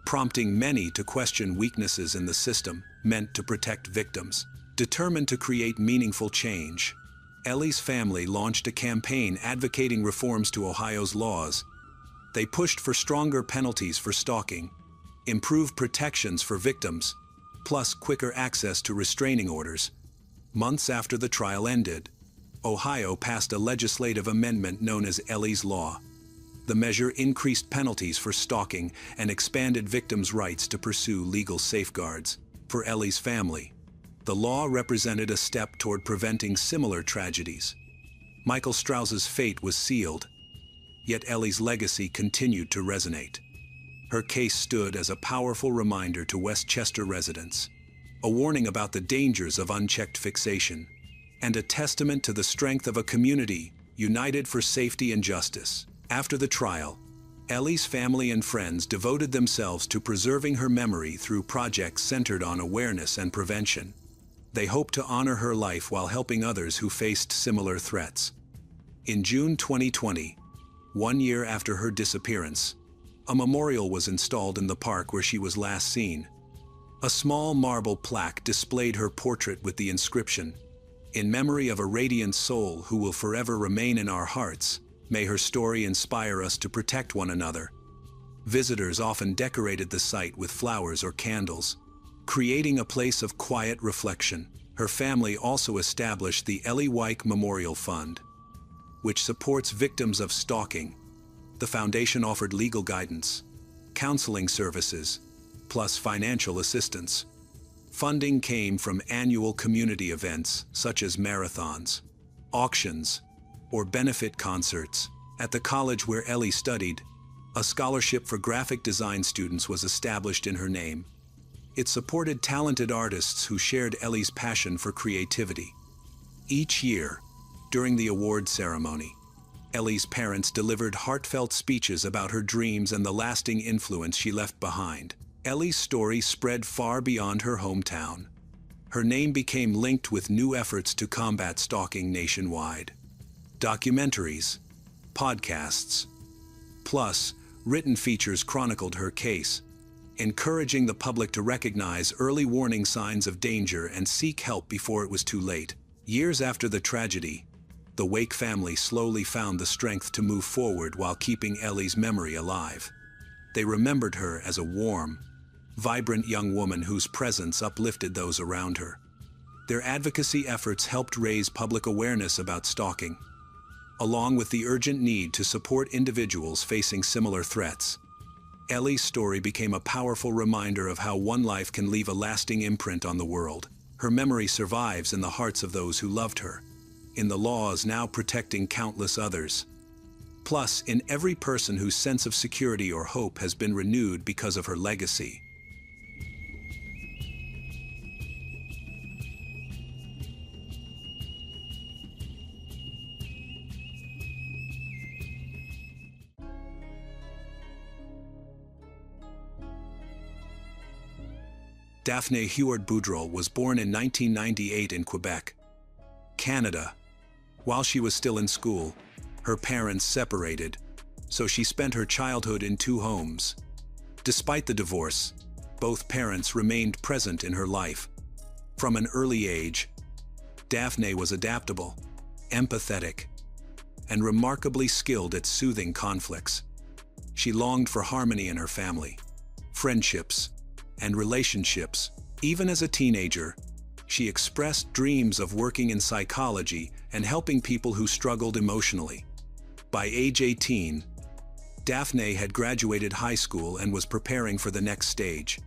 S1: prompting many to question weaknesses in the system meant to protect victims. Determined to create meaningful change, Ellie's family launched a campaign advocating reforms to Ohio's laws. They pushed for stronger penalties for stalking, improved protections for victims, plus quicker access to restraining orders. Months after the trial ended, Ohio passed a legislative amendment known as Ellie's Law. The measure increased penalties for stalking and expanded victims' rights to pursue legal safeguards. For Ellie's family, the law represented a step toward preventing similar tragedies. Michael Strauss's fate was sealed, yet Ellie's legacy continued to resonate. Her case stood as a powerful reminder to Westchester residents, a warning about the dangers of unchecked fixation, and a testament to the strength of a community united for safety and justice. After the trial, Ellie's family and friends devoted themselves to preserving her memory through projects centered on awareness and prevention. They hope to honor her life while helping others who faced similar threats. In June 2020, 1 year after her disappearance, a memorial was installed in the park where she was last seen. A small marble plaque displayed her portrait with the inscription, "In memory of a radiant soul who will forever remain in our hearts, may her story inspire us to protect one another." Visitors often decorated the site with flowers or candles, creating a place of quiet reflection. Her family also established the Ellie Wake Memorial Fund, which supports victims of stalking. The foundation offered legal guidance, counseling services, plus financial assistance. Funding came from annual community events such as marathons, auctions, or benefit concerts. At the college where Ellie studied, a scholarship for graphic design students was established in her name. It supported talented artists who shared Ellie's passion for creativity. Each year, during the award ceremony, Ellie's parents delivered heartfelt speeches about her dreams and the lasting influence she left behind. Ellie's story spread far beyond her hometown. Her name became linked with new efforts to combat stalking nationwide. Documentaries, podcasts, plus written features chronicled her case, encouraging the public to recognize early warning signs of danger and seek help before it was too late. Years after the tragedy, the Wake family slowly found the strength to move forward while keeping Ellie's memory alive. They remembered her as a warm, vibrant young woman whose presence uplifted those around her. Their advocacy efforts helped raise public awareness about stalking, along with the urgent need to support individuals facing similar threats. Ellie's story became a powerful reminder of how one life can leave a lasting imprint on the world. Her memory survives in the hearts of those who loved her, in the laws now protecting countless others. Plus, in every person whose sense of security or hope has been renewed because of her legacy. Daphne Huard-Boudreau was born in 1998 in Quebec, Canada. While she was still in school, her parents separated, so she spent her childhood in two homes. Despite the divorce, both parents remained present in her life. From an early age, Daphne was adaptable, empathetic, and remarkably skilled at soothing conflicts. She longed for harmony in her family, friendships, and relationships. Even as a teenager, she expressed dreams of working in psychology and helping people who struggled emotionally. By age 18, Daphne had graduated high school and was preparing for the next stage,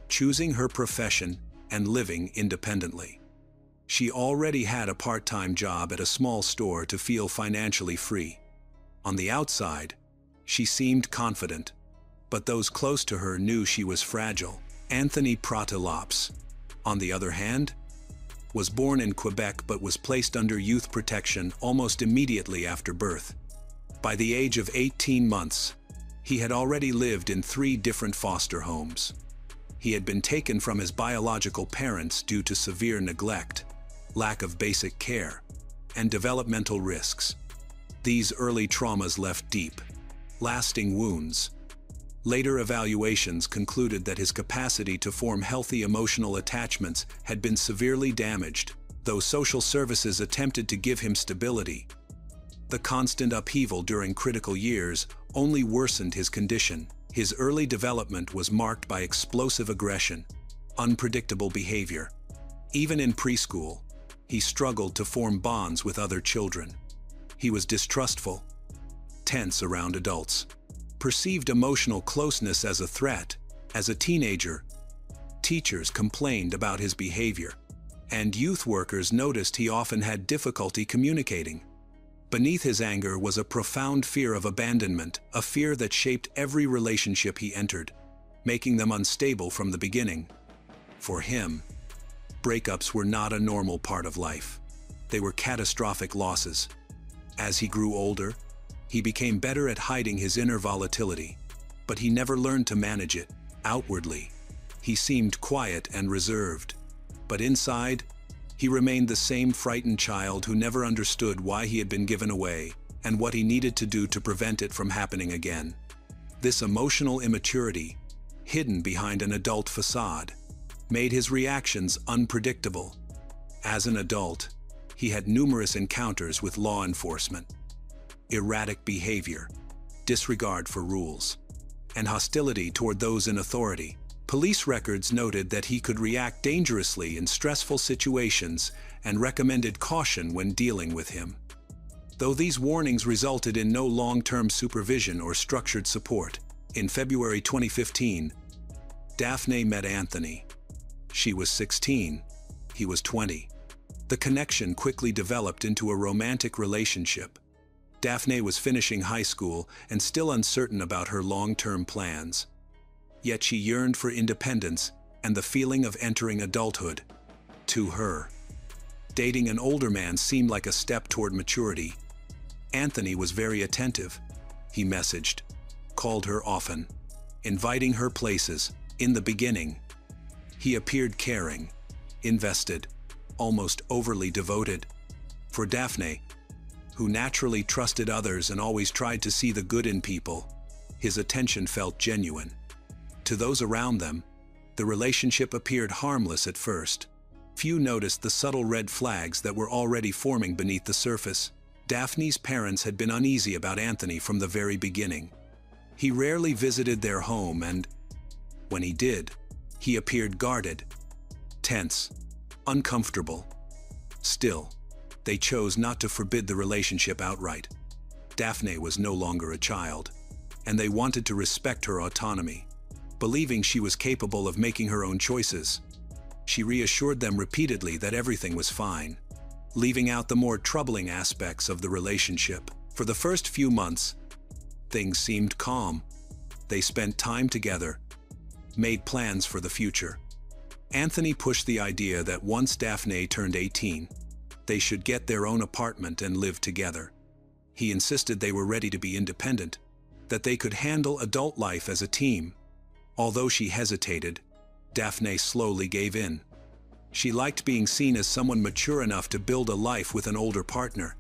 S1: choosing her profession and living independently. She already had a part-time job at a small store to feel financially free. On the outside, she seemed confident, but those close to her knew she was fragile. Anthony Pratelops, on the other hand, was born in Quebec but was placed under youth protection almost immediately after birth. By the age of 18 months, he had already lived in 3 different foster homes. He had been taken from his biological parents due to severe neglect, lack of basic care, and developmental risks. These early traumas left deep, lasting wounds. Later evaluations concluded that his capacity to form healthy emotional attachments had been severely damaged, though social services attempted to give him stability. The constant upheaval during critical years only worsened his condition. His early development was marked by explosive aggression, unpredictable behavior. Even in preschool, he struggled to form bonds with other children. He was distrustful, tense around adults, perceived emotional closeness as a threat. As a teenager, teachers complained about his behavior, and youth workers noticed he often had difficulty communicating. Beneath his anger was a profound fear of abandonment, a fear that shaped every relationship he entered, making them unstable from the beginning. For him, breakups were not a normal part of life. They were catastrophic losses. As he grew older, he became better at hiding his inner volatility, but he never learned to manage it. Outwardly, he seemed quiet and reserved, but inside, he remained the same frightened child who never understood why he had been given away and what he needed to do to prevent it from happening again. This emotional immaturity, hidden behind an adult facade, made his reactions unpredictable. As an adult, he had numerous encounters with law enforcement. Erratic behavior, disregard for rules, and hostility toward those in authority. Police records noted that he could react dangerously in stressful situations and recommended caution when dealing with him. Though these warnings resulted in no long-term supervision or structured support, in February 2015, Daphne met Anthony. She was 16, he was 20. The connection quickly developed into a romantic relationship. Daphne was finishing high school and still uncertain about her long-term plans. Yet she yearned for independence and the feeling of entering adulthood. To her, dating an older man seemed like a step toward maturity. Anthony was very attentive. He messaged, called her often, inviting her places. In the beginning, he appeared caring, invested, almost overly devoted. For Daphne, who naturally trusted others and always tried to see the good in people, his attention felt genuine. To those around them, the relationship appeared harmless at first. Few noticed the subtle red flags that were already forming beneath the surface. Daphne's parents had been uneasy about Anthony from the very beginning. He rarely visited their home, and when he did, he appeared guarded, tense, uncomfortable. Still, they chose not to forbid the relationship outright. Daphne was no longer a child, and they wanted to respect her autonomy. Believing she was capable of making her own choices, she reassured them repeatedly that everything was fine, leaving out the more troubling aspects of the relationship. For the first few months, things seemed calm. They spent time together, made plans for the future. Anthony pushed the idea that once Daphne turned 18, they should get their own apartment and live together. He insisted they were ready to be independent, that they could handle adult life as a team. Although she hesitated, Daphne slowly gave in. She liked being seen as someone mature enough to build a life with an older partner.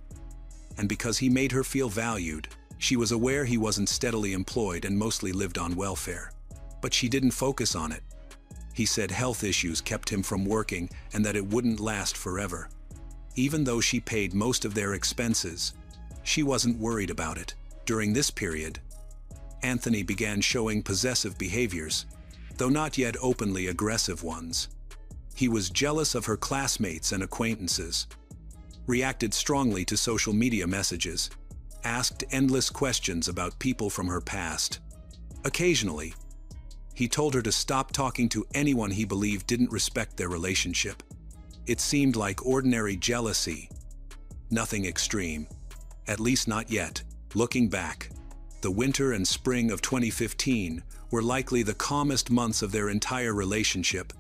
S1: And because he made her feel valued, she was aware he wasn't steadily employed and mostly lived on welfare. But she didn't focus on it. He said health issues kept him from working and that it wouldn't last forever. Even though she paid most of their expenses, she wasn't worried about it. During this period, Anthony began showing possessive behaviors, though not yet openly aggressive ones. He was jealous of her classmates and acquaintances, reacted strongly to social media messages, asked endless questions about people from her past. Occasionally, he told her to stop talking to anyone he believed didn't respect their relationship. It seemed like ordinary jealousy, nothing extreme, at least not yet. Looking back, the winter and spring of 2015 were likely the calmest months of their entire relationship.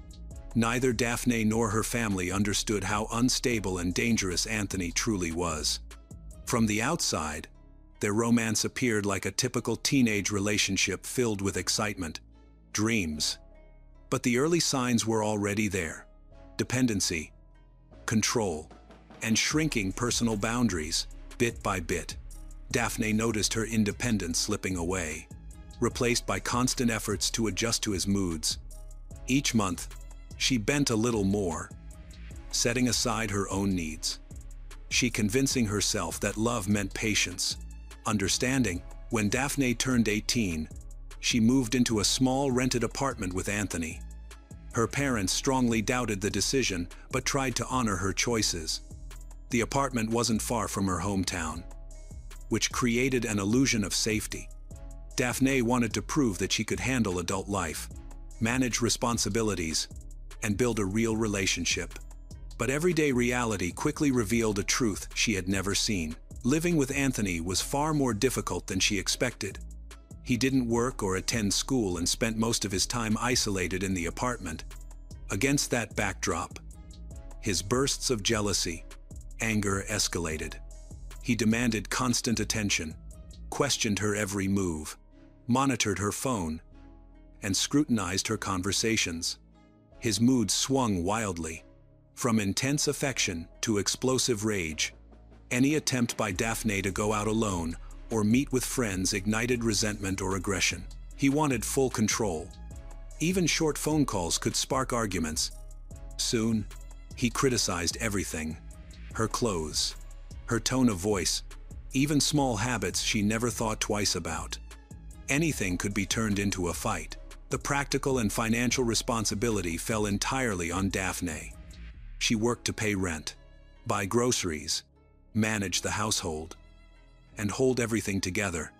S1: Neither Daphne nor her family understood how unstable and dangerous Anthony truly was. From the outside, their romance appeared like a typical teenage relationship filled with excitement, dreams. But the early signs were already there: dependency, control, and shrinking personal boundaries. Bit by bit, Daphne noticed her independence slipping away, replaced by constant efforts to adjust to his moods. Each month, she bent a little more, setting aside her own needs. She convincing herself that love meant patience, understanding. When Daphne turned 18, she moved into a small rented apartment with Anthony. Her parents strongly doubted the decision, but tried to honor her choices. The apartment wasn't far from her hometown, which created an illusion of safety. Daphne wanted to prove that she could handle adult life, manage responsibilities, and build a real relationship. But everyday reality quickly revealed a truth she had never seen. Living with Anthony was far more difficult than she expected. He didn't work or attend school and spent most of his time isolated in the apartment. Against that backdrop, his bursts of jealousy, anger escalated. He demanded constant attention, questioned her every move, monitored her phone, and scrutinized her conversations. His mood swung wildly, from intense affection to explosive rage. Any attempt by Daphne to go out alone or meet with friends ignited resentment or aggression. He wanted full control. Even short phone calls could spark arguments. Soon, he criticized everything: her clothes, her tone of voice, even small habits she never thought twice about. Anything could be turned into a fight. The practical and financial responsibility fell entirely on Daphne. She worked to pay rent, buy groceries, manage the household, and hold everything together.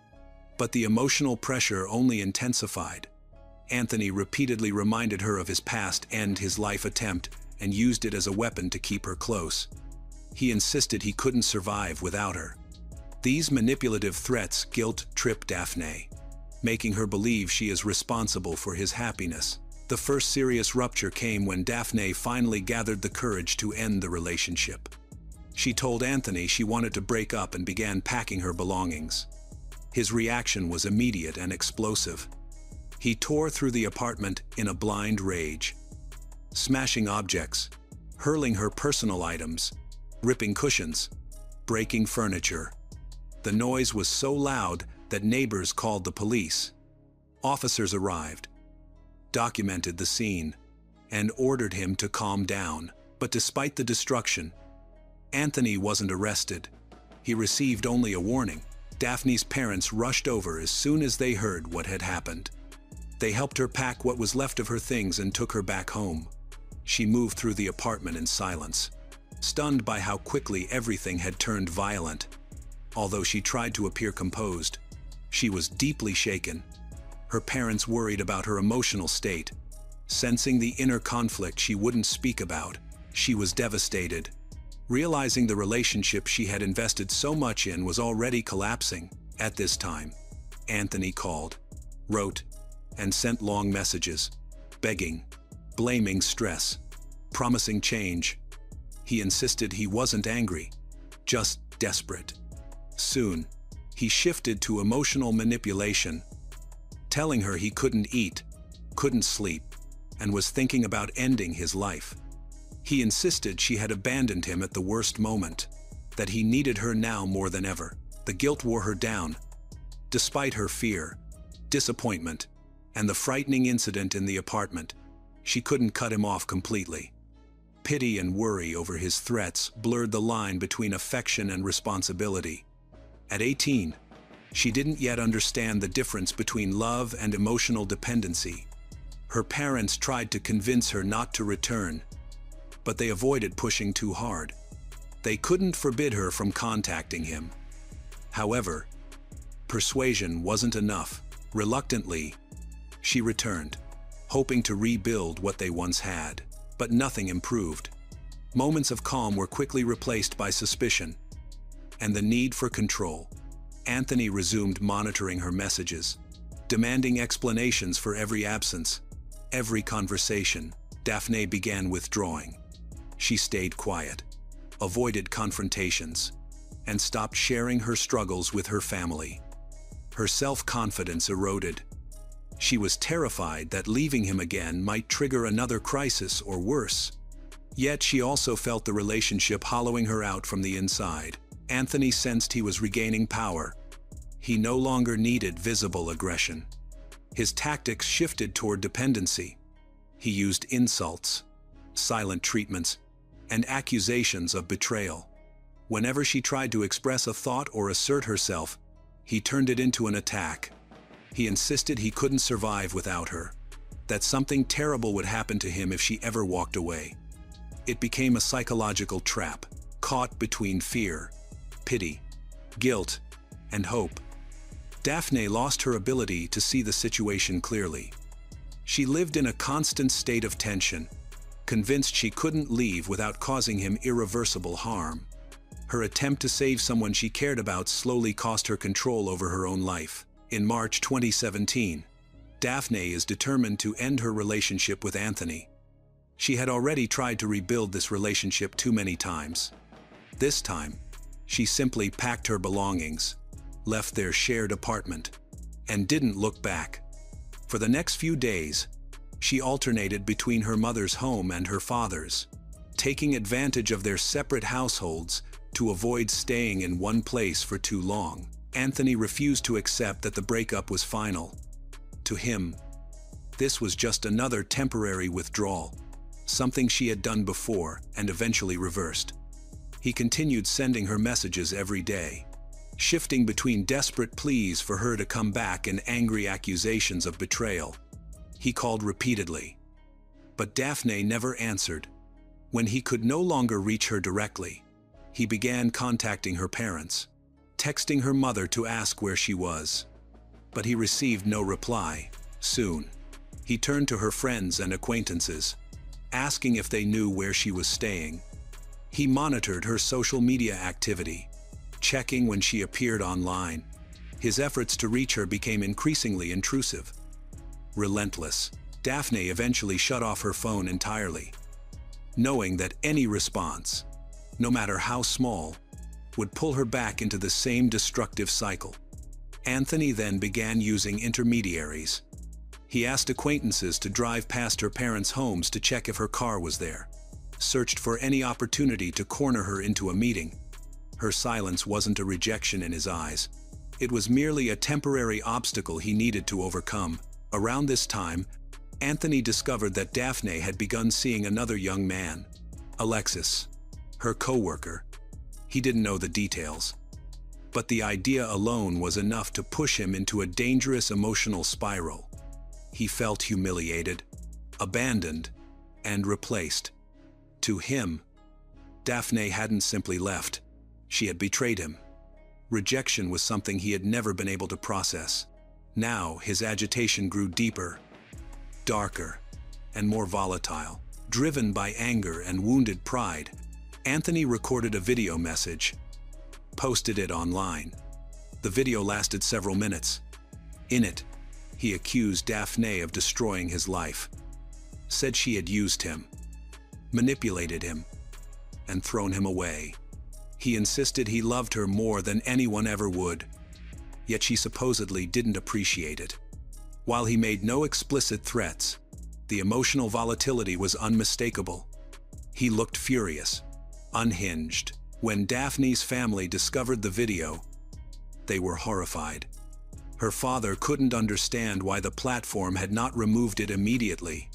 S1: But the emotional pressure only intensified. Anthony repeatedly reminded her of his past and his life attempt and used it as a weapon to keep her close. He insisted he couldn't survive without her. These manipulative threats guilt-tripped Daphne, making her believe she is responsible for his happiness. The first serious rupture came when Daphne finally gathered the courage to end the relationship. She told Anthony she wanted to break up and began packing her belongings. His reaction was immediate and explosive. He tore through the apartment in a blind rage, smashing objects, hurling her personal items, ripping cushions, breaking furniture. The noise was so loud that neighbors called the police. Officers arrived, documented the scene, and ordered him to calm down. But despite the destruction, Anthony wasn't arrested. He received only a warning. Daphne's parents rushed over as soon as they heard what had happened. They helped her pack what was left of her things and took her back home. She moved through the apartment in silence, stunned by how quickly everything had turned violent. Although she tried to appear composed, she was deeply shaken. Her parents worried about her emotional state. Sensing the inner conflict she wouldn't speak about, she was devastated. Realizing the relationship she had invested so much in was already collapsing. At this time, Anthony called, wrote, and sent long messages, begging, blaming stress, promising change. He insisted he wasn't angry, just desperate. Soon, he shifted to emotional manipulation, telling her he couldn't eat, couldn't sleep, and was thinking about ending his life. He insisted she had abandoned him at the worst moment, that he needed her now more than ever. The guilt wore her down. Despite her fear, disappointment, and the frightening incident in the apartment, she couldn't cut him off completely. Pity and worry over his threats blurred the line between affection and responsibility. At 18, she didn't yet understand the difference between love and emotional dependency. Her parents tried to convince her not to return, but they avoided pushing too hard. They couldn't forbid her from contacting him. However, persuasion wasn't enough. Reluctantly, she returned, hoping to rebuild what they once had, but nothing improved. Moments of calm were quickly replaced by suspicion and the need for control. Anthony resumed monitoring her messages, demanding explanations for every absence, every conversation. Daphne began withdrawing. She stayed quiet, avoided confrontations, and stopped sharing her struggles with her family. Her self-confidence eroded. She was terrified that leaving him again might trigger another crisis or worse. Yet she also felt the relationship hollowing her out from the inside. Anthony sensed he was regaining power. He no longer needed visible aggression. His tactics shifted toward dependency. He used insults, silent treatments, and accusations of betrayal. Whenever she tried to express a thought or assert herself, he turned it into an attack. He insisted he couldn't survive without her, that something terrible would happen to him if she ever walked away. It became a psychological trap, caught between fear, pity, guilt, and hope. Daphne lost her ability to see the situation clearly. She lived in a constant state of tension, convinced she couldn't leave without causing him irreversible harm. Her attempt to save someone she cared about slowly cost her control over her own life. In March 2017, Daphne is determined to end her relationship with Anthony. She had already tried to rebuild this relationship too many times. This time, she simply packed her belongings, left their shared apartment, and didn't look back. For the next few days, she alternated between her mother's home and her father's, taking advantage of their separate households to avoid staying in one place for too long. Anthony refused to accept that the breakup was final. To him, this was just another temporary withdrawal, something she had done before and eventually reversed. He continued sending her messages every day, shifting between desperate pleas for her to come back and angry accusations of betrayal. He called repeatedly, but Daphne never answered. When he could no longer reach her directly, he began contacting her parents, texting her mother to ask where she was. But he received no reply. Soon, he turned to her friends and acquaintances, asking if they knew where she was staying. He monitored her social media activity, checking when she appeared online. His efforts to reach her became increasingly intrusive. Relentless, Daphne eventually shut off her phone entirely, knowing that any response, no matter how small, would pull her back into the same destructive cycle. Anthony then began using intermediaries. He asked acquaintances to drive past her parents' homes to check if her car was there, searched for any opportunity to corner her into a meeting. Her silence wasn't a rejection in his eyes. It was merely a temporary obstacle he needed to overcome. Around this time, Anthony discovered that Daphne had begun seeing another young man, Alexis, her co-worker. He didn't know the details, but the idea alone was enough to push him into a dangerous emotional spiral. He felt humiliated, abandoned, and replaced. To him, Daphne hadn't simply left, she had betrayed him. Rejection was something he had never been able to process. Now, his agitation grew deeper, darker, and more volatile. Driven by anger and wounded pride, Anthony recorded a video message, posted it online. The video lasted several minutes. In it, he accused Daphne of destroying his life, said she had used him, manipulated him, and thrown him away. He insisted he loved her more than anyone ever would, yet she supposedly didn't appreciate it. While he made no explicit threats, the emotional volatility was unmistakable. He looked furious, unhinged. When Daphne's family discovered the video, they were horrified. Her father couldn't understand why the platform had not removed it immediately.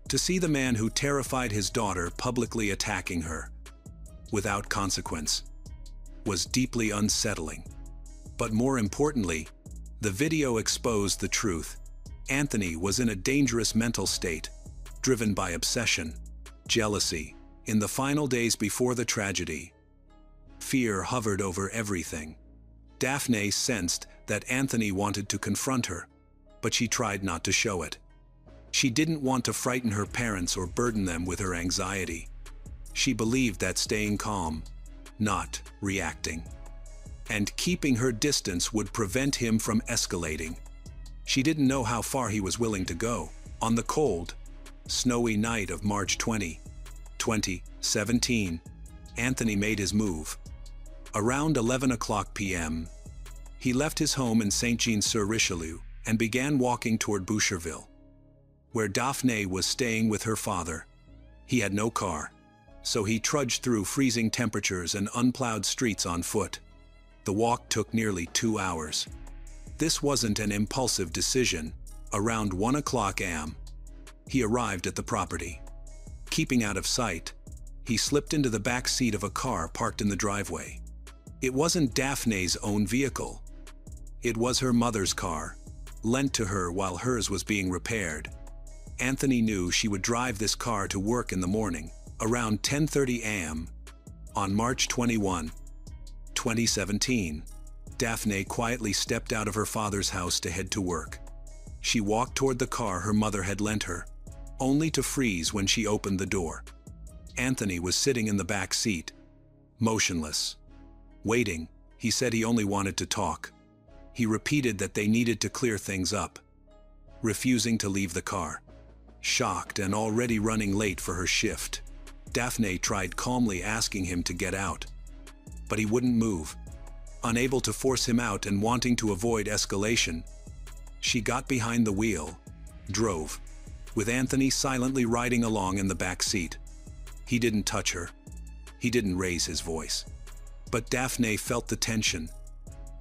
S1: To see the man who terrified his daughter publicly attacking her, without consequence, was deeply unsettling. But more importantly, the video exposed the truth. Anthony was in a dangerous mental state, driven by obsession, jealousy. In the final days before the tragedy, fear hovered over everything. Daphne sensed that Anthony wanted to confront her, but she tried not to show it. She didn't want to frighten her parents or burden them with her anxiety. She believed that staying calm, not reacting, and keeping her distance would prevent him from escalating. She didn't know how far he was willing to go. On the cold, snowy night of March 20, 2017, Anthony made his move. Around 11 o'clock p.m., he left his home in Saint-Jean-sur-Richelieu and began walking toward Boucherville, where Daphne was staying with her father. He had no car, so he trudged through freezing temperatures and unplowed streets on foot. The walk took nearly 2 hours. This wasn't an impulsive decision. Around 1 o'clock a.m., he arrived at the property. Keeping out of sight, he slipped into the back seat of a car parked in the driveway. It wasn't Daphne's own vehicle. It was her mother's car, lent to her while hers was being repaired. Anthony knew she would drive this car to work in the morning. Around 10:30 a.m., on March 21, 2017, Daphne quietly stepped out of her father's house to head to work. She walked toward the car her mother had lent her, only to freeze when she opened the door. Anthony was sitting in the back seat, motionless, waiting. He said he only wanted to talk. He repeated that they needed to clear things up, refusing to leave the car. Shocked and already running late for her shift, Daphne tried calmly asking him to get out, but he wouldn't move. Unable to force him out and wanting to avoid escalation, she got behind the wheel, drove, with Anthony silently riding along in the back seat. He didn't touch her. He didn't raise his voice. But Daphne felt the tension,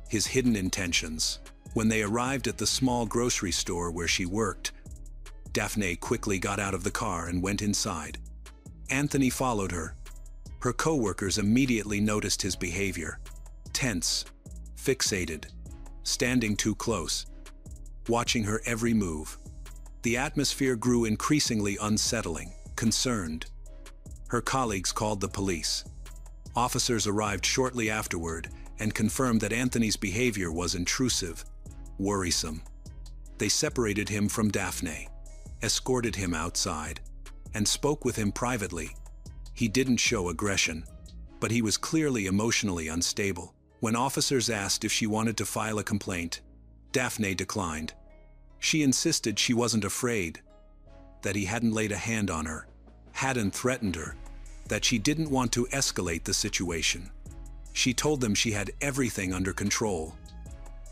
S1: his hidden intentions. When they arrived at the small grocery store where she worked, Daphne quickly got out of the car and went inside. Anthony followed her. Her co-workers immediately noticed his behavior. Tense, fixated, standing too close, watching her every move. The atmosphere grew increasingly unsettling, concerned. Her colleagues called the police. Officers arrived shortly afterward and confirmed that Anthony's behavior was intrusive, worrisome. They separated him from Daphne, escorted him outside, and spoke with him privately. He didn't show aggression, but he was clearly emotionally unstable. When officers asked if she wanted to file a complaint, Daphne declined. She insisted she wasn't afraid, that he hadn't laid a hand on her, hadn't threatened her, that she didn't want to escalate the situation. She told them she had everything under control.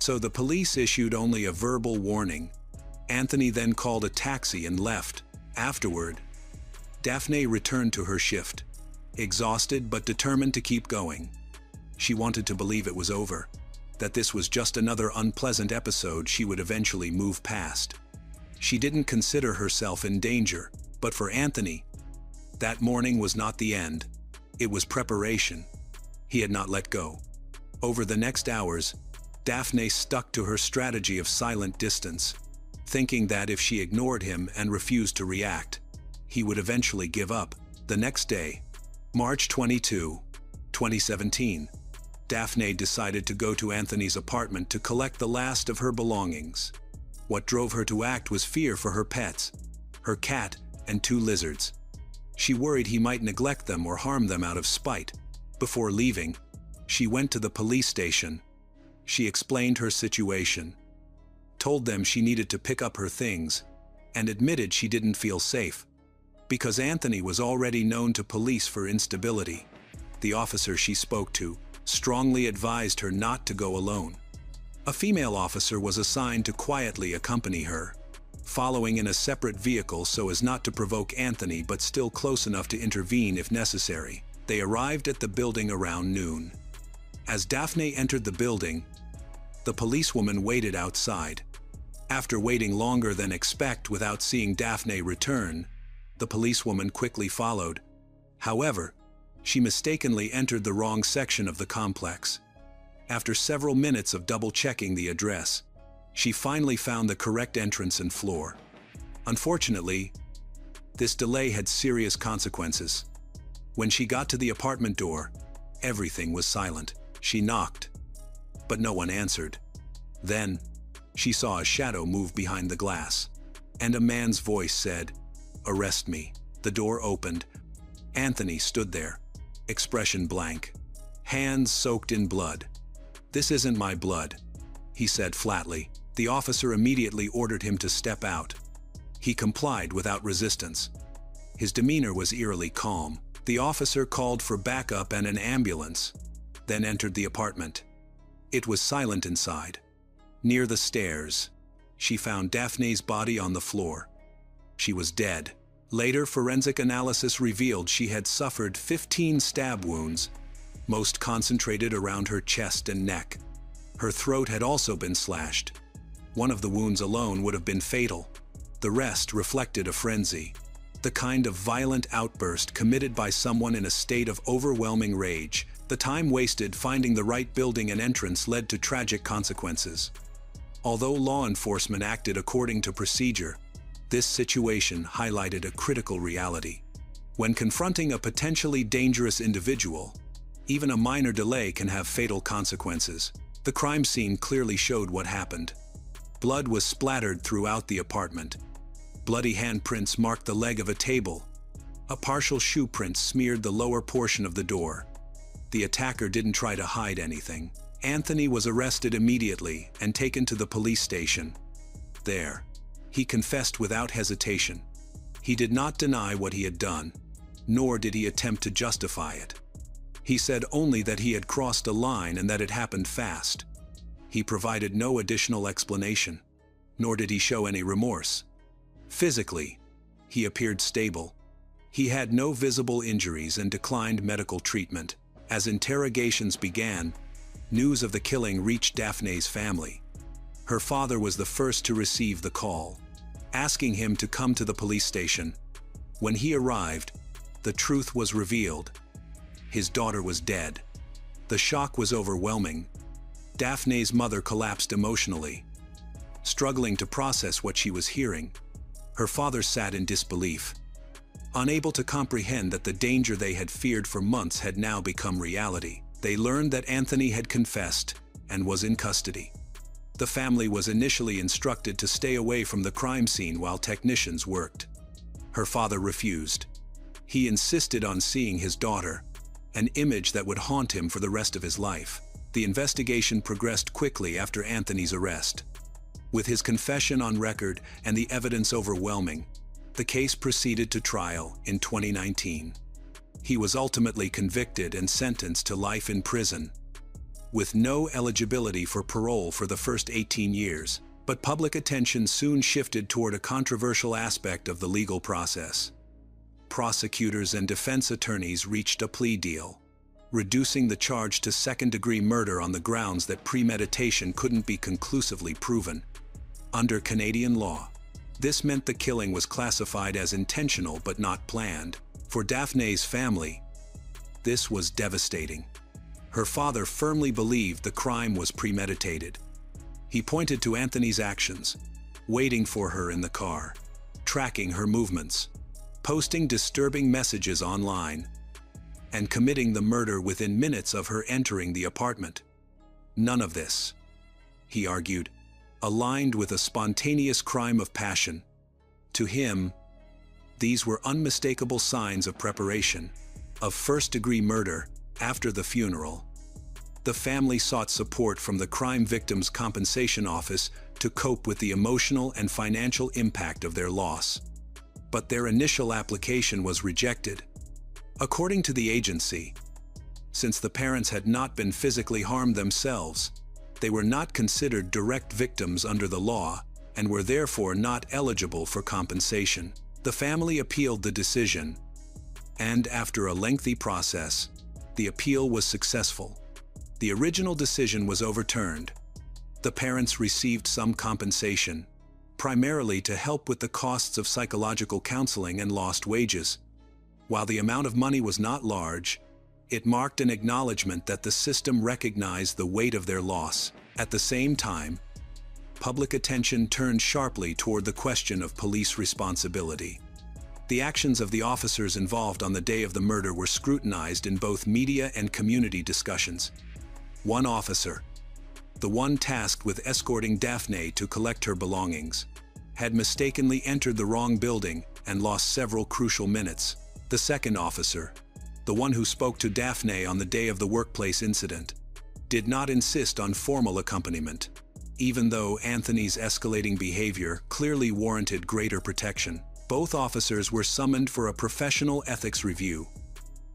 S1: So the police issued only a verbal warning. Anthony then called a taxi and left. Afterward, Daphne returned to her shift, exhausted but determined to keep going. She wanted to believe it was over, that this was just another unpleasant episode she would eventually move past. She didn't consider herself in danger, but for Anthony, that morning was not the end. It was preparation. He had not let go. Over the next hours, Daphne stuck to her strategy of silent distance, thinking that if she ignored him and refused to react, he would eventually give up. The next day, March 22, 2017, Daphne decided to go to Anthony's apartment to collect the last of her belongings. What drove her to act was fear for her pets, her cat and 2 lizards. She worried he might neglect them or harm them out of spite. Before leaving, she went to the police station. She explained her situation, told them she needed to pick up her things, and admitted she didn't feel safe. Because Anthony was already known to police for instability, the officer she spoke to strongly advised her not to go alone. A female officer was assigned to quietly accompany her, following in a separate vehicle so as not to provoke Anthony but still close enough to intervene if necessary. They arrived at the building around noon. As Daphne entered the building, the policewoman waited outside. After waiting longer than expected without seeing Daphne return, the policewoman quickly followed. However, she mistakenly entered the wrong section of the complex. After several minutes of double-checking the address, she finally found the correct entrance and floor. Unfortunately, this delay had serious consequences. When she got to the apartment door, everything was silent. She knocked, but no one answered. Then, she saw a shadow move behind the glass, and a man's voice said, "Arrest me." The door opened. Anthony stood there, expression blank, hands soaked in blood. "This isn't my blood," he said flatly. The officer immediately ordered him to step out. He complied without resistance. His demeanor was eerily calm. The officer called for backup and an ambulance, then entered the apartment. It was silent inside. Near the stairs, she found Daphne's body on the floor. She was dead. Later, forensic analysis revealed she had suffered 15 stab wounds, most concentrated around her chest and neck. Her throat had also been slashed. One of the wounds alone would have been fatal. The rest reflected a frenzy, the kind of violent outburst committed by someone in a state of overwhelming rage. The time wasted finding the right building and entrance led to tragic consequences. Although law enforcement acted according to procedure, this situation highlighted a critical reality. When confronting a potentially dangerous individual, even a minor delay can have fatal consequences. The crime scene clearly showed what happened. Blood was splattered throughout the apartment. Bloody handprints marked the leg of a table. A partial shoe print smeared the lower portion of the door. The attacker didn't try to hide anything. Anthony was arrested immediately and taken to the police station. There, he confessed without hesitation. He did not deny what he had done, nor did he attempt to justify it. He said only that he had crossed a line and that it happened fast. He provided no additional explanation, nor did he show any remorse. Physically, he appeared stable. He had no visible injuries and declined medical treatment. As interrogations began, news of the killing reached Daphne's family. Her father was the first to receive the call, asking him to come to the police station. When he arrived, the truth was revealed. His daughter was dead. The shock was overwhelming. Daphne's mother collapsed emotionally, struggling to process what she was hearing. Her father sat in disbelief, unable to comprehend that the danger they had feared for months had now become reality. They learned that Anthony had confessed and was in custody. The family was initially instructed to stay away from the crime scene while technicians worked. Her father refused. He insisted on seeing his daughter, an image that would haunt him for the rest of his life. The investigation progressed quickly after Anthony's arrest. With his confession on record and the evidence overwhelming, the case proceeded to trial in 2019. He was ultimately convicted and sentenced to life in prison, with no eligibility for parole for the first 18 years. But public attention soon shifted toward a controversial aspect of the legal process. Prosecutors and defense attorneys reached a plea deal, reducing the charge to second-degree murder on the grounds that premeditation couldn't be conclusively proven. Under Canadian law, this meant the killing was classified as intentional but not planned. For Daphne's family, this was devastating. Her father firmly believed the crime was premeditated. He pointed to Anthony's actions, waiting for her in the car, tracking her movements, posting disturbing messages online. and committing the murder within minutes of her entering the apartment. None of this, he argued, aligned with a spontaneous crime of passion. To him, these were unmistakable signs of preparation, of first-degree murder. After the funeral, the family sought support from the Crime Victims' Compensation Office to cope with the emotional and financial impact of their loss. But their initial application was rejected. According to the agency, since the parents had not been physically harmed themselves, they were not considered direct victims under the law and were therefore not eligible for compensation. The family appealed the decision, and after a lengthy process, the appeal was successful. The original decision was overturned. The parents received some compensation, primarily to help with the costs of psychological counseling and lost wages. While the amount of money was not large, it marked an acknowledgement that the system recognized the weight of their loss. At the same time, public attention turned sharply toward the question of police responsibility. The actions of the officers involved on the day of the murder were scrutinized in both media and community discussions. One officer, the one tasked with escorting Daphne to collect her belongings, had mistakenly entered the wrong building and lost several crucial minutes. The second officer, the one who spoke to Daphne on the day of the workplace incident, did not insist on formal accompaniment, even though Anthony's escalating behavior clearly warranted greater protection. Both officers were summoned for a professional ethics review.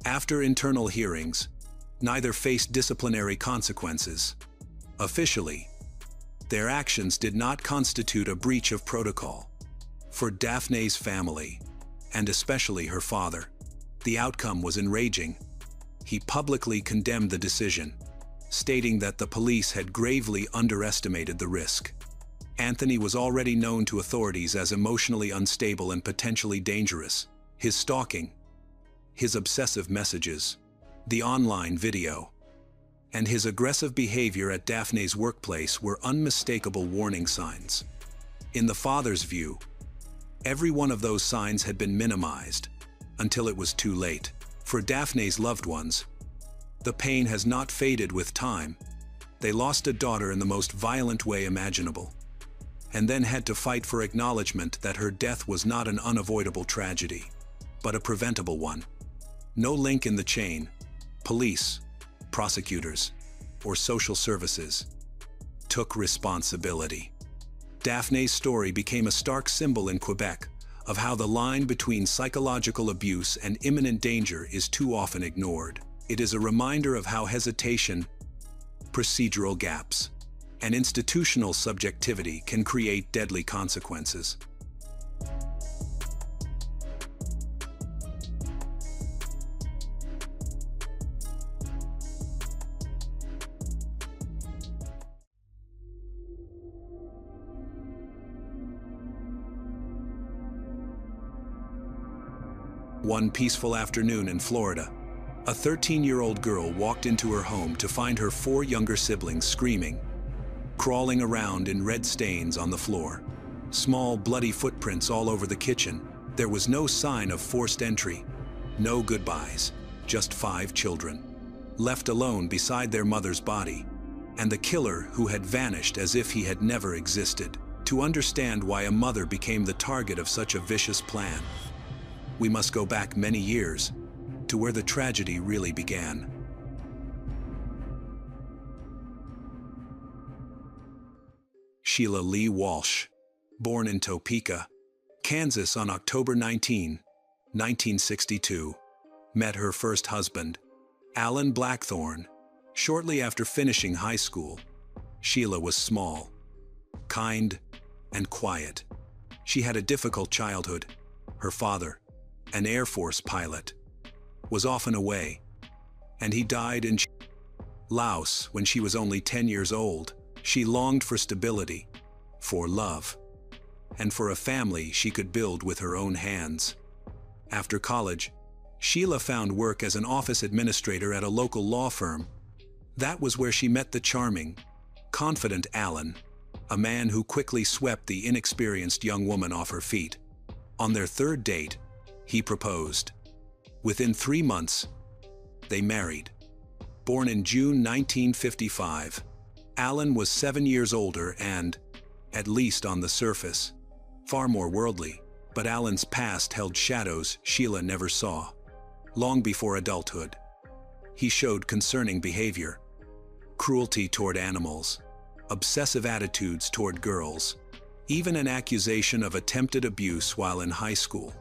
S1: After internal hearings, neither faced disciplinary consequences. Officially, their actions did not constitute a breach of protocol. For Daphne's family, and especially her father, the outcome was enraging. He publicly condemned the decision, stating that the police had gravely underestimated the risk. Anthony was already known to authorities as emotionally unstable and potentially dangerous. His stalking, his obsessive messages, the online video, and his aggressive behavior at Daphne's workplace were unmistakable warning signs. In the father's view, every one of those signs had been minimized until it was too late. For Daphne's loved ones, the pain has not faded with time. They lost a daughter in the most violent way imaginable, and then had to fight for acknowledgement that her death was not an unavoidable tragedy, but a preventable one. No link in the chain, police, prosecutors, or social services, took responsibility. Daphne's story became a stark symbol in Quebec of how the line between psychological abuse and imminent danger is too often ignored. It is a reminder of how hesitation, procedural gaps, and institutional subjectivity can create deadly consequences. One peaceful afternoon in Florida, a 13-year-old girl walked into her home to find her 4 younger siblings screaming, crawling around in red stains on the floor. Small, bloody footprints all over the kitchen. There was no sign of forced entry, no goodbyes, just 5 children, left alone beside their mother's body, and the killer who had vanished as if he had never existed. To understand why a mother became the target of such a vicious plan, we must go back many years to where the tragedy really began. Sheila Lee Walsh, born in Topeka, Kansas on October 19, 1962, met her first husband, Alan Blackthorne, shortly after finishing high school. Sheila was small, kind, and quiet. She had a difficult childhood. Her father, an Air Force pilot, was often away, and he died in Laos when she was only 10 years old. She longed for stability, for love, and for a family she could build with her own hands. After college, Sheila found work as an office administrator at a local law firm. That was where she met the charming, confident Alan, a man who quickly swept the inexperienced young woman off her feet. On their third date, he proposed. Within 3 months, They married. Born in June 1955, Alan was 7 years older and, at least on the surface, far more worldly. But Alan's past held shadows Sheila never saw. Long before adulthood, he showed concerning behavior: cruelty toward animals, obsessive attitudes toward girls, even an accusation of attempted abuse while in high school.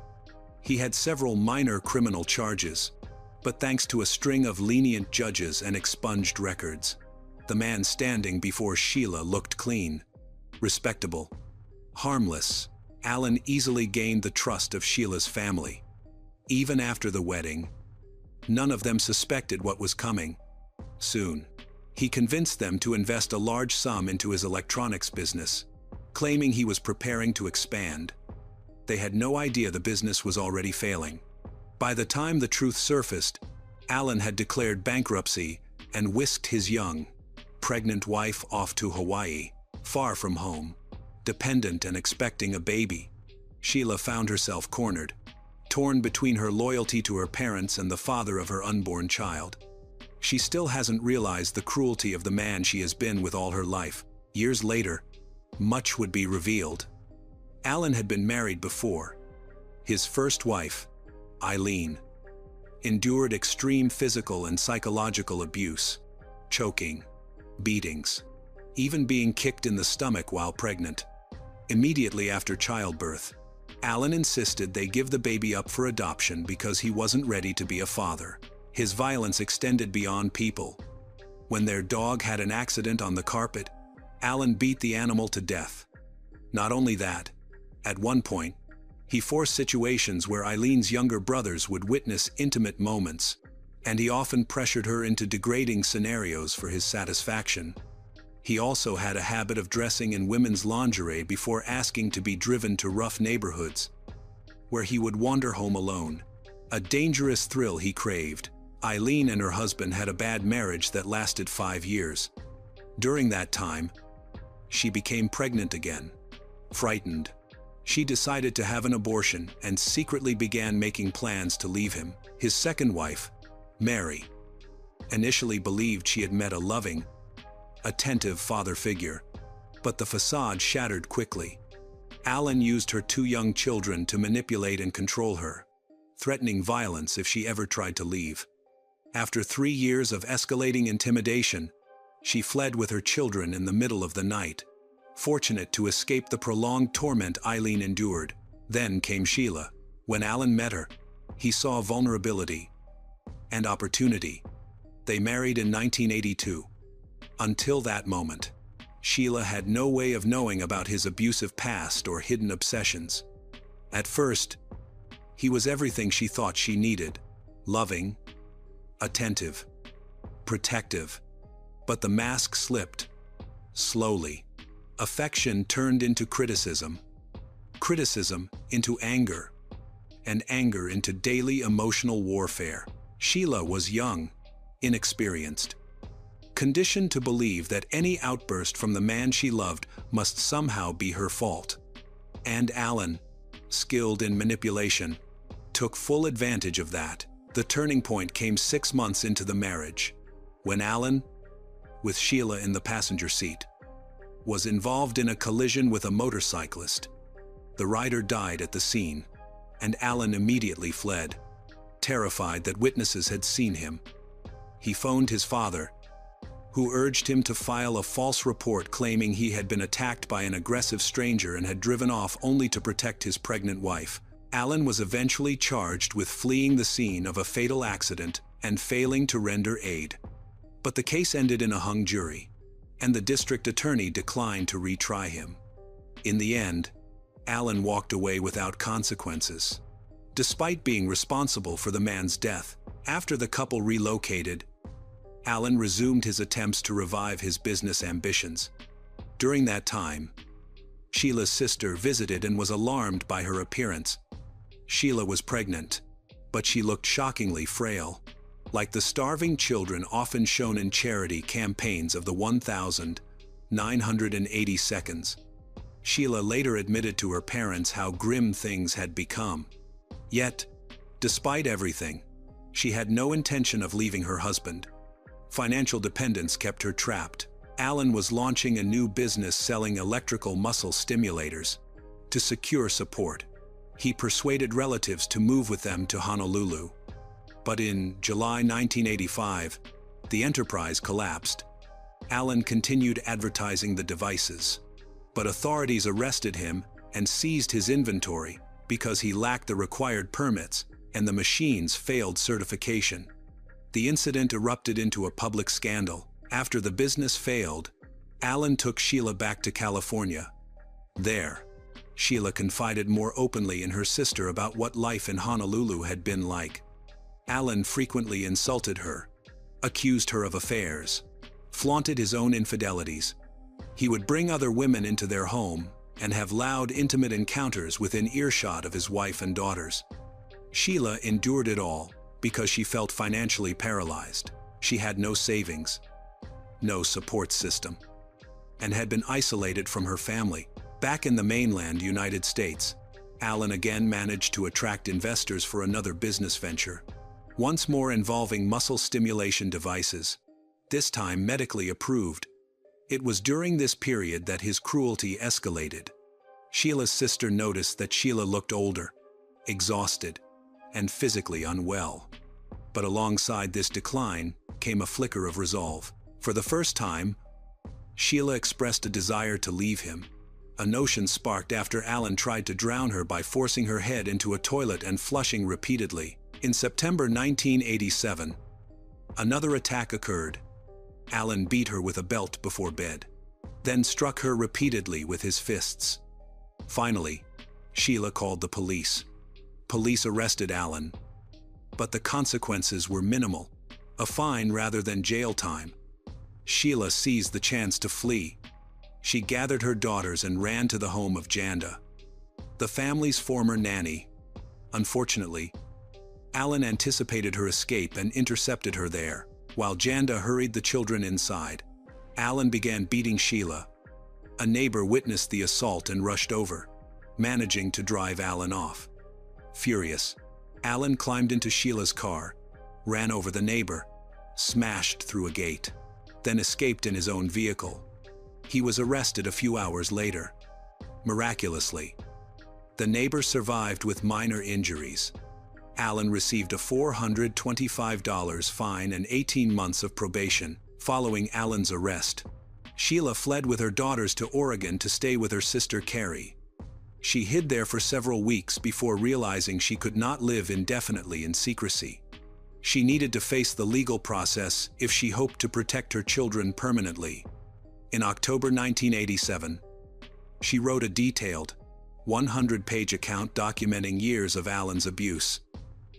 S1: He had several minor criminal charges, but thanks to a string of lenient judges and expunged records, the man standing before Sheila looked clean, respectable, harmless. Alan easily gained the trust of Sheila's family. Even after the wedding, none of them suspected what was coming. Soon, he convinced them to invest a large sum into his electronics business, claiming he was preparing to expand. They had no idea the business was already failing. By the time the truth surfaced, Alan had declared bankruptcy and whisked his young, pregnant wife off to Hawaii, far from home, dependent and expecting a baby. Sheila found herself cornered, torn between her loyalty to her parents and the father of her unborn child. She still hasn't realized the cruelty of the man she has been with all her life. Years later, much would be revealed. Alan had been married before. His first wife, Eileen, endured extreme physical and psychological abuse, choking, beatings, even being kicked in the stomach while pregnant. Immediately after childbirth, Alan insisted they give the baby up for adoption because he wasn't ready to be a father. His violence extended beyond people. When their dog had an accident on the carpet, Alan beat the animal to death. Not only that, at one point, he forced situations where Eileen's younger brothers would witness intimate moments, and he often pressured her into degrading scenarios for his satisfaction. He also had a habit of dressing in women's lingerie before asking to be driven to rough neighborhoods, where he would wander home alone, a dangerous thrill he craved. Eileen and her husband had a bad marriage that lasted 5 years. During that time, she became pregnant again. Frightened, she decided to have an abortion and secretly began making plans to leave him. His second wife, Mary, initially believed she had met a loving, attentive father figure, but the facade shattered quickly. Alan used her 2 young children to manipulate and control her, threatening violence if she ever tried to leave. After 3 years of escalating intimidation, she fled with her children in the middle of the night, fortunate to escape the prolonged torment Eileen endured. Then came Sheila. When Alan met her, he saw vulnerability and opportunity. They married in 1982. Until that moment, Sheila had no way of knowing about his abusive past or hidden obsessions. At first, he was everything she thought she needed: loving, attentive, protective. But the mask slipped. Slowly, affection turned into criticism, criticism into anger, and anger into daily emotional warfare. Sheila was young, inexperienced, conditioned to believe that any outburst from the man she loved must somehow be her fault. And Alan, skilled in manipulation, took full advantage of that. The turning point came 6 months into the marriage, when Alan, with Sheila in the passenger seat, was involved in a collision with a motorcyclist. The rider died at the scene, and Alan immediately fled, terrified that witnesses had seen him. He phoned his father, who urged him to file a false report claiming he had been attacked by an aggressive stranger and had driven off only to protect his pregnant wife. Alan was eventually charged with fleeing the scene of a fatal accident and failing to render aid. But the case ended in a hung jury, and the district attorney declined to retry him. In the end, Alan walked away without consequences. Despite being responsible for the man's death, after the couple relocated, Alan resumed his attempts to revive his business ambitions. During that time, Sheila's sister visited and was alarmed by her appearance. Sheila was pregnant, but she looked shockingly frail, like the starving children often shown in charity campaigns of the 1,980 seconds. Sheila later admitted to her parents how grim things had become. Yet, despite everything, She had no intention of leaving her husband. Financial dependence kept her trapped. Alan was launching a new business selling electrical muscle stimulators. To secure support, he persuaded relatives to move with them to Honolulu. But in July 1985, the enterprise collapsed. Alan continued advertising the devices, but authorities arrested him and seized his inventory because he lacked the required permits and the machines failed certification. The incident erupted into a public scandal. After the business failed, Alan took Sheila back to California. There, Sheila confided more openly in her sister about what life in Honolulu had been like. Alan frequently insulted her, accused her of affairs, flaunted his own infidelities. He would bring other women into their home and have loud, intimate encounters within earshot of his wife and daughters. Sheila endured it all because she felt financially paralyzed. She had no savings, no support system, and had been isolated from her family. Back in the mainland United States, Alan again managed to attract investors for another business venture, once more involving muscle stimulation devices, this time medically approved. It was during this period that his cruelty escalated. Sheila's sister noticed that Sheila looked older, exhausted, and physically unwell. But alongside this decline came a flicker of resolve. For the first time, Sheila expressed a desire to leave him. A notion sparked after Alan tried to drown her by forcing her head into a toilet and flushing repeatedly. In September 1987, another attack occurred. Alan beat her with a belt before bed, then struck her repeatedly with his fists. Finally, Sheila called the police. Police arrested Alan, but the consequences were minimal, a fine rather than jail time. Sheila seized the chance to flee. She gathered her daughters and ran to the home of Janda, the family's former nanny. Unfortunately, Alan anticipated her escape and intercepted her there. While Janda hurried the children inside, Alan began beating Sheila. A neighbor witnessed the assault and rushed over, managing to drive Alan off. Furious, Alan climbed into Sheila's car, ran over the neighbor, smashed through a gate, then escaped in his own vehicle. He was arrested a few hours later. Miraculously, the neighbor survived with minor injuries. Alan received a $425 fine and 18 months of probation. Following Alan's arrest, Sheila fled with her daughters to Oregon to stay with her sister Carrie. She hid there for several weeks before realizing she could not live indefinitely in secrecy. She needed to face the legal process if she hoped to protect her children permanently. In October 1987, she wrote a detailed, 100-page account documenting years of Alan's abuse.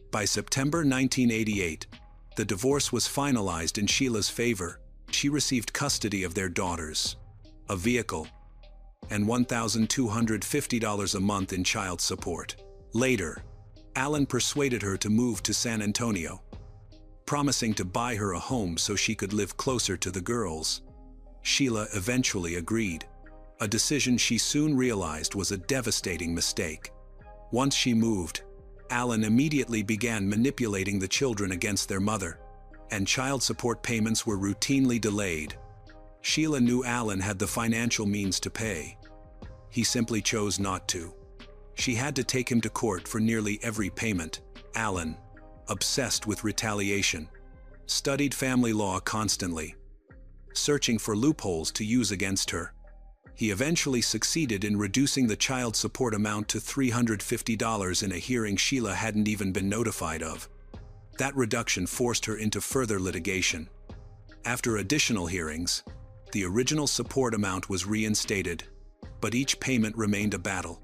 S1: By September 1988, the divorce was finalized in Sheila's favor. She received custody of their daughters, a vehicle, and $1,250 a month in child support. Later, Alan persuaded her to move to San Antonio, promising to buy her a home so she could live closer to the girls. Sheila eventually agreed, a decision she soon realized was a devastating mistake. Once she moved, Alan immediately began manipulating the children against their mother, and child support payments were routinely delayed. Sheila knew Alan had the financial means to pay. He simply chose not to. She had to take him to court for nearly every payment. Alan, obsessed with retaliation, studied family law constantly, searching for loopholes to use against her. He eventually succeeded in reducing the child support amount to $350 in a hearing Sheila hadn't even been notified of. That reduction forced her into further litigation. After additional hearings, the original support amount was reinstated, but each payment remained a battle,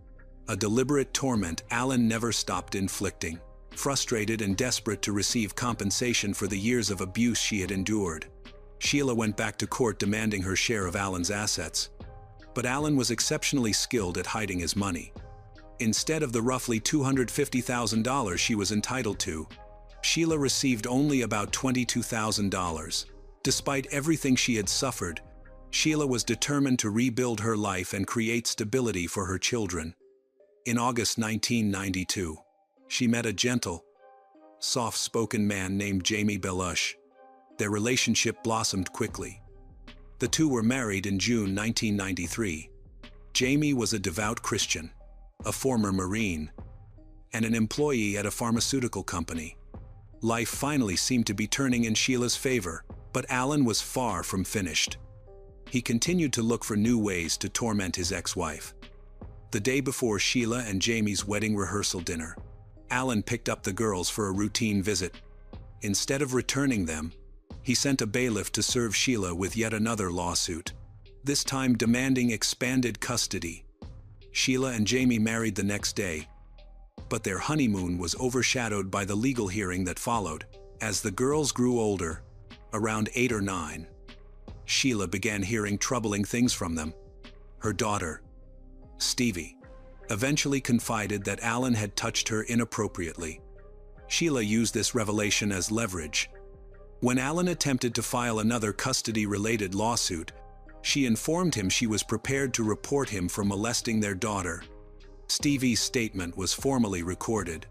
S1: a deliberate torment Alan never stopped inflicting. Frustrated and desperate to receive compensation for the years of abuse she had endured, Sheila went back to court demanding her share of Alan's assets. But Alan was exceptionally skilled at hiding his money. Instead of the roughly $250,000 she was entitled to, Sheila received only about $22,000. Despite everything she had suffered, Sheila was determined to rebuild her life and create stability for her children. In August 1992, she met a gentle, soft-spoken man named Jamie Belush. Their relationship blossomed quickly. The two were married in June 1993. Jamie was a devout Christian, a former Marine, and an employee at a pharmaceutical company. Life finally seemed to be turning in Sheila's favor, but Alan was far from finished. He continued to look for new ways to torment his ex-wife. The day before Sheila and Jamie's wedding rehearsal dinner, Alan picked up the girls for a routine visit. Instead of returning them, he sent a bailiff to serve Sheila with yet another lawsuit, this time demanding expanded custody. Sheila and Jamie married the next day, but their honeymoon was overshadowed by the legal hearing that followed. As the girls grew older, around 8 or 9, Sheila began hearing troubling things from them. Her daughter, Stevie, eventually confided that Alan had touched her inappropriately. Sheila used this revelation as leverage. When Alan attempted to file another custody-related lawsuit, she informed him she was prepared to report him for molesting their daughter. Stevie's statement was formally recorded,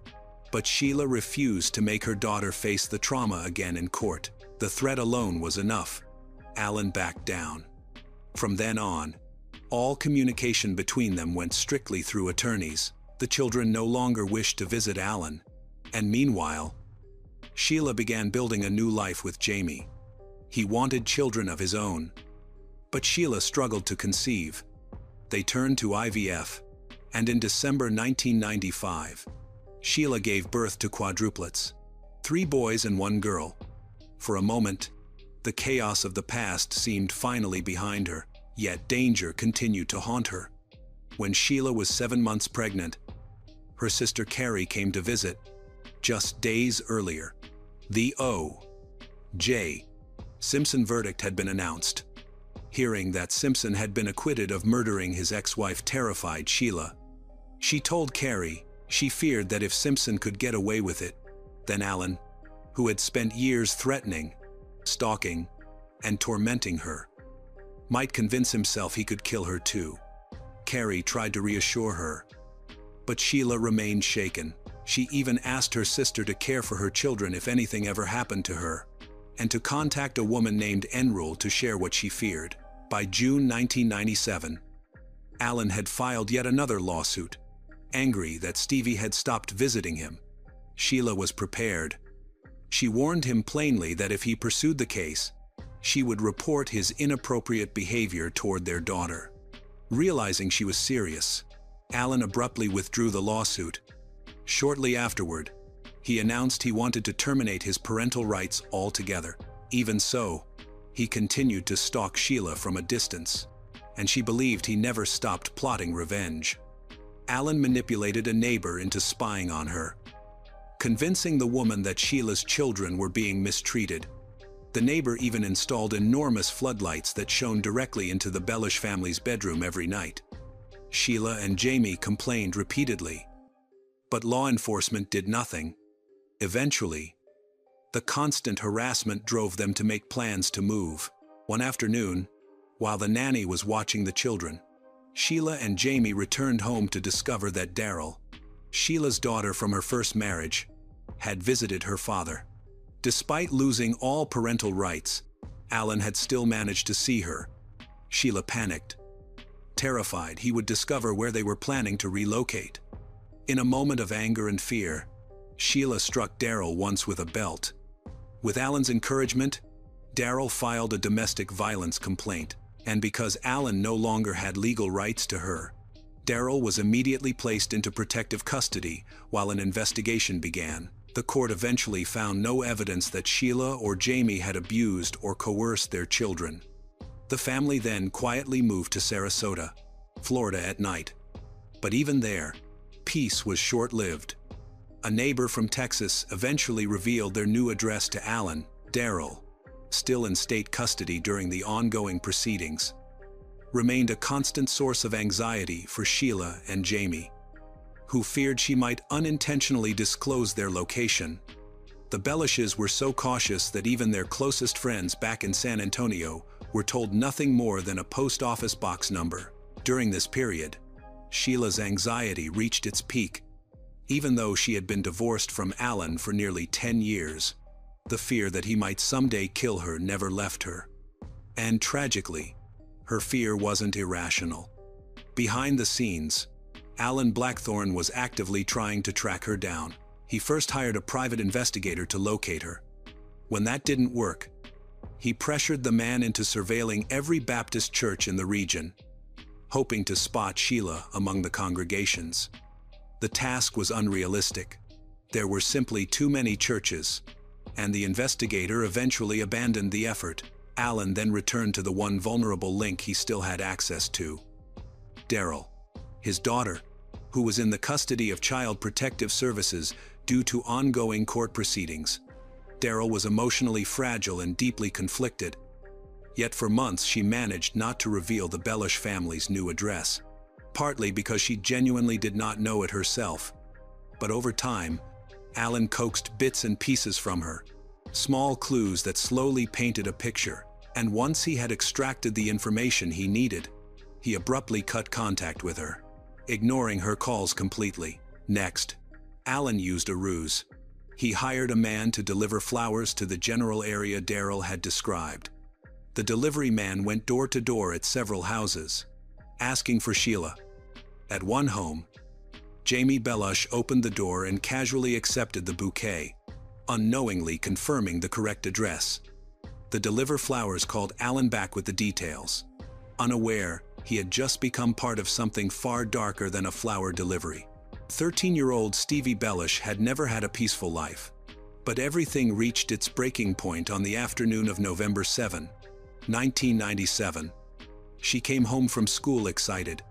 S1: but Sheila refused to make her daughter face the trauma again in court. The threat alone was enough. Alan backed down. From then on, all communication between them went strictly through attorneys. The children no longer wished to visit Alan, and meanwhile, Sheila began building a new life with Jamie. He wanted children of his own, but Sheila struggled to conceive. They turned to IVF, and in December 1995, Sheila gave birth to quadruplets, 3 boys and 1 girl. For a moment, the chaos of the past seemed finally behind her, yet danger continued to haunt her. When Sheila was 7 months pregnant, her sister Carrie came to visit. Just days earlier, the O.J. Simpson verdict had been announced. Hearing that Simpson had been acquitted of murdering his ex-wife terrified Sheila. She told Carrie she feared that if Simpson could get away with it, then Alan, who had spent years threatening, stalking, and tormenting her, might convince himself he could kill her too. Carrie tried to reassure her, but Sheila remained shaken. She even asked her sister to care for her children if anything ever happened to her, and to contact a woman named Enrule to share what she feared. By June 1997, Alan had filed yet another lawsuit, angry that Stevie had stopped visiting him. Sheila was prepared. She warned him plainly that if he pursued the case, she would report his inappropriate behavior toward their daughter. Realizing she was serious, Alan abruptly withdrew the lawsuit. Shortly afterward, he announced he wanted to terminate his parental rights altogether. Even so, he continued to stalk Sheila from a distance, and she believed he never stopped plotting revenge. Alan manipulated a neighbor into spying on her, convincing the woman that Sheila's children were being mistreated. The neighbor even installed enormous floodlights that shone directly into the Belush family's bedroom every night. Sheila and Jamie complained repeatedly, but law enforcement did nothing. Eventually, the constant harassment drove them to make plans to move. One afternoon, while the nanny was watching the children, Sheila and Jamie returned home to discover that Daryl, Sheila's daughter from her first marriage, had visited her father. Despite losing all parental rights, Alan had still managed to see her. Sheila panicked, terrified he would discover where they were planning to relocate. In a moment of anger and fear, Sheila struck Daryl once with a belt. With Alan's encouragement, Daryl filed a domestic violence complaint, and because Alan no longer had legal rights to her, Daryl was immediately placed into protective custody while an investigation began. The court eventually found no evidence that Sheila or Jamie had abused or coerced their children. The family then quietly moved to Sarasota, Florida at night. But even there, peace was short-lived. A neighbor from Texas eventually revealed their new address to Alan. Daryl, still in state custody during the ongoing proceedings, remained a constant source of anxiety for Sheila and Jamie, who feared she might unintentionally disclose their location. The Belushes were so cautious that even their closest friends back in San Antonio were told nothing more than a post office box number. During this period, Sheila's anxiety reached its peak. Even though she had been divorced from Alan for nearly 10 years, the fear that he might someday kill her never left her. And tragically, her fear wasn't irrational. Behind the scenes, Alan Blackthorne was actively trying to track her down. He first hired a private investigator to locate her. When that didn't work, he pressured the man into surveilling every Baptist church in the region, hoping to spot Sheila among the congregations. The task was unrealistic. There were simply too many churches, and the investigator eventually abandoned the effort. Alan then returned to the one vulnerable link he still had access to: Daryl, his daughter, who was in the custody of Child Protective Services due to ongoing court proceedings. Daryl was emotionally fragile and deeply conflicted, yet for months she managed not to reveal the Bellish family's new address, partly because she genuinely did not know it herself. But over time, Alan coaxed bits and pieces from her, small clues that slowly painted a picture, and once he had extracted the information he needed, he abruptly cut contact with her, ignoring her calls completely. Next, Alan used a ruse. He hired a man to deliver flowers to the general area Daryl had described. The delivery man went door to door at several houses, asking for Sheila. At one home, Jamie Bellush opened the door and casually accepted the bouquet, unknowingly confirming the correct address. The deliver flowers called Alan back with the details, unaware he had just become part of something far darker than a flower delivery. 13-year-old Stevie Bellish had never had a peaceful life, but everything reached its breaking point on the afternoon of November 7, 1997. She came home from school excited,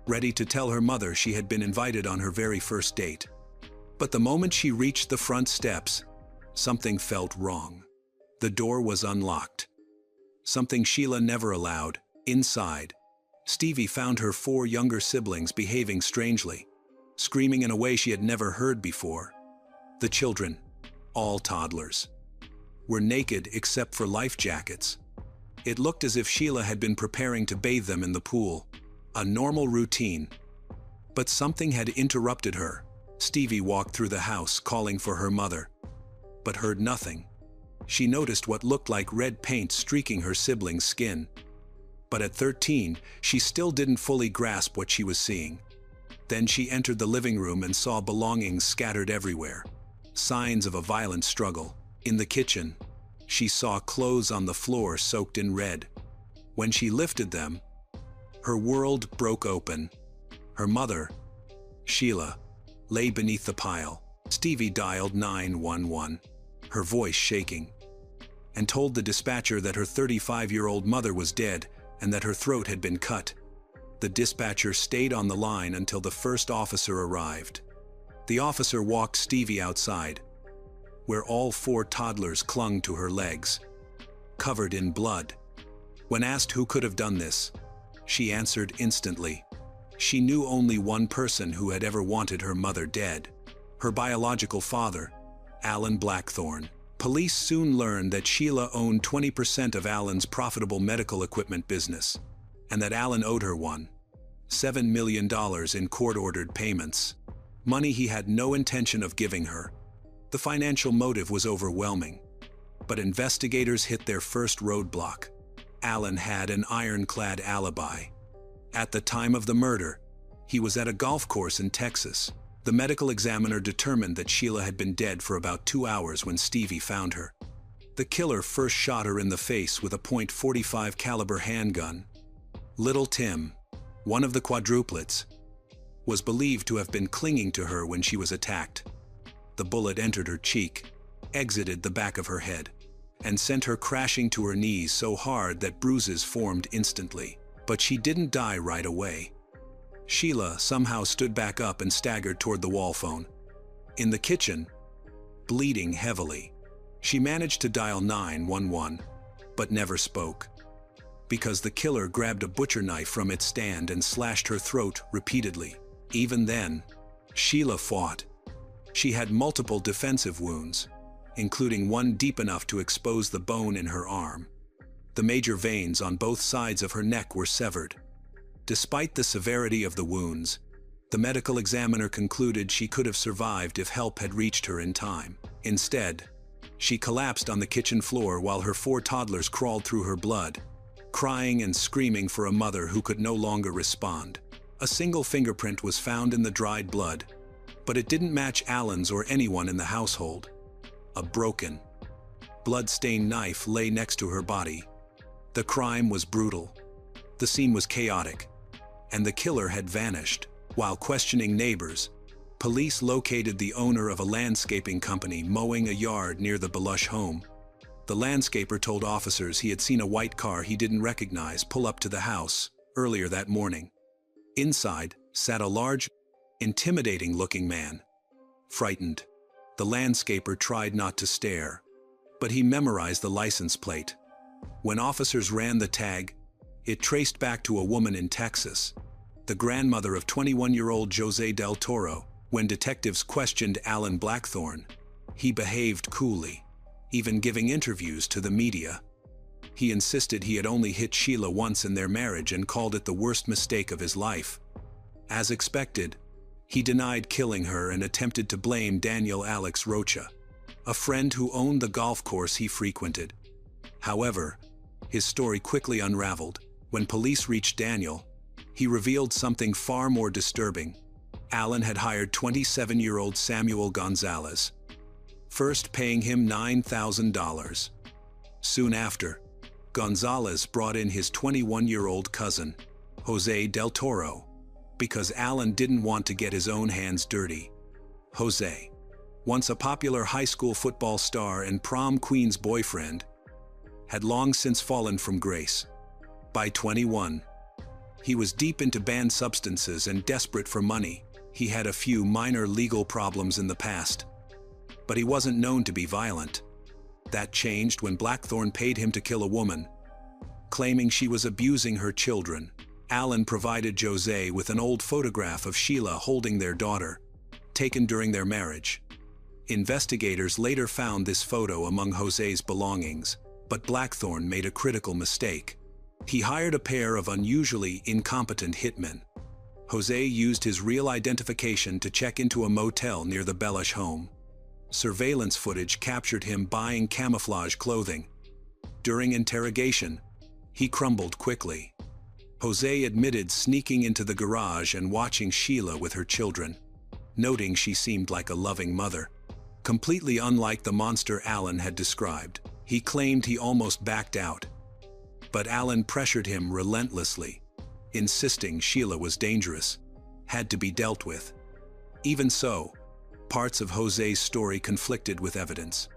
S1: ready to tell her mother she had been invited on her very first date. But the moment she reached the front steps, something felt wrong. The door was unlocked. Something Sheila never allowed. Inside, Stevie found her 4 younger siblings behaving strangely, screaming in a way she had never heard before. The children, all toddlers, were naked except for life jackets. It looked as if Sheila had been preparing to bathe them in the pool, a normal routine. But something had interrupted her. Stevie walked through the house calling for her mother, but heard nothing. She noticed what looked like red paint streaking her siblings' skin. But at 13, she still didn't fully grasp what she was seeing. Then she entered the living room and saw belongings scattered everywhere, signs of a violent struggle. In the kitchen, she saw clothes on the floor soaked in red. When she lifted them, her world broke open. Her mother, Sheila, lay beneath the pile. Stevie dialed 911, her voice shaking, and told the dispatcher that her 35-year-old mother was dead and that her throat had been cut. The dispatcher stayed on the line until the first officer arrived. The officer walked Stevie outside, where all 4 toddlers clung to her legs, covered in blood. When asked who could have done this, she answered instantly. She knew only one person who had ever wanted her mother dead: her biological father, Alan Blackthorne. Police soon learned that Sheila owned 20% of Alan's profitable medical equipment business, and that Alan owed her $7 million in court-ordered payments, money he had no intention of giving her. The financial motive was overwhelming, but investigators hit their first roadblock. Alan had an ironclad alibi. At the time of the murder, he was at a golf course in Texas. The medical examiner determined that Sheila had been dead for about 2 hours when Stevie found her. The killer first shot her in the face with a .45 caliber handgun. Little Tim, one of the quadruplets, was believed to have been clinging to her when she was attacked. The bullet entered her cheek, exited the back of her head, and sent her crashing to her knees so hard that bruises formed instantly. But she didn't die right away. Sheila somehow stood back up and staggered toward the wall phone. In the kitchen, bleeding heavily, she managed to dial 911, but never spoke, because the killer grabbed a butcher knife from its stand and slashed her throat repeatedly. Even then, Sheila fought. She had multiple defensive wounds, including one deep enough to expose the bone in her arm. The major veins on both sides of her neck were severed. Despite the severity of the wounds, The medical examiner concluded she could have survived if help had reached her in time. Instead, she collapsed on the kitchen floor while her 4 toddlers crawled through her blood, crying and screaming for a mother who could no longer respond. A single fingerprint was found in the dried blood, but it didn't match Alan's or anyone in the household. A broken, blood-stained knife lay next to her body. The crime was brutal. The scene was chaotic, and the killer had vanished. While questioning neighbors, police located the owner of a landscaping company mowing a yard near the Belush home. The landscaper told officers he had seen a white car he didn't recognize pull up to the house earlier that morning. Inside sat a large, intimidating-looking man. Frightened, the landscaper tried not to stare, but he memorized the license plate. When officers ran the tag, it traced back to a woman in Texas, the grandmother of 21-year-old Jose Del Toro. When detectives questioned Alan Blackthorne, he behaved coolly, even giving interviews to the media. He insisted he had only hit Sheila once in their marriage and called it the worst mistake of his life. As expected, he denied killing her and attempted to blame Daniel Alex Rocha, a friend who owned the golf course he frequented. However, his story quickly unraveled. When police reached Daniel, he revealed something far more disturbing. Alan had hired 27-year-old Samuel Gonzalez, first paying him $9,000. Soon after, Gonzalez brought in his 21-year-old cousin, Jose Del Toro, because Alan didn't want to get his own hands dirty. Jose, once a popular high school football star and prom queen's boyfriend, had long since fallen from grace. By 21, he was deep into banned substances and desperate for money. He had a few minor legal problems in the past, but he wasn't known to be violent. That changed when Blackthorne paid him to kill a woman, claiming she was abusing her children. Alan provided Jose with an old photograph of Sheila holding their daughter, taken during their marriage. Investigators later found this photo among Jose's belongings, but Blackthorne made a critical mistake. He hired a pair of unusually incompetent hitmen. Jose used his real identification to check into a motel near the Belush home. Surveillance footage captured him buying camouflage clothing. During interrogation, he crumbled quickly. Jose admitted sneaking into the garage and watching Sheila with her children, noting she seemed like a loving mother. Completely unlike the monster Alan had described, he claimed he almost backed out. But Alan pressured him relentlessly, insisting Sheila was dangerous, had to be dealt with. Even so, parts of Jose's story conflicted with evidence,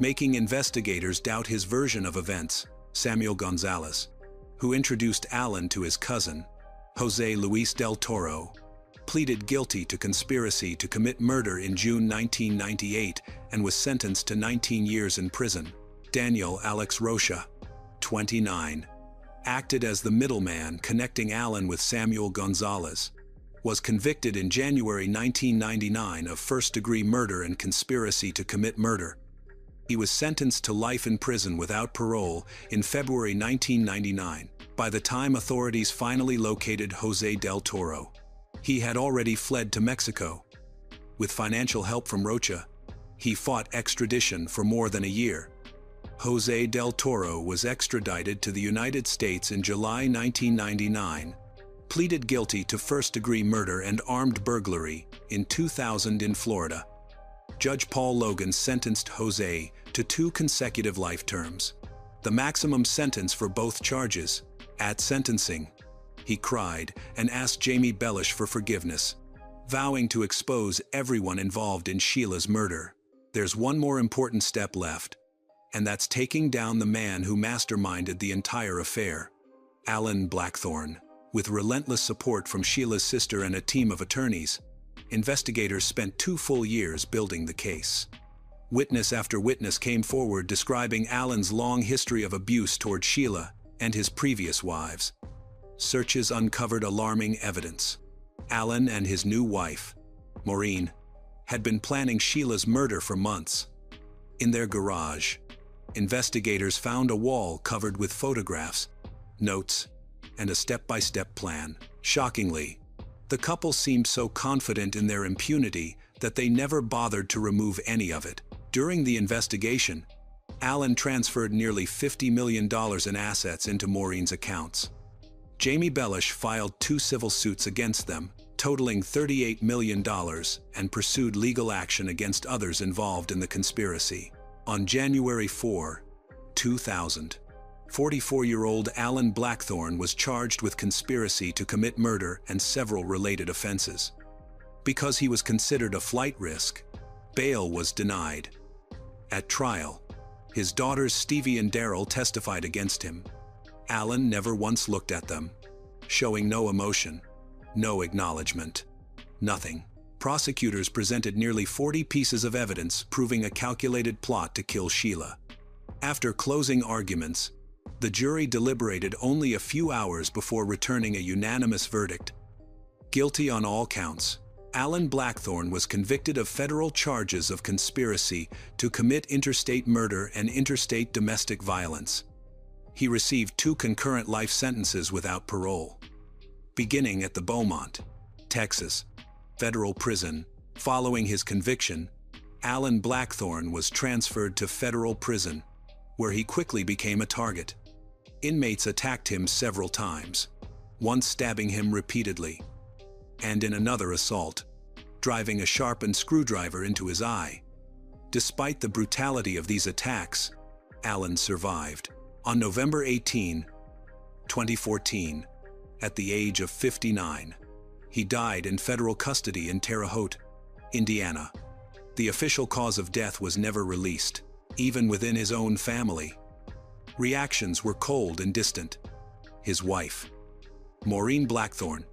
S1: making investigators doubt his version of events. Samuel Gonzalez, who introduced Alan to his cousin, Jose Luis Del Toro, pleaded guilty to conspiracy to commit murder in June 1998 and was sentenced to 19 years in prison. Daniel Alex Rocha, 29, acted as the middleman connecting Alan with Samuel Gonzalez, was convicted in January 1999 of first-degree murder and conspiracy to commit murder. He was sentenced to life in prison without parole in February 1999. By the time authorities finally located Jose Del Toro, he had already fled to Mexico. With financial help from Rocha, he fought extradition for more than a year. Jose Del Toro was extradited to the United States in July 1999, pleaded guilty to first-degree murder and armed burglary in 2000 in Florida. Judge Paul Logan sentenced Jose to 2 consecutive life terms, the maximum sentence for both charges. At sentencing, he cried and asked Jamie Belush for forgiveness, vowing to expose everyone involved in Sheila's murder. There's one more important step left, and that's taking down the man who masterminded the entire affair, Alan Blackthorne. With relentless support from Sheila's sister and a team of attorneys, investigators spent 2 full years building the case. Witness after witness came forward describing Alan's long history of abuse toward Sheila and his previous wives. Searches uncovered alarming evidence. Alan and his new wife, Maureen, had been planning Sheila's murder for months. In their garage, investigators found a wall covered with photographs, notes, and a step-by-step plan. Shockingly, The couple seemed so confident in their impunity that they never bothered to remove any of it. During the investigation, Allen transferred nearly $50 million in assets into Maureen's accounts. Jamie Bellish filed 2 civil suits against them, totaling $38 million, and pursued legal action against others involved in the conspiracy. On January 4, 2000, 44-year-old Alan Blackthorne was charged with conspiracy to commit murder and several related offenses. Because he was considered a flight risk, bail was denied. At trial, his daughters Stevie and Daryl testified against him. Alan never once looked at them, showing no emotion, no acknowledgement, nothing. Prosecutors presented nearly 40 pieces of evidence proving a calculated plot to kill Sheila. After closing arguments, the jury deliberated only a few hours before returning a unanimous verdict. Guilty on all counts, Alan Blackthorne was convicted of federal charges of conspiracy to commit interstate murder and interstate domestic violence. He received 2 concurrent life sentences without parole. Beginning at the Beaumont, Texas, federal prison, following his conviction, Alan Blackthorne was transferred to federal prison, where he quickly became a target. Inmates attacked him several times, once stabbing him repeatedly, and in another assault, driving a sharpened screwdriver into his eye. Despite the brutality of these attacks, Alan survived. On November 18, 2014, at the age of 59, he died in federal custody in Terre Haute, Indiana. The official cause of death was never released, even within his own family. Reactions were cold and distant. His wife, Maureen Blackthorne,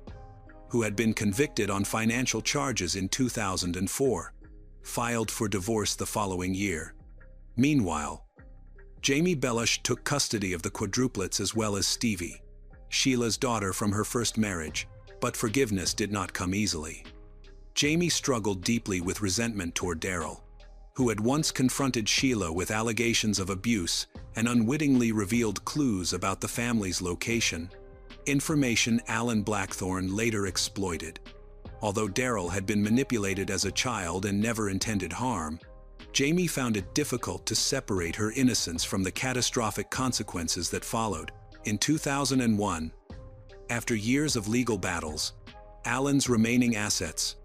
S1: who had been convicted on financial charges in 2004, filed for divorce the following year. Meanwhile, Jamie Bellish took custody of the quadruplets as well as Stevie, Sheila's daughter from her first marriage, but forgiveness did not come easily. Jamie struggled deeply with resentment toward Daryl, who had once confronted Sheila with allegations of abuse and unwittingly revealed clues about the family's location, information Alan Blackthorne later exploited. Although Daryl had been manipulated as a child and never intended harm, Jamie found it difficult to separate her innocence from the catastrophic consequences that followed. In 2001, after years of legal battles, Alan's remaining assets,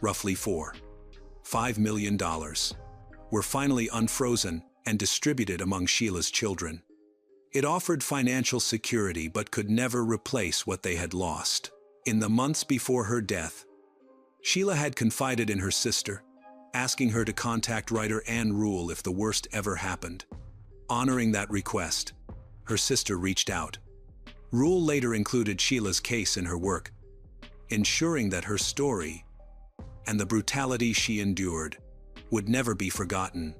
S1: roughly $5 million, were finally unfrozen and distributed among Sheila's children. It offered financial security but could never replace what they had lost. In the months before her death, Sheila had confided in her sister, asking her to contact writer Ann Rule if the worst ever happened. Honoring that request, her sister reached out. Rule later included Sheila's case in her work, ensuring that her story and the brutality she endured would never be forgotten.